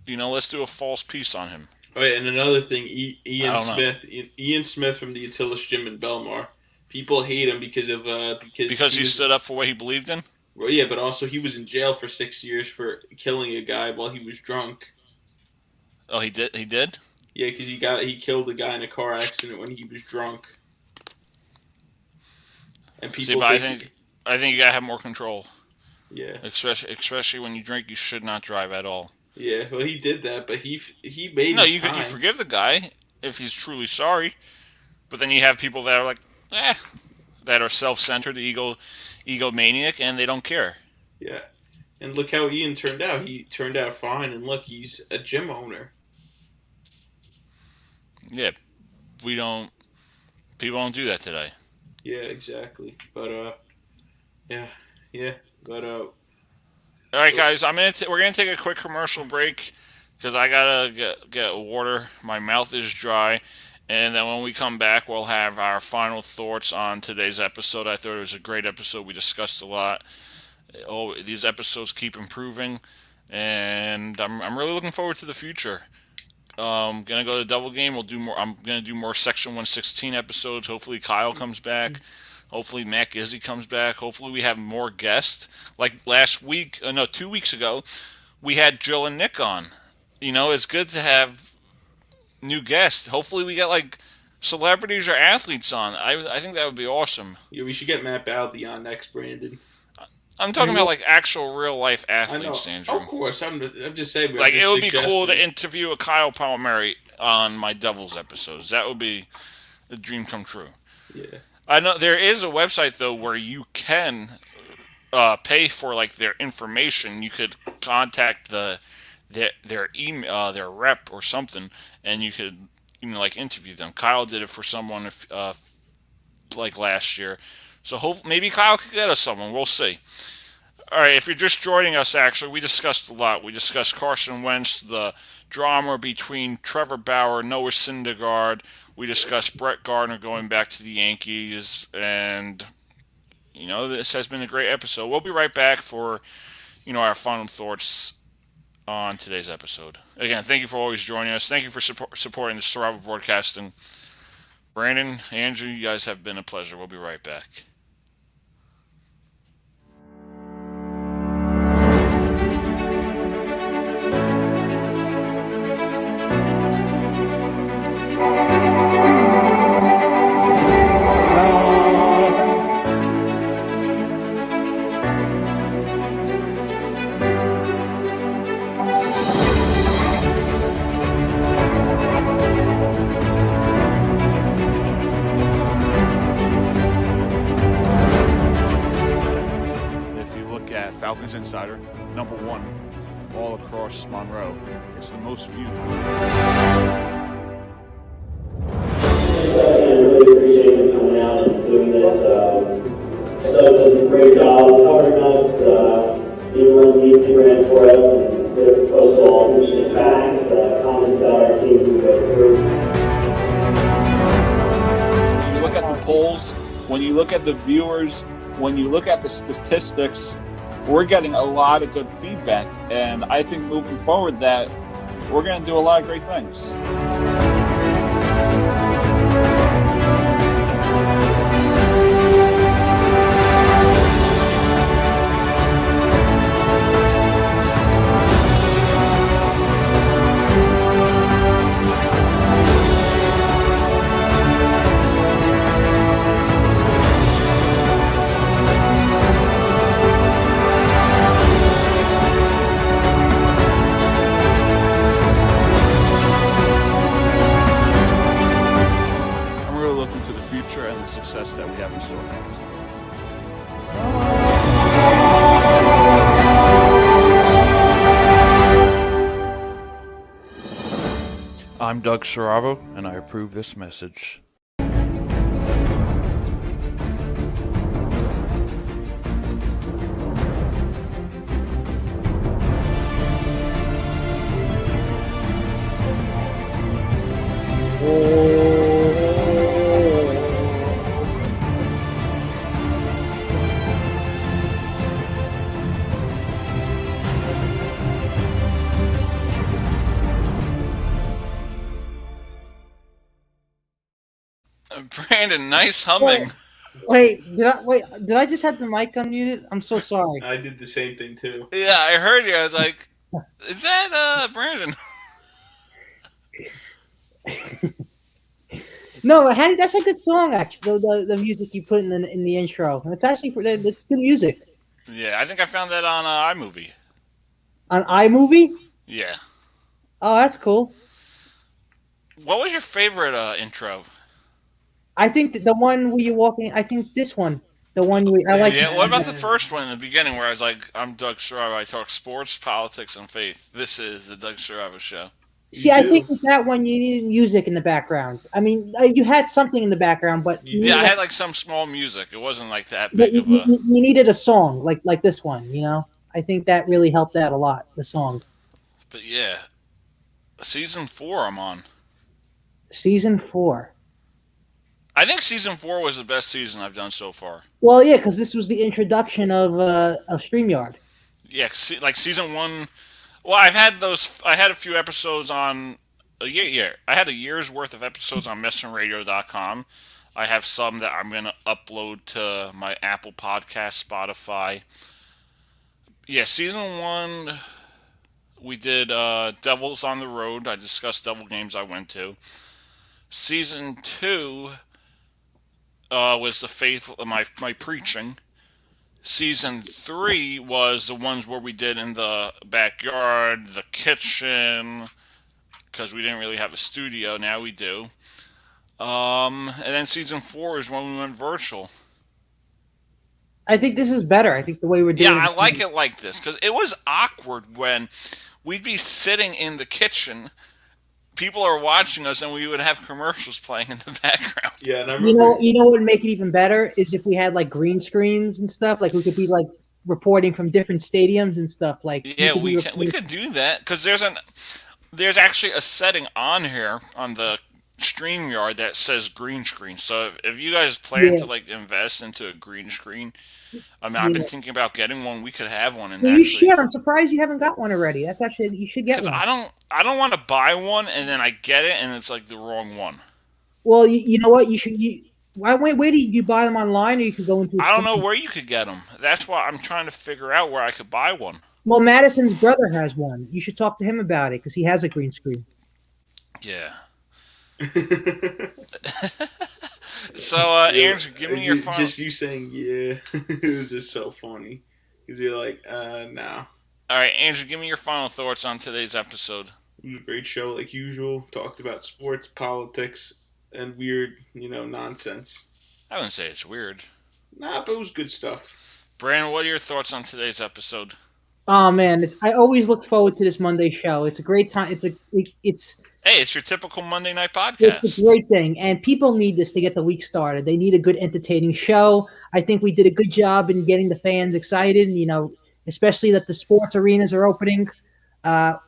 let's do a false piece on him. Oh, yeah, and another thing, Ian Smith from the Attila's Gym in Belmar. People hate him because he stood up for what he believed in. Well, yeah, but also he was in jail for 6 years for killing a guy while he was drunk. Oh, he did. He did. Yeah, because he killed a guy in a car accident when he was drunk. And people. I think you gotta have more control. Yeah. Especially when you drink, you should not drive at all. Yeah, well, he did that, but he made. No, you forgive the guy if he's truly sorry, but then you have people that are like, that are self-centered, egomaniac, and they don't care. Yeah, and look how Ian turned out. He turned out fine, and look, he's a gym owner. Yeah, people don't do that today. Yeah, exactly. But but all right, guys, we're gonna take a quick commercial break because I gotta get water. My mouth is dry, and then when we come back, we'll have our final thoughts on today's episode. I thought it was a great episode. We discussed a lot. Oh, these episodes keep improving, and I'm really looking forward to the future. Gonna go to the double game. We'll do more. I'm gonna do more Section 116 episodes. Hopefully Kyle comes back. Hopefully Matt Gizzy comes back. Hopefully we have more guests. Like 2 weeks ago, we had Joe and Nick on. It's good to have new guests. Hopefully we get like celebrities or athletes on. I think that would be awesome. Yeah, we should get Matt Balby on next, Brandon. I'm talking about like actual real life athletes, Andrew. Of course, I'm just saying. Like it would be cool to interview a Kyle Palmieri on my Devils episodes. That would be a dream come true. Yeah. I know there is a website though where you can pay for like their information. You could contact their email, their rep or something, and you could like interview them. Kyle did it for someone like last year. So maybe Kyle could get us someone. We'll see. All right, if you're just joining us, actually, we discussed a lot. We discussed Carson Wentz, the drama between Trevor Bauer, Noah Syndergaard. We discussed Brett Gardner going back to the Yankees. And, this has been a great episode. We'll be right back for, our final thoughts on today's episode. Again, thank you for always joining us. Thank you for supporting the Survival Broadcasting. Brandon, Andrew, you guys have been a pleasure. We'll be right back. Falcons Insider, #1, all across Monroe. It's the most viewed. I really appreciate you coming out and doing this. Stokes does a great job covering us. He runs the Instagram for us and it's post all interesting facts, comments about our teams we go through. When you look at the polls, when you look at the viewers, when you look at the statistics, we're getting a lot of good feedback, and I think moving forward that we're going to do a lot of great things. that we saw next. I'm Doug Saravo, and I approve this message. Brandon, nice humming. Wait, did I just have the mic unmuted? I'm so sorry. I did the same thing too. Yeah, I heard you. I was like, is that Brandon? No, that's a good song, actually. The music you put in the intro. It's actually it's good music. Yeah, I think I found that on iMovie. On iMovie? Yeah. Oh, that's cool. What was your favorite intro? I think the one where you're walking. I think this one, the one I like. Yeah. What about the first one in the beginning, where I was like, "I'm Doug Saravo. I talk sports, politics, and faith. This is the Doug Saravo Show." See, I think with that one, you needed music in the background. I mean, you had something in the background, but I had like some small music. It wasn't like that but big you, of a. you needed a song like this one. You know, I think that really helped out a lot. The song. But yeah, season 4 I'm on. Season 4. I think season 4 was the best season I've done so far. Well, yeah, because this was the introduction of StreamYard. Yeah, like season 1. Well, I had a few episodes on a year. Yeah, I had a year's worth of episodes on messingradio.com. I have some that I'm gonna upload to my Apple Podcast, Spotify. Yeah, season 1, we did Devils on the Road. I discussed Devil games I went to. Season 2 was the faith of my preaching. Season 3 was the ones where we did in the backyard, the kitchen, because we didn't really have a studio. Now we do. And then season 4 is when we went virtual. I think this is better. I think the way we're doing. Yeah, I like it like this because it was awkward when we'd be sitting in the kitchen. People are watching us, and we would have commercials playing in the background. Yeah, and I remember. You know what would make it even better is if we had like green screens and stuff. Like we could be like reporting from different stadiums and stuff. Like yeah, we could do that because there's actually a setting on here on the StreamYard that says green screen. So if you guys plan to like invest into a green screen, I mean, I've been thinking about getting one. We could have one, and you should. I'm surprised you haven't got one already. That's actually you should get one. I don't want to buy one and then I get it and it's like the wrong one. Well, you know what? You should. Where do you buy them online, or you could go into? I don't know where you could get them. That's why I'm trying to figure out where I could buy one. Well, Madison's brother has one. You should talk to him about it because he has a green screen. Yeah. So, Andrew, give me your final. Just you saying yeah, it was just so funny because you're like, no. All right, Andrew, give me your final thoughts on today's episode. It was a great show, like usual. Talked about sports, politics, and weird, nonsense. I wouldn't say it's weird. Nah, but it was good stuff. Brandon, what are your thoughts on today's episode? Oh man, I always look forward to this Monday show. It's a great time. Hey, it's your typical Monday night podcast. It's a great thing, and people need this to get the week started. They need a good, entertaining show. I think we did a good job in getting the fans excited. Especially that the sports arenas are opening.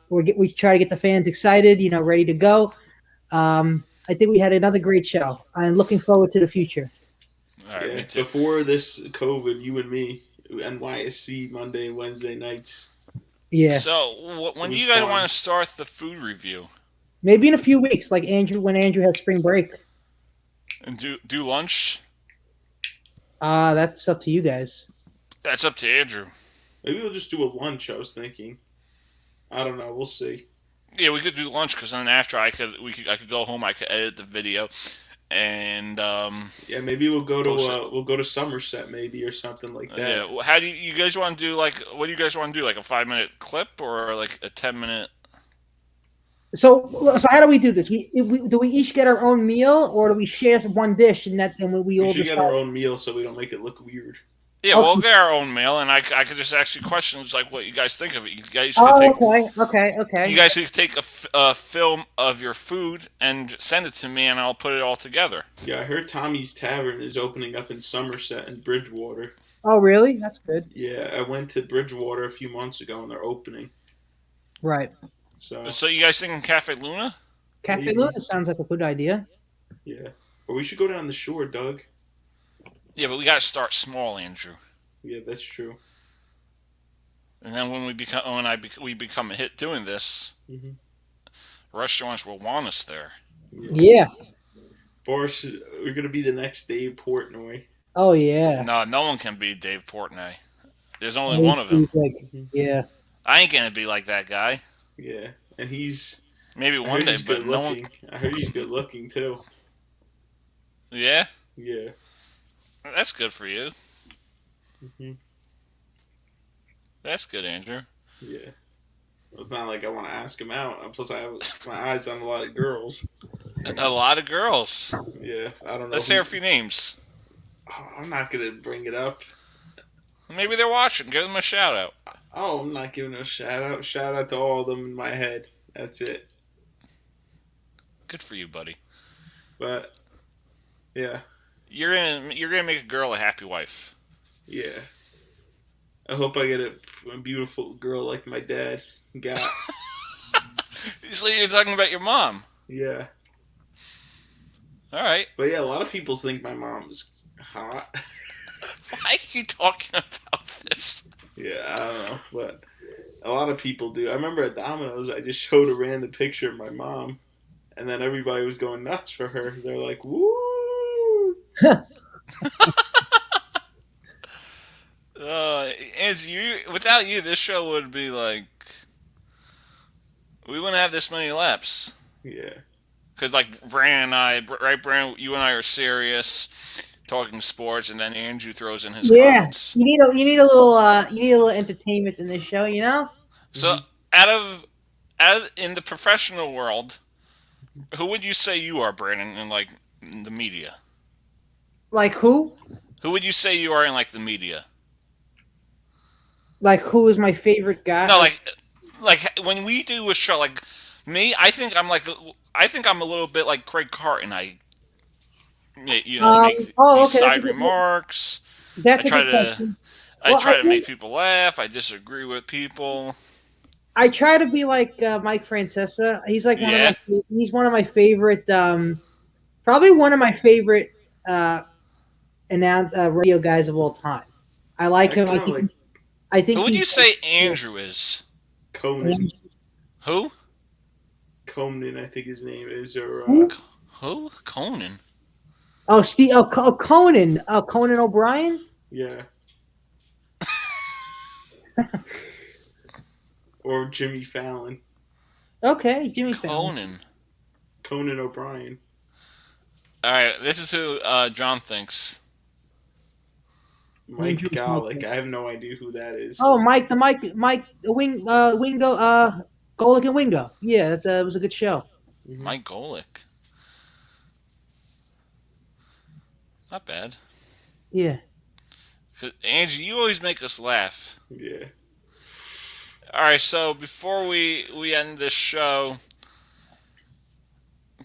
We try to get the fans excited. Ready to go. I think we had another great show. I'm looking forward to the future. All right, me too. Before this COVID, you and me, NYSC Monday and Wednesday nights. Yeah. So when do you guys want to start the food review? Maybe in a few weeks, like when Andrew has spring break. And do lunch? That's up to you guys. That's up to Andrew. Maybe we'll just do a lunch, I was thinking. I don't know. We'll see. Yeah, we could do lunch because then after I could go home. I could edit the video, and yeah, maybe we'll go to Somerset maybe or something like that. Yeah, how do you guys want to do? Like, what do you guys want to do? Like a 5-minute clip or like a 10-minute? So how do we do this? Do we each get our own meal, or do we share one dish and then we all should decide? get our own meal so we don't make it look weird. Yeah, we'll get our own meal, and I could just ask you questions like what you guys think of it. You guys could okay. You guys could take a film of your food and send it to me, and I'll put it all together. Yeah, I heard Tommy's Tavern is opening up in Somerset and Bridgewater. Oh, really? That's good. Yeah, I went to Bridgewater a few months ago, and they're opening. Right. So you guys thinking Cafe Luna? Cafe Luna sounds like a good idea. Yeah. Or we should go down the shore, Doug. Yeah, but we got to start small, Andrew. Yeah, that's true. And then when we become a hit doing this, restaurants will want us there. Yeah. Boris, we're gonna be the next Dave Portnoy. Oh yeah. No one can be Dave Portnoy. There's only one of them. Yeah. I ain't gonna be like that guy. Yeah, and he's maybe one day, but no one. I heard he's good looking too. Yeah. Yeah. That's good for you. That's good, Andrew. Yeah. Well, it's not like I want to ask him out. Plus, I have my eyes on a lot of girls. A lot of girls. Yeah, I don't know. Let's say a few names. Oh, I'm not gonna bring it up. Maybe they're watching. Give them a shout out. Oh, I'm not giving a shout out. Shout out to all of them in my head. That's it. Good for you, buddy. But yeah, you're gonna make a girl a happy wife. Yeah. I hope I get a beautiful girl like my dad got. So you're talking about your mom. Yeah. All right. But yeah, a lot of people think my mom's hot. Why are you talking about this? Yeah, I don't know, but a lot of people do. I remember at Domino's, I just showed a random picture of my mom, and then everybody was going nuts for her. They're like, "Woo!" And without you, this show would be like, we wouldn't have this many laps. Yeah. Because like Brandon and I, right, Brandon, you and I are serious, talking sports, and then Andrew throws in his comments. You need a little entertainment in this show, you know. So out of in the professional world, who would you say you are, Brandon, in the media? Like who? Who would you say you are in like the media? Like who is my favorite guy? No, like when we do a show, like me, I think I'm a little bit like Craig Carton. I make these side remarks. I try to make people laugh. I disagree with people. I try to be like Mike Francesa. He's like he's one of my favorite, probably one of my favorite radio guys of all time. I like him. I think. Who would you say Andrew is? Conan. Who? Conan, I think his name is. Or who? Conan. Oh, Steve. Oh, Conan. Oh, Conan O'Brien. Yeah. Or Jimmy Fallon. Okay, Jimmy Fallon. Conan O'Brien. All right, this is who John thinks. Mike Golick. I have no idea who that is. Oh, Mike Wingo, Golick and Wingo. Yeah, that was a good show. Mike Golick. Not bad. Yeah. Angie, you always make us laugh. Yeah. All right, so before we end this show,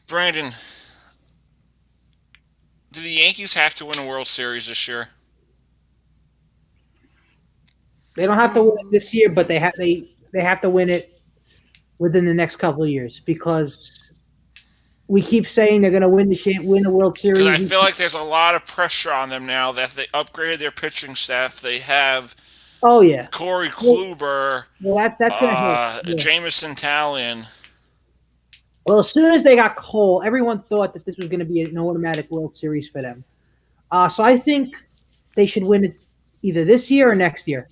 Brandon, do the Yankees have to win a World Series this year? They don't have to win it this year, but they have to win it within the next couple of years because we keep saying they're going to win the World Series. Because I feel like there's a lot of pressure on them now that they upgraded their pitching staff. They have Corey Kluber, that's going to help. Yeah. Jameson Taillon. Well, as soon as they got Cole, everyone thought that this was going to be an automatic World Series for them. So I think they should win it either this year or next year,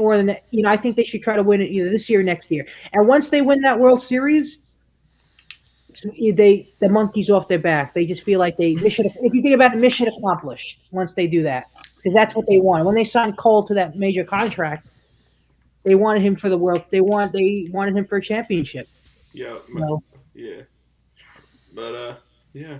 or I think they should try to win it either this year or next year. And once they win that World Series, the monkey's off their back. They just feel like mission. If you think about it, mission accomplished. Once they do that, because that's what they want. When they signed Cole to that major contract, they wanted him for the world. They wanted him for a championship. Yeah. No. Yeah. But yeah.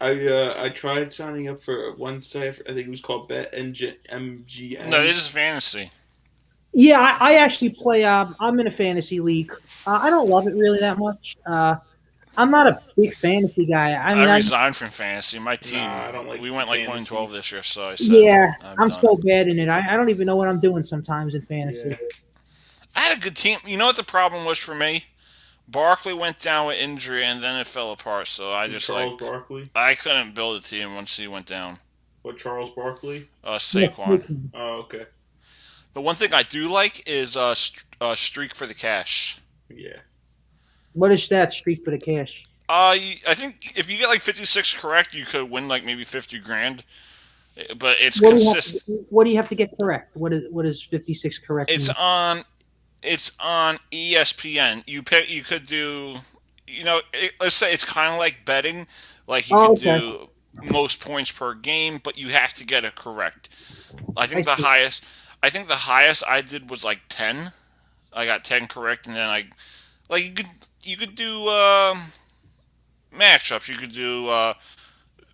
I tried signing up for one site. I think it was called BetMGM. No, this is fantasy. Yeah, I actually play. I'm in a fantasy league. I don't love it really that much. I'm not a big fantasy guy. I mean, I resigned from fantasy. My team, I don't like we went like fantasy. 1-12 this year, so I said, yeah, I'm done. so bad in it. I don't even know what I'm doing sometimes in fantasy. Yeah. I had a good team. You know what the problem was for me? Barkley went down with injury, and then it fell apart. So I just Charles Barkley. I couldn't build a team once he went down. What, Charles Barkley? Saquon. Oh, okay. The one thing I do like is streak for the cash. Yeah. What is that streak for the cash? I think if you get like 56 correct, you could win like maybe 50 grand. But it's consistent. What do you have to get correct? What is 56 correct? It's on ESPN. You could do, let's say it's kind of like betting. Like you could do most points per game, but you have to get it correct. I think the highest I did was like 10. I got 10 correct, and then you could do matchups. You could do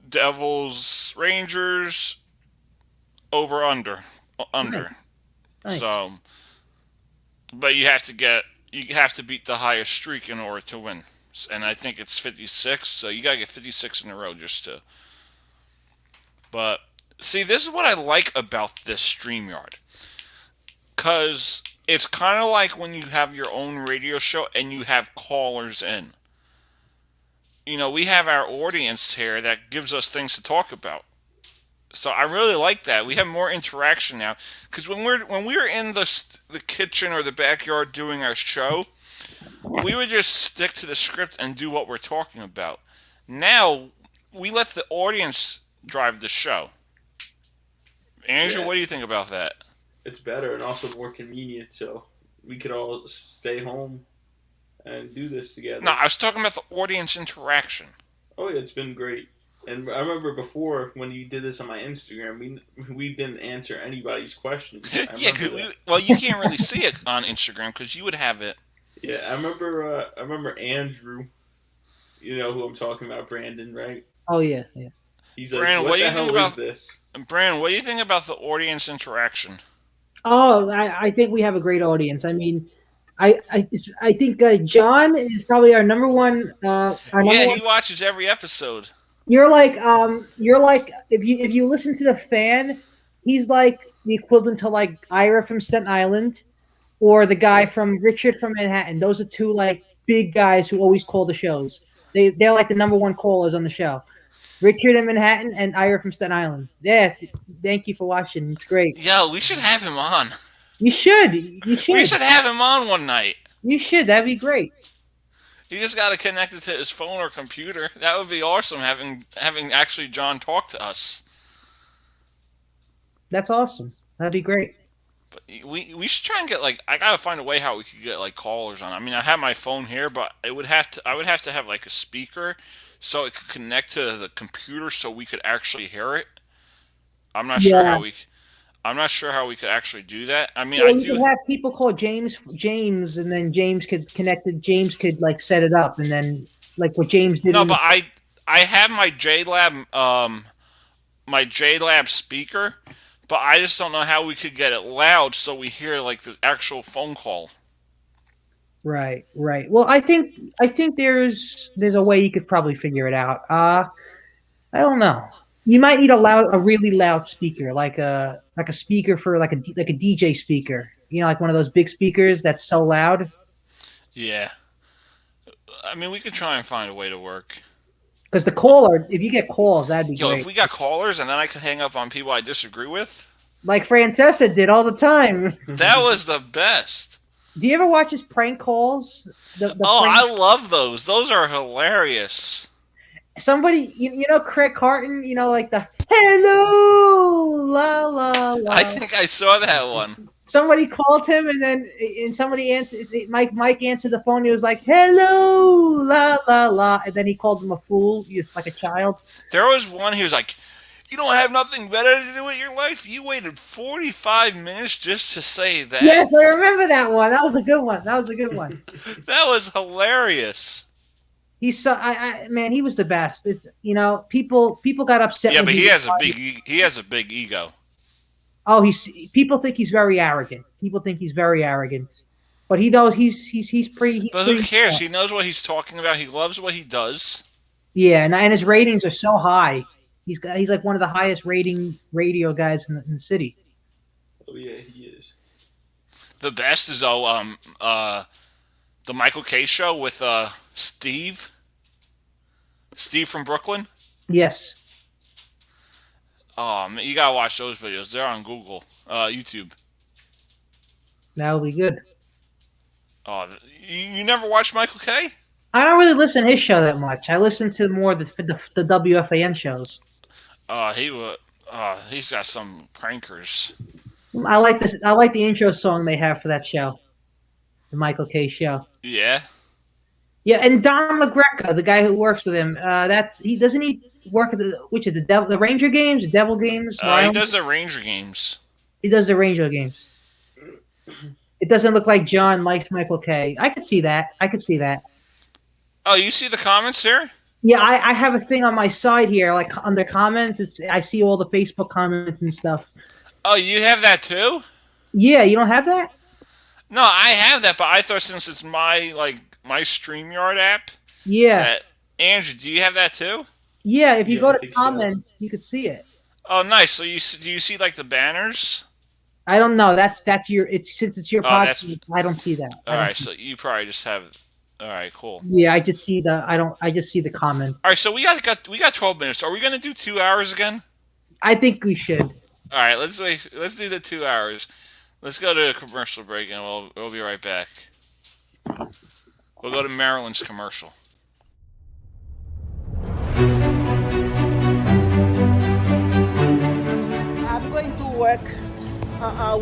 Devils Rangers over under. Nice. So, but you have to beat the highest streak in order to win. And I think it's 56, so you gotta get 56 in a row just to. But see, this is what I like about this StreamYard, because it's kind of like when you have your own radio show and you have callers in. We have our audience here that gives us things to talk about. So I really like that. We have more interaction now, because when we were in the kitchen or the backyard doing our show, we would just stick to the script and do what we're talking about. Now we let the audience drive the show. Andrew, what do you think about that? It's better and also more convenient, so we could all stay home and do this together. No, I was talking about the audience interaction. Oh yeah, it's been great. And I remember before when you did this on my Instagram, we didn't answer anybody's questions. Yeah, you can't really see it on Instagram because you would have it. Yeah, I remember Andrew. You know who I'm talking about, Brandon, right? Oh yeah. He's like, Brandon, what the hell is this? Brandon, what do you think about the audience interaction? Oh, I think we have a great audience. I mean, I think John is probably our number one. He watches every episode. You're like if you listen to the fan, he's like the equivalent to like Ira from Staten Island, or the guy from Richard from Manhattan. Those are two like big guys who always call the shows. They're like the number one callers on the show. Richard in Manhattan and Ira from Staten Island. Yeah, thank you for watching. It's great. Yo, we should have him on. You should. We should have him on one night. You should. That'd be great. You just got to connect it to his phone or computer. That would be awesome, having actually John talk to us. That's awesome. That'd be great. But we should try and get I gotta find a way how we could get callers on. I mean, I have my phone here, but I would have to have a speaker so it could connect to the computer so we could actually hear it. I'm not sure how we could actually do that. I mean, you could have people call James, and then James could connect it. James could set it up, and then what James did. No, but I have my JLab speaker, but I just don't know how we could get it loud so we hear the actual phone call. Right. Well, I think there's a way you could probably figure it out. I don't know. You might need a really loud speaker, like a speaker for like a DJ speaker. Like one of those big speakers that's so loud. Yeah. I mean, we could try and find a way to work. Because the caller, if you get calls, that'd be great. If we got callers and then I could hang up on people I disagree with. Like Francesa did all the time. That was the best. Do you ever watch his prank calls? I love those. Those are hilarious. Somebody, Craig Carton, like the hello, la, la, la. I think I saw that one. Somebody called him, and somebody answered. Mike answered the phone. He was like, "Hello, la, la, la," and then he called him a fool, just like a child. There was one. He was like, You don't have nothing better to do with your life? You waited 45 minutes just to say that? Yes, I remember that one. That was a good one. That was a good one. That was hilarious. He's so man, he was the best. It's people got upset Yeah, when but he he has a big ego. Oh, people think he's very arrogant. People think he's very arrogant. But he knows he's pretty. But who cares? He knows what he's talking about. He loves what he does. Yeah, and his ratings are so high. He's like one of the highest rating radio guys in the city. Oh yeah, he is. The best is the Michael K show with Steve from Brooklyn. Yes. You gotta watch those videos. They're on Google, YouTube. That'll be good. You never watched Michael K? I don't really listen to his show that much. I listen to more the WFAN shows. He's got some prankers. I like this. I like the intro song they have for that show, the Michael K show. Yeah. Yeah, and Don McGreco, the guy who works with him, he work at the Ranger games, the Devil games. He does the Ranger games. He does the Ranger games. It doesn't look like John likes Michael K. I could see that. Oh, you see the comments there? Yeah, I have a thing on my side here, like under comments. I see all the Facebook comments and stuff. Oh, you have that too? Yeah, you don't have that? No, I have that, but I thought since it's my StreamYard app. Yeah. Andrew, do you have that too? Yeah, if you go to comments, you could see it. Oh, nice. So do you see like the banners? I don't know. Since it's your podcast, I don't see that. All right, so you probably just have. All right, cool. Yeah, I just see the comment. All right, so we got 12 minutes. Are we gonna do 2 hours again? I think we should. All right, let's do the 2 hours. Let's go to a commercial break, and we'll be right back. We'll go to Maryland's commercial. I'm going to work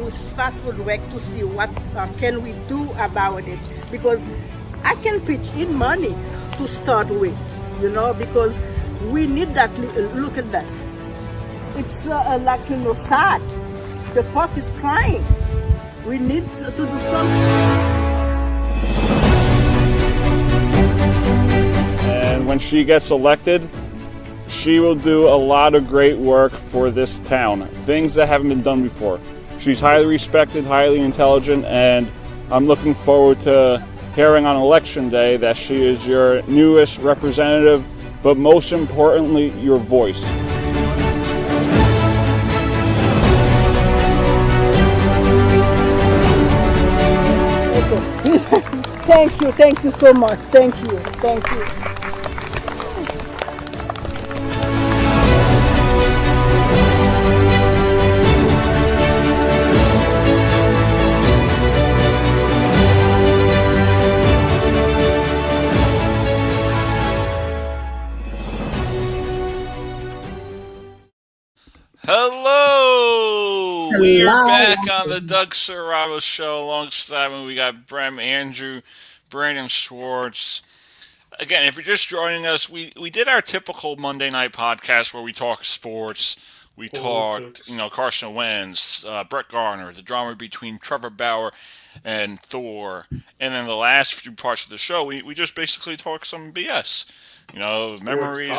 with Stratford Rec to see what can we do about it, because I can pitch in money to start with, because we need that. Look at that. It's sad. The pup is crying. We need to do something. And when she gets elected, she will do a lot of great work for this town. Things that haven't been done before. She's highly respected, highly intelligent, and I'm looking forward to hearing on election day that she is your newest representative, but most importantly, your voice. Okay. Thank you so much. Thank you. Hello! We are back on the Doug Serravo Show. Alongside me, we got Brem, Andrew, Brandon Schwartz. Again, if you're just joining us, we did our typical Monday night podcast where we talk sports. We talked, Carson Wentz, Brett Gardner, the drama between Trevor Bauer and Thor. And then the last few parts of the show, we just basically talk some BS. Memories,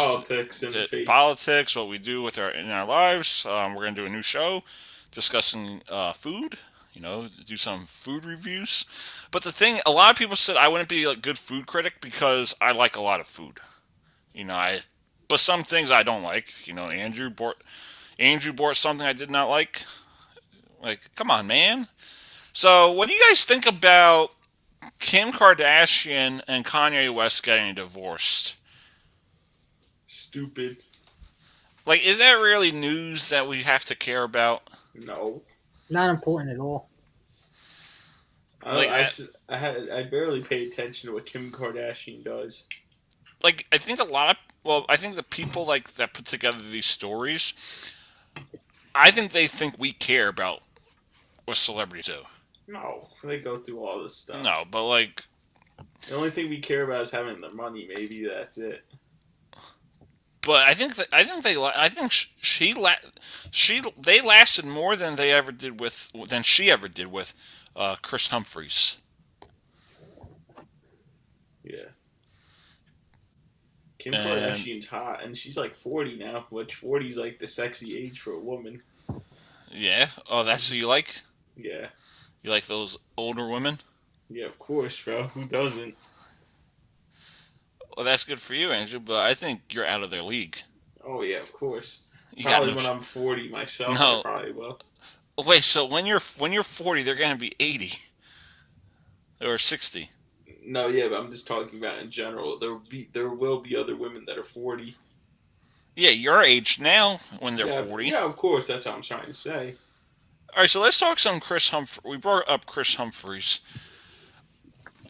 politics, what we do in our lives. We're going to do a new show discussing food, do some food reviews. But the thing, a lot of people said I wouldn't be a good food critic because I like a lot of food. But some things I don't like. Andrew bought something I did not like. Like, come on, man. So, what do you guys think about Kim Kardashian and Kanye West getting divorced? Stupid. Like, is that really news that we have to care about? No. Not important at all. I barely pay attention to what Kim Kardashian does. Like, I think I think the people that put together these stories, I think they think we care about what celebrities do. No, they go through all this stuff. No, but the only thing we care about is having the money. Maybe that's it. But I think they lasted more than she ever did with Chris Humphries. Yeah. Kim And Kardashian's hot, and she's like 40 now, which 40 is like the sexy age for a woman. yeah, oh, that's who you like? Yeah. You like those older women? Yeah, of course, bro. Who doesn't? Well, that's good for you, Andrew. But I think you're out of their league. Oh yeah, of course. You got Probably no. when I'm 40 myself, I No. probably will. Wait. So when you're 40, they're gonna be 80 or 60. No, yeah, but I'm just talking about in general. There will be other women that are 40. Yeah, your age now when they're Yeah, 40. yeah, of course. That's what I'm trying to say. All right, so let's talk some Chris Humphries. We brought up Chris Humphries.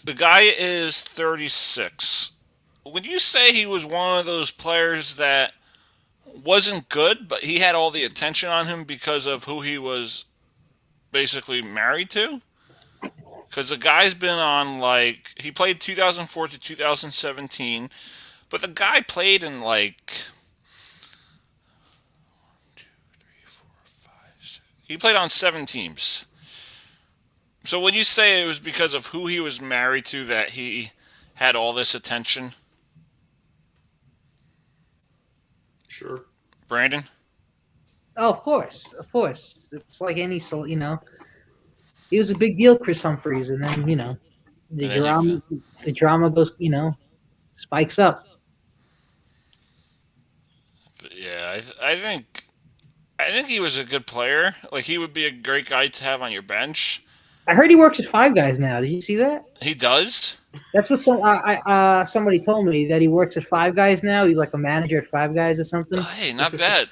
The guy is 36. Would you say he was one of those players that wasn't good, but he had all the attention on him because of who he was basically married to? Because the guy's been on, like, he played 2004 to 2017, but the guy played in, like, he played on 7 teams. So would you say it was because of who he was married to that he had all this attention? Sure. Brandon? Oh, of course, of course. It's like any, he was a big deal, Chris Humphries, and then the drama goes, spikes up. But yeah, I think he was a good player. Like, he would be a great guy to have on your bench. I heard he works at Five Guys now. Did you see that? He does? That's what somebody told me, that he works at Five Guys now. He's like a manager at Five Guys or something. Oh, hey, not bad.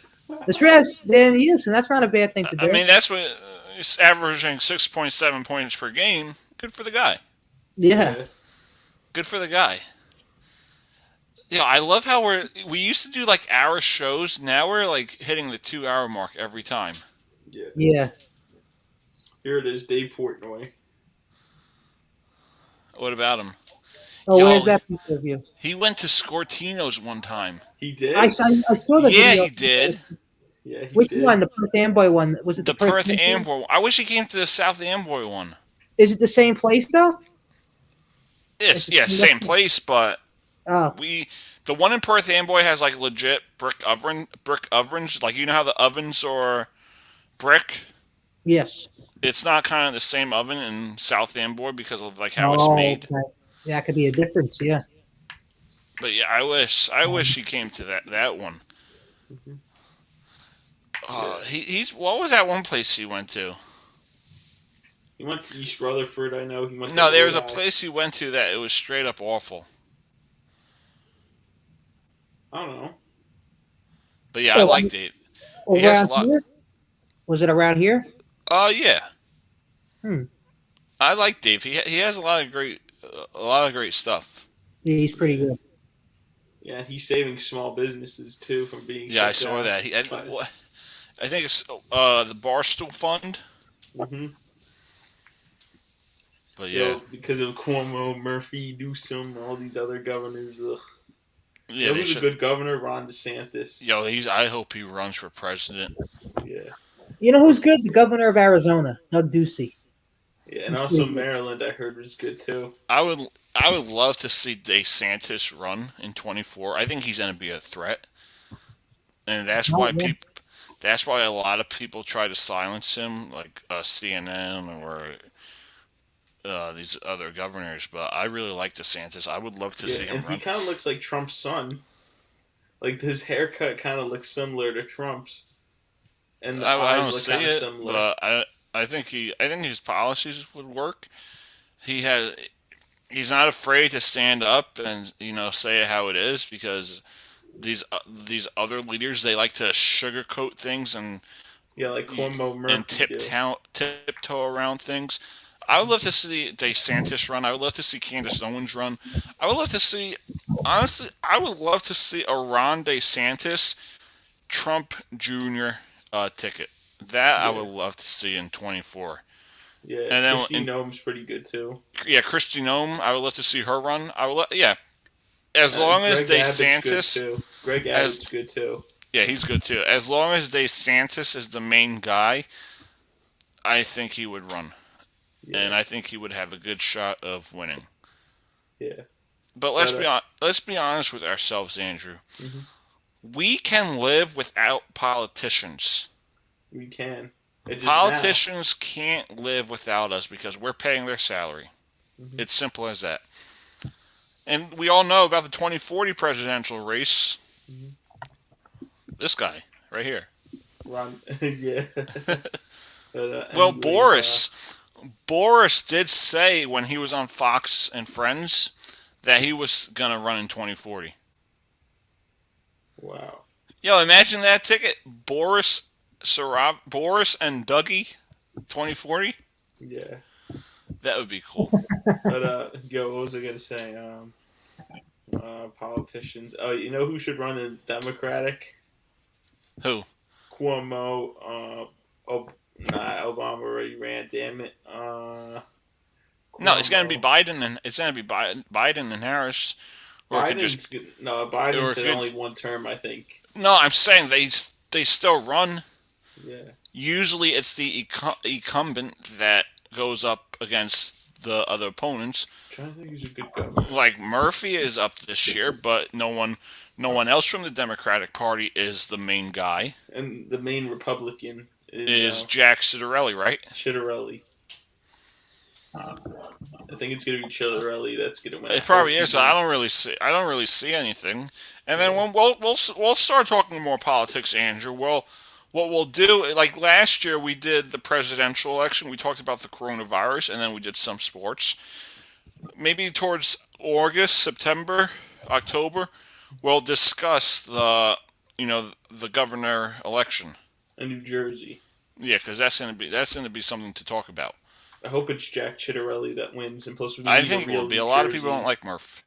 That's right. Then yes, and that's not a bad thing to do. I mean, that's what he's averaging 6.7 points per game. Good for the guy. Yeah. Good for the guy. Yeah, I love how we used to do like hour shows. Now we're like hitting the 2-hour mark every time. Yeah. Yeah. Here it is, Dave Portnoy. What about him? Oh, where's that picture of you? He went to Scortino's one time. He did? I saw the Yeah, video. he did. Yeah, he Which did. one? The Perth Amboy one? Was it The Perth Amboy. I wish he came to the South Amboy one. Is it the same place though? Same place, but Oh. the one in Perth Amboy has like legit brick ovens. Like, you know how the ovens are brick? Yes. It's not kind of the same oven in South Amboy because of like how it's made. Okay. Yeah, that could be a difference. Yeah. But yeah, I wish he came to that one. He's what was that one place he went to? He went to East Rutherford, I know. No, there was a place he went to that it was straight up awful. I don't know. But yeah, I liked it. He has a lot. Here? Was it around here? Yeah. Hmm. I like Dave. He has a lot of great stuff. Yeah, he's pretty good. Yeah, he's saving small businesses too from being. Yeah, I shut saw down. that. I think it's the Barstool Fund. Mm-hmm. But yeah, because of Cuomo, Murphy, Newsom, all these other governors. Ugh. Yeah, he was a good governor, Ron DeSantis. Yo, I hope he runs for president. Yeah. You know who's good? The governor of Arizona, Doug Ducey. Yeah, and also Maryland, I heard, was good too. I would love to see DeSantis run in 24. I think he's going to be a threat, and that's why that's why a lot of people try to silence him, like CNN or these other governors. But I really like DeSantis. I would love to see him run. He kind of looks like Trump's son. Like, his haircut kind of looks similar to Trump's, and the I eyes don't look see kind of it, similar. but I think his policies would work. He's not afraid to stand up and say it how it is, because these other leaders, they like to sugarcoat things and like Cuomo, Murphy, and tiptoe around things. I would love to see DeSantis run. I would love to see Candace Owens run. I would love to see a Ron DeSantis Trump Jr. Ticket. That I would love to see in 24. Yeah, and then Kristi Noem's pretty good too. Yeah, Kristi Noem. I would love to see her run. as long as Greg Abbott's DeSantis, good too. Greg Abbott's good too. Yeah, he's good too. As long as DeSantis is the main guy, I think he would run, and I think he would have a good shot of winning. Yeah. But let's be honest with ourselves, Andrew. Mm-hmm. We can live without politicians. We can. Politicians can't live without us because we're paying their salary. Mm-hmm. It's simple as that. And we all know about the 2040 presidential race. Mm-hmm. This guy right here. Ron, yeah. Well, Boris did say when he was on Fox and Friends that he was gonna run in 2040. Wow. Yo, imagine that ticket, Boris and Dougie, 2040. Yeah. That would be cool. But what was I gonna say? Politicians. Oh, you know who should run the Democratic? Who? Cuomo. Obama already ran. Damn it. No, it's gonna be Biden and Biden and Harris. Biden said only one term, I think. No, I'm saying they still run. Yeah. Usually, it's the incumbent that goes up against the other opponents. I'm trying to think who's a good governor. Like Murphy is up this year, but no one else from the Democratic Party is the main guy. And the main Republican is Jack Ciattarelli, right? Ciattarelli. I think it's gonna be Ciattarelli that's gonna win. It probably is. So I don't really see anything. And then when we'll start talking more politics, Andrew. Well, what we'll do, like last year, we did the presidential election. We talked about the coronavirus, and then we did some sports. Maybe towards August, September, October, we'll discuss the governor election in New Jersey. Yeah, because that's gonna be something to talk about. I hope it's Jack Ciattarelli that wins, and plus I think it will be. A lot of people don't like Murph.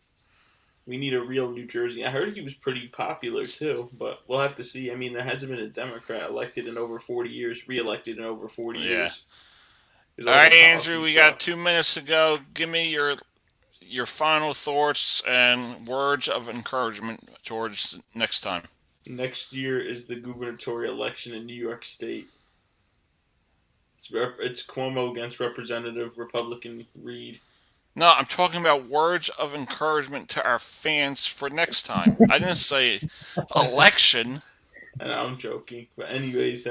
We need a real New Jersey. I heard he was pretty popular too, but we'll have to see. I mean, there hasn't been a Democrat elected in over 40 years, re-elected in over 40 years. All right, Andrew, we got 2 minutes to go. Give me your final thoughts and words of encouragement towards next time. Next year is the gubernatorial election in New York State. It's Cuomo against Representative Republican Reed. No, I'm talking about words of encouragement to our fans for next time. I didn't say election. And I'm joking. But anyways,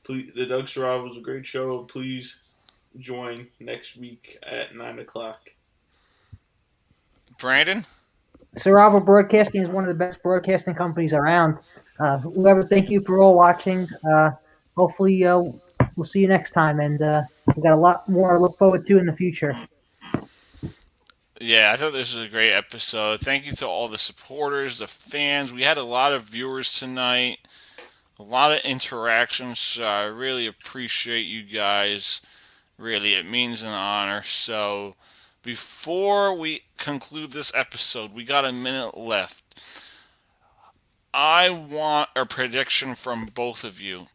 please, the Doug Sarava was a great show. Please join next week at 9 o'clock. Brandon? Sarava Broadcasting is one of the best broadcasting companies around. Whoever, thank you for all watching. Hopefully, we'll see you next time. And we got a lot more to look forward to in the future. Yeah, I thought this was a great episode. Thank you to all the supporters, the fans. We had a lot of viewers tonight, a lot of interactions. So I really appreciate you guys. Really, it means an honor. So before we conclude this episode, we got a minute left. I want a prediction from both of you.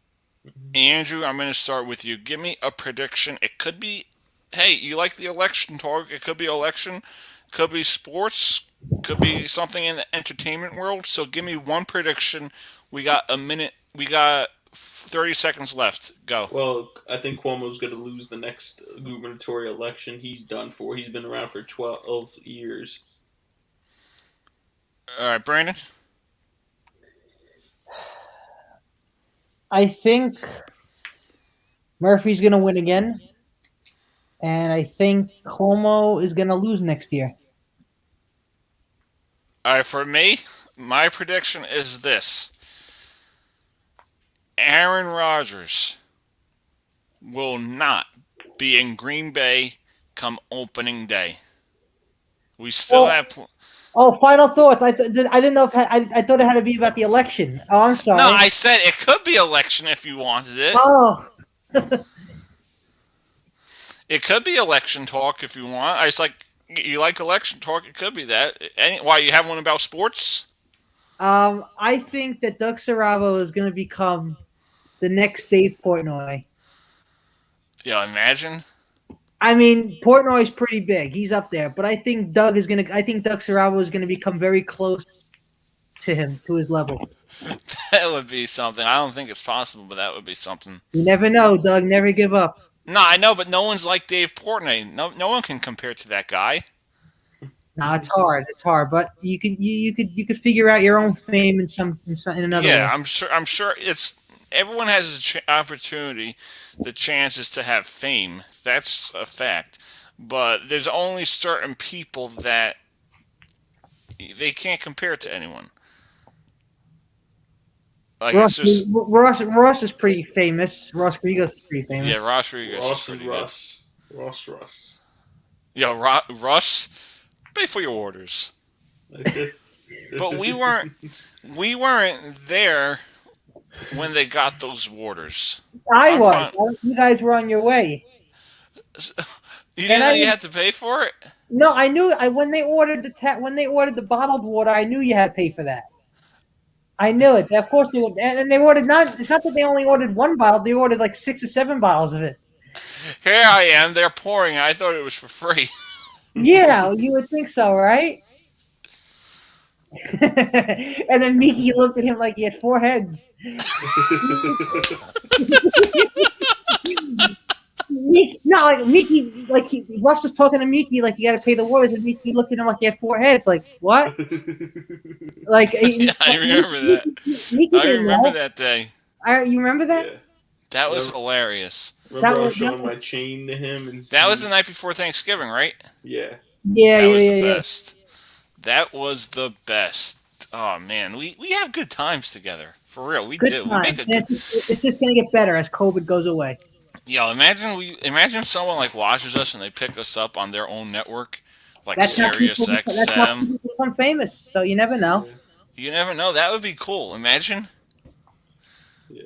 Andrew, I'm going to start with you. Give me a prediction. It could be, hey, you like the election talk. It could be election, could be sports, could be something in the entertainment world. So give me one prediction. We got a minute. We got 30 seconds left. Go. Well, I think Cuomo's going to lose the next gubernatorial election. He's done for. He's been around for 12 years. All right, Brandon? I think Murphy's going to win again. And I think Cuomo is going to lose next year. All right, for me, my prediction is this. Aaron Rodgers will not be in Green Bay come opening day. We still have... final thoughts. I didn't know if I thought it had to be about the election. Oh, I'm sorry. No, I said it could be election if you wanted it. Oh. It could be election talk if you want. I was like, you like election talk? It could be that. Why, you have one about sports? I think that Doug Saravo is going to become the next Dave Portnoy. Yeah, imagine. I mean, Portnoy's pretty big. He's up there, but I think Doug Saravo is gonna become very close to him, to his level. That would be something. I don't think it's possible, but that would be something. You never know, Doug. Never give up. No, I know, but no one's like Dave Portnoy. No one can compare to that guy. No, it's hard. It's hard, but you could figure out your own fame in another way. Yeah, I'm sure it's everyone has an opportunity. The chances to have fame. That's a fact. But there's only certain people that they can't compare to anyone. Like Ross, it's just Ross is pretty famous. Ross Rodriguez is pretty famous. yeah, Ross Rodriguez is Ross pretty and good. Russ. Yeah, Russ, pay for your orders. But we weren't there when they got those orders. I was. You guys were on your way. You didn't know you had to pay for it? No, I knew. When they ordered the bottled water, I knew you had to pay for that. I knew it. Of course they would. And they ordered not. It's not that they only ordered one bottle. They ordered like 6 or 7 bottles of it. Here I am. They're pouring. I thought it was for free. Yeah, you would think so, right? And then Miki looked at him like he had 4 heads. Russ was talking to Miki like you got to pay the waters, and Miki looked at him like he had 4 heads. Like what? Like I remember that. I remember that day. You remember that? Yeah. That was hilarious. Remember I was showing my chain to him, and that was the night before Thanksgiving, right? Yeah. Yeah, that was the best. That was the best. Oh man, we have good times together. For real, we do. We make it's just gonna get better as COVID goes away. Yo, imagine someone like watches us and they pick us up on their own network, like Sirius XM. That's how people become famous. So you never know. You never know. That would be cool. Imagine. Yeah.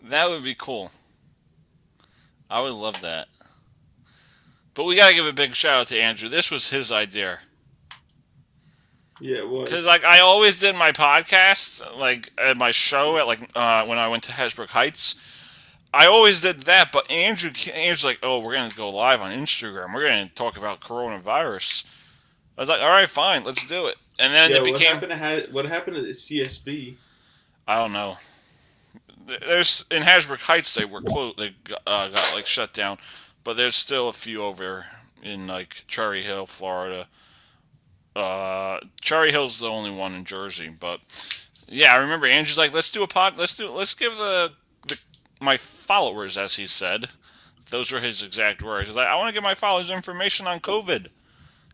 That would be cool. I would love that. But we gotta give a big shout out to Andrew. This was his idea. Yeah, it was. Because like I always did my podcast, like at my show at when I went to Hasbrook Heights. I always did that, but Andrew's like, oh, we're gonna go live on Instagram. We're gonna talk about coronavirus. I was like, all right, fine, let's do it. And then it became. What happened to the CSB? I don't know. There's in Hasbrook Heights they were closed. They got like shut down, but there's still a few over in like Cherry Hill, Florida. Cherry Hill's the only one in Jersey, but yeah, I remember Andrew's like, let's give my followers, as he said, those were his exact words. He's like, I want to give my followers information on COVID.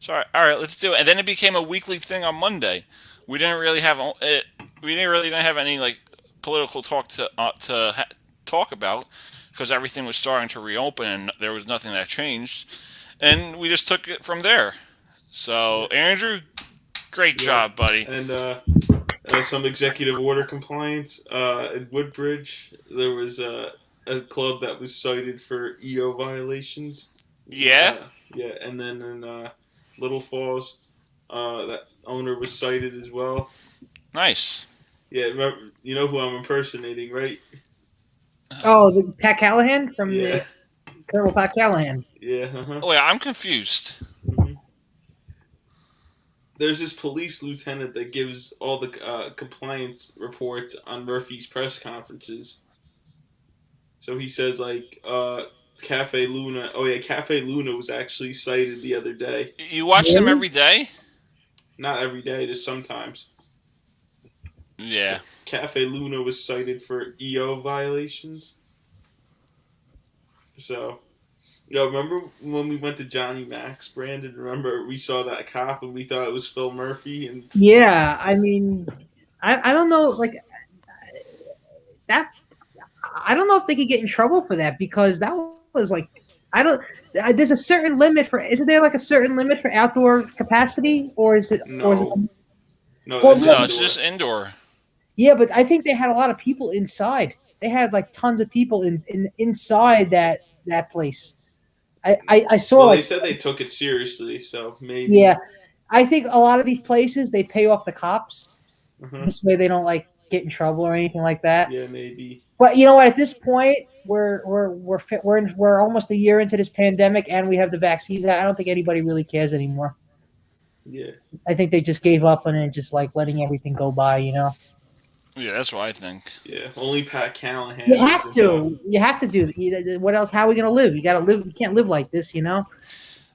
So all right, let's do it. And then it became a weekly thing on Monday. We didn't really have it. We didn't really have any like political talk to talk about because everything was starting to reopen and there was nothing that changed, and we just took it from there. So Andrew, great job, buddy. And some executive order compliance in Woodbridge. There was a club that was cited for EO violations. Yeah. Yeah, and then in Little Falls, that owner was cited as well. Nice. Yeah, remember, you know who I'm impersonating, right? Oh, the Pat Callahan from the Colonel Pat Callahan. Yeah. Oh, yeah, I'm confused. Mm-hmm. There's this police lieutenant that gives all the compliance reports on Murphy's press conferences. So he says, like, Cafe Luna. Oh, yeah, Cafe Luna was actually cited the other day. You watch them every day? Not every day, just sometimes. Yeah. Cafe Luna was cited for EO violations. So, remember when we went to Johnny Mac's, Brandon? Remember we saw that cop and we thought it was Phil Murphy? And yeah, I mean, I don't know, like that. I don't know if they could get in trouble for that because that was like, there's a certain limit for. Isn't there like a certain limit for outdoor capacity, or is it? No, it's just indoor. Yeah, but I think they had a lot of people inside. They had like tons of people inside that place. I saw. Well, like, they said they took it seriously, so maybe. Yeah, I think a lot of these places they pay off the cops. Mm-hmm. This way they don't like get in trouble or anything like that. Yeah, maybe. But you know what? At this point, we're almost a year into this pandemic, and we have the vaccines. I don't think anybody really cares anymore. Yeah. I think they just gave up on it, just like letting everything go by. Yeah, that's what I think. Yeah, only Pat Callahan. You have to. You have to do it. What else? How are we gonna live? You gotta live. You can't live like this. Only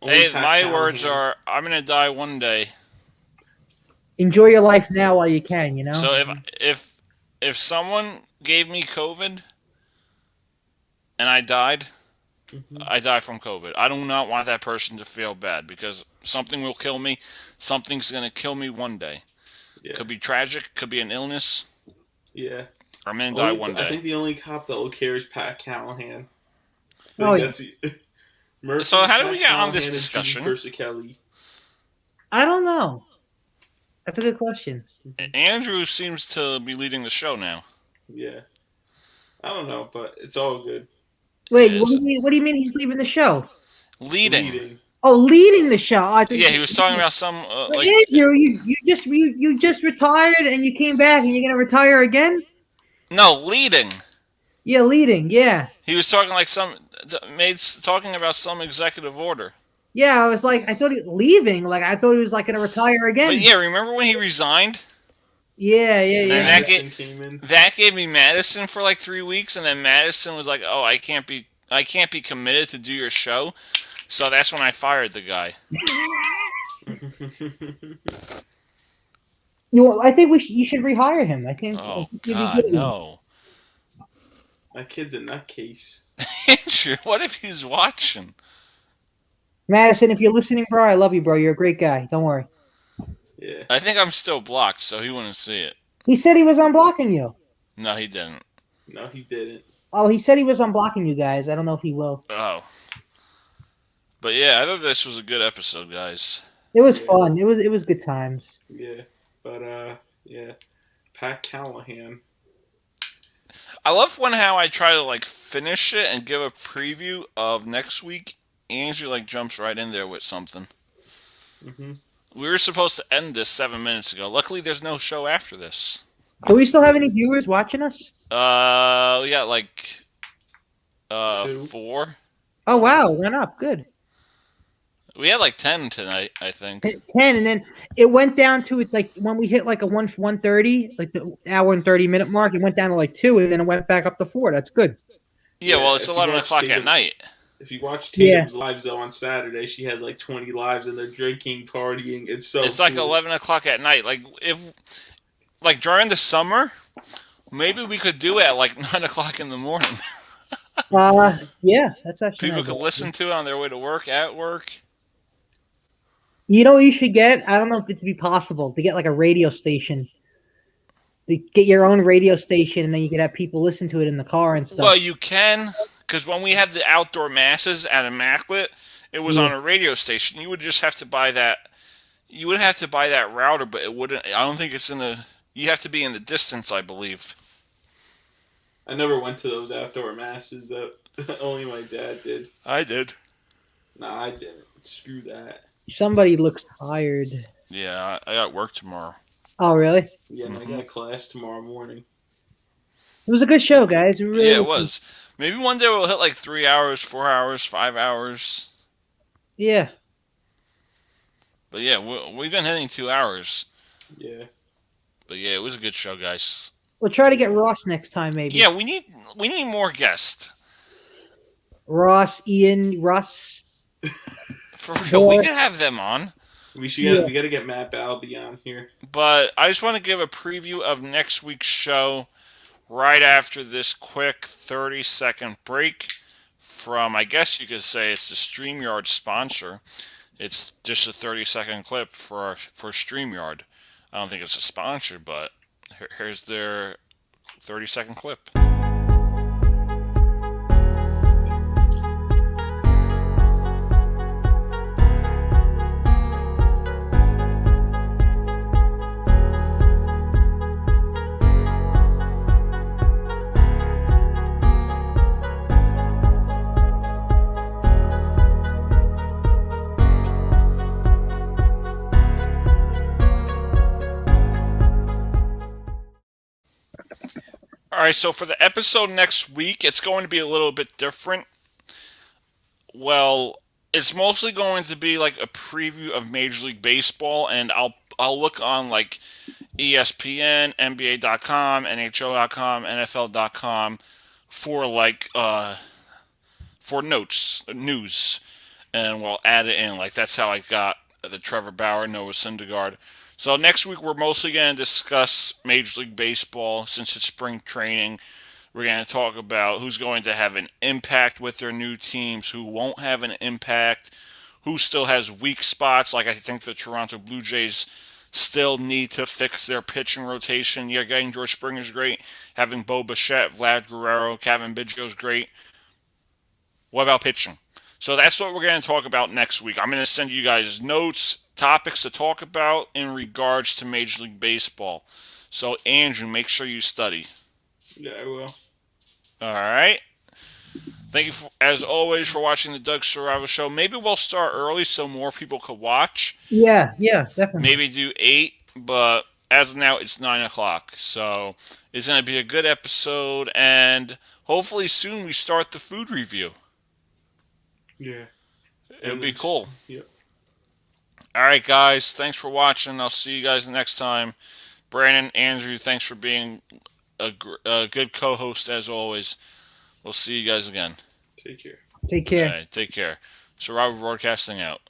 Hey, Pat my Callahan. words are, I'm gonna die one day. Enjoy your life now while you can. So if someone gave me COVID and I died, I die from COVID. I do not want that person to feel bad because something will kill me. Something's gonna kill me one day. Yeah. Could be tragic. Could be an illness. Yeah. Or I'm gonna die one day. I think the only cop that will care is Pat Callahan. Oh, yeah. Murphy, So how did Pat we get on this Callahan, and discussion? Judy Kelly. I don't know. That's a good question. Andrew seems to be leading the show now. Yeah. I don't know, but it's all good. Wait, Yeah, what do you mean he's leaving the show? Leading. Oh, leading the show. I think Yeah, he was talking about some like. Andrew, you just retired and you came back and you're gonna retire again? No, leading. Yeah, leading. Yeah. He was talking like talking about some executive order. Yeah, I was like, I thought he was leaving. Like, I thought he was like gonna retire again. But yeah, remember when he resigned? Yeah. And Madison came in. that gave me Madison for like 3 weeks, and then Madison was like, "Oh, I can't be committed to do your show," so that's when I fired the guy. I think you should rehire him. I think. Oh I think he'd be God, good. no! That kid's a nutcase. Andrew, what if he's watching? Madison, if you're listening, bro, I love you, bro. You're a great guy. Don't worry. Yeah. I think I'm still blocked, so he wouldn't see it. He said he was unblocking you. No, he didn't. No, he didn't. Oh, he said he was unblocking you guys. I don't know if he will. Oh. But yeah, I thought this was a good episode, guys. It was fun. It was good times. Yeah. But yeah. Pat Callahan. I love how I try to like finish it and give a preview of next week. Andrew like jumps right in there with something. Mm-hmm. We were supposed to end this 7 minutes ago. Luckily, there's no show after this. Do we still have any viewers watching us? We got like 4. Oh wow, went up. Good. We had like 10 tonight, I think. 10, and then it went down to like when we hit like a 1:30, like the hour and 30-minute mark. It went down to like 2, and then it went back up to 4. That's good. Yeah, well, it's if you 11 watch o'clock at Tatum- night. If you watch Tatum's lives though on Saturday, she has like 20 lives and they're drinking, partying. It's like cool. 11 o'clock at night. Like if during the summer, maybe we could do it at like 9 o'clock in the morning. Yeah, that's actually People nice. could listen to it on their way to work, at work. You know what you should get? I don't know if it'd be possible to get like a radio station. Get your own radio station, and then you could have people listen to it in the car and stuff. Well, you can, because when we had the outdoor masses at Immaculate, it was on a radio station. You would just have to buy that. You would have to buy that router, but it wouldn't. I don't think it's in the. You have to be in the distance, I believe. I never went to those outdoor masses. That only my dad did. I did. Nah, I didn't. Screw that. Somebody looks tired. Yeah, I got work tomorrow. Oh, really? Yeah, and I got class tomorrow morning. It was a good show, guys. It was. Maybe one day we'll hit like 3 hours, 4 hours, 5 hours. Yeah. But yeah, we've been hitting 2 hours. Yeah. But yeah, it was a good show, guys. We'll try to get Ross next time, maybe. Yeah, we need more guests. Ross, Ian, Russ. For real, we can have them on. We got to get Matt Balby on here. But I just want to give a preview of next week's show right after this quick 30-second break from, I guess you could say it's the StreamYard sponsor. It's just a 30-second clip for StreamYard. I don't think it's a sponsor, but here's their 30-second clip. All right, so for the episode next week, it's going to be a little bit different. Well, it's mostly going to be like a preview of Major League Baseball, and I'll look on like ESPN, NBA.com, NHL.com, NFL.com for like for news, and we'll add it in. Like that's how I got the Trevor Bauer, Noah Syndergaard. So next week we're mostly going to discuss Major League Baseball since it's spring training. We're going to talk about who's going to have an impact with their new teams, who won't have an impact, who still has weak spots. Like I think the Toronto Blue Jays still need to fix their pitching rotation. Yeah, getting George Springer's great. Having Bo Bichette, Vlad Guerrero, Kevin Biggio's great. What about pitching? So that's what we're going to talk about next week. I'm going to send you guys notes, topics to talk about in regards to Major League Baseball. So, Andrew, make sure you study. Yeah, I will. All right. Thank you, as always, for watching the Doug Serravo Show. Maybe we'll start early so more people could watch. Yeah, definitely. Maybe do 8, but as of now, it's 9 o'clock. So it's going to be a good episode, and hopefully soon we start the food review. Yeah. It would be cool. Yep. All right, guys. Thanks for watching. I'll see you guys next time. Brandon, Andrew, thanks for being a good co-host as always. We'll see you guys again. Take care. Take care. All right, take care. Serravo Broadcasting out.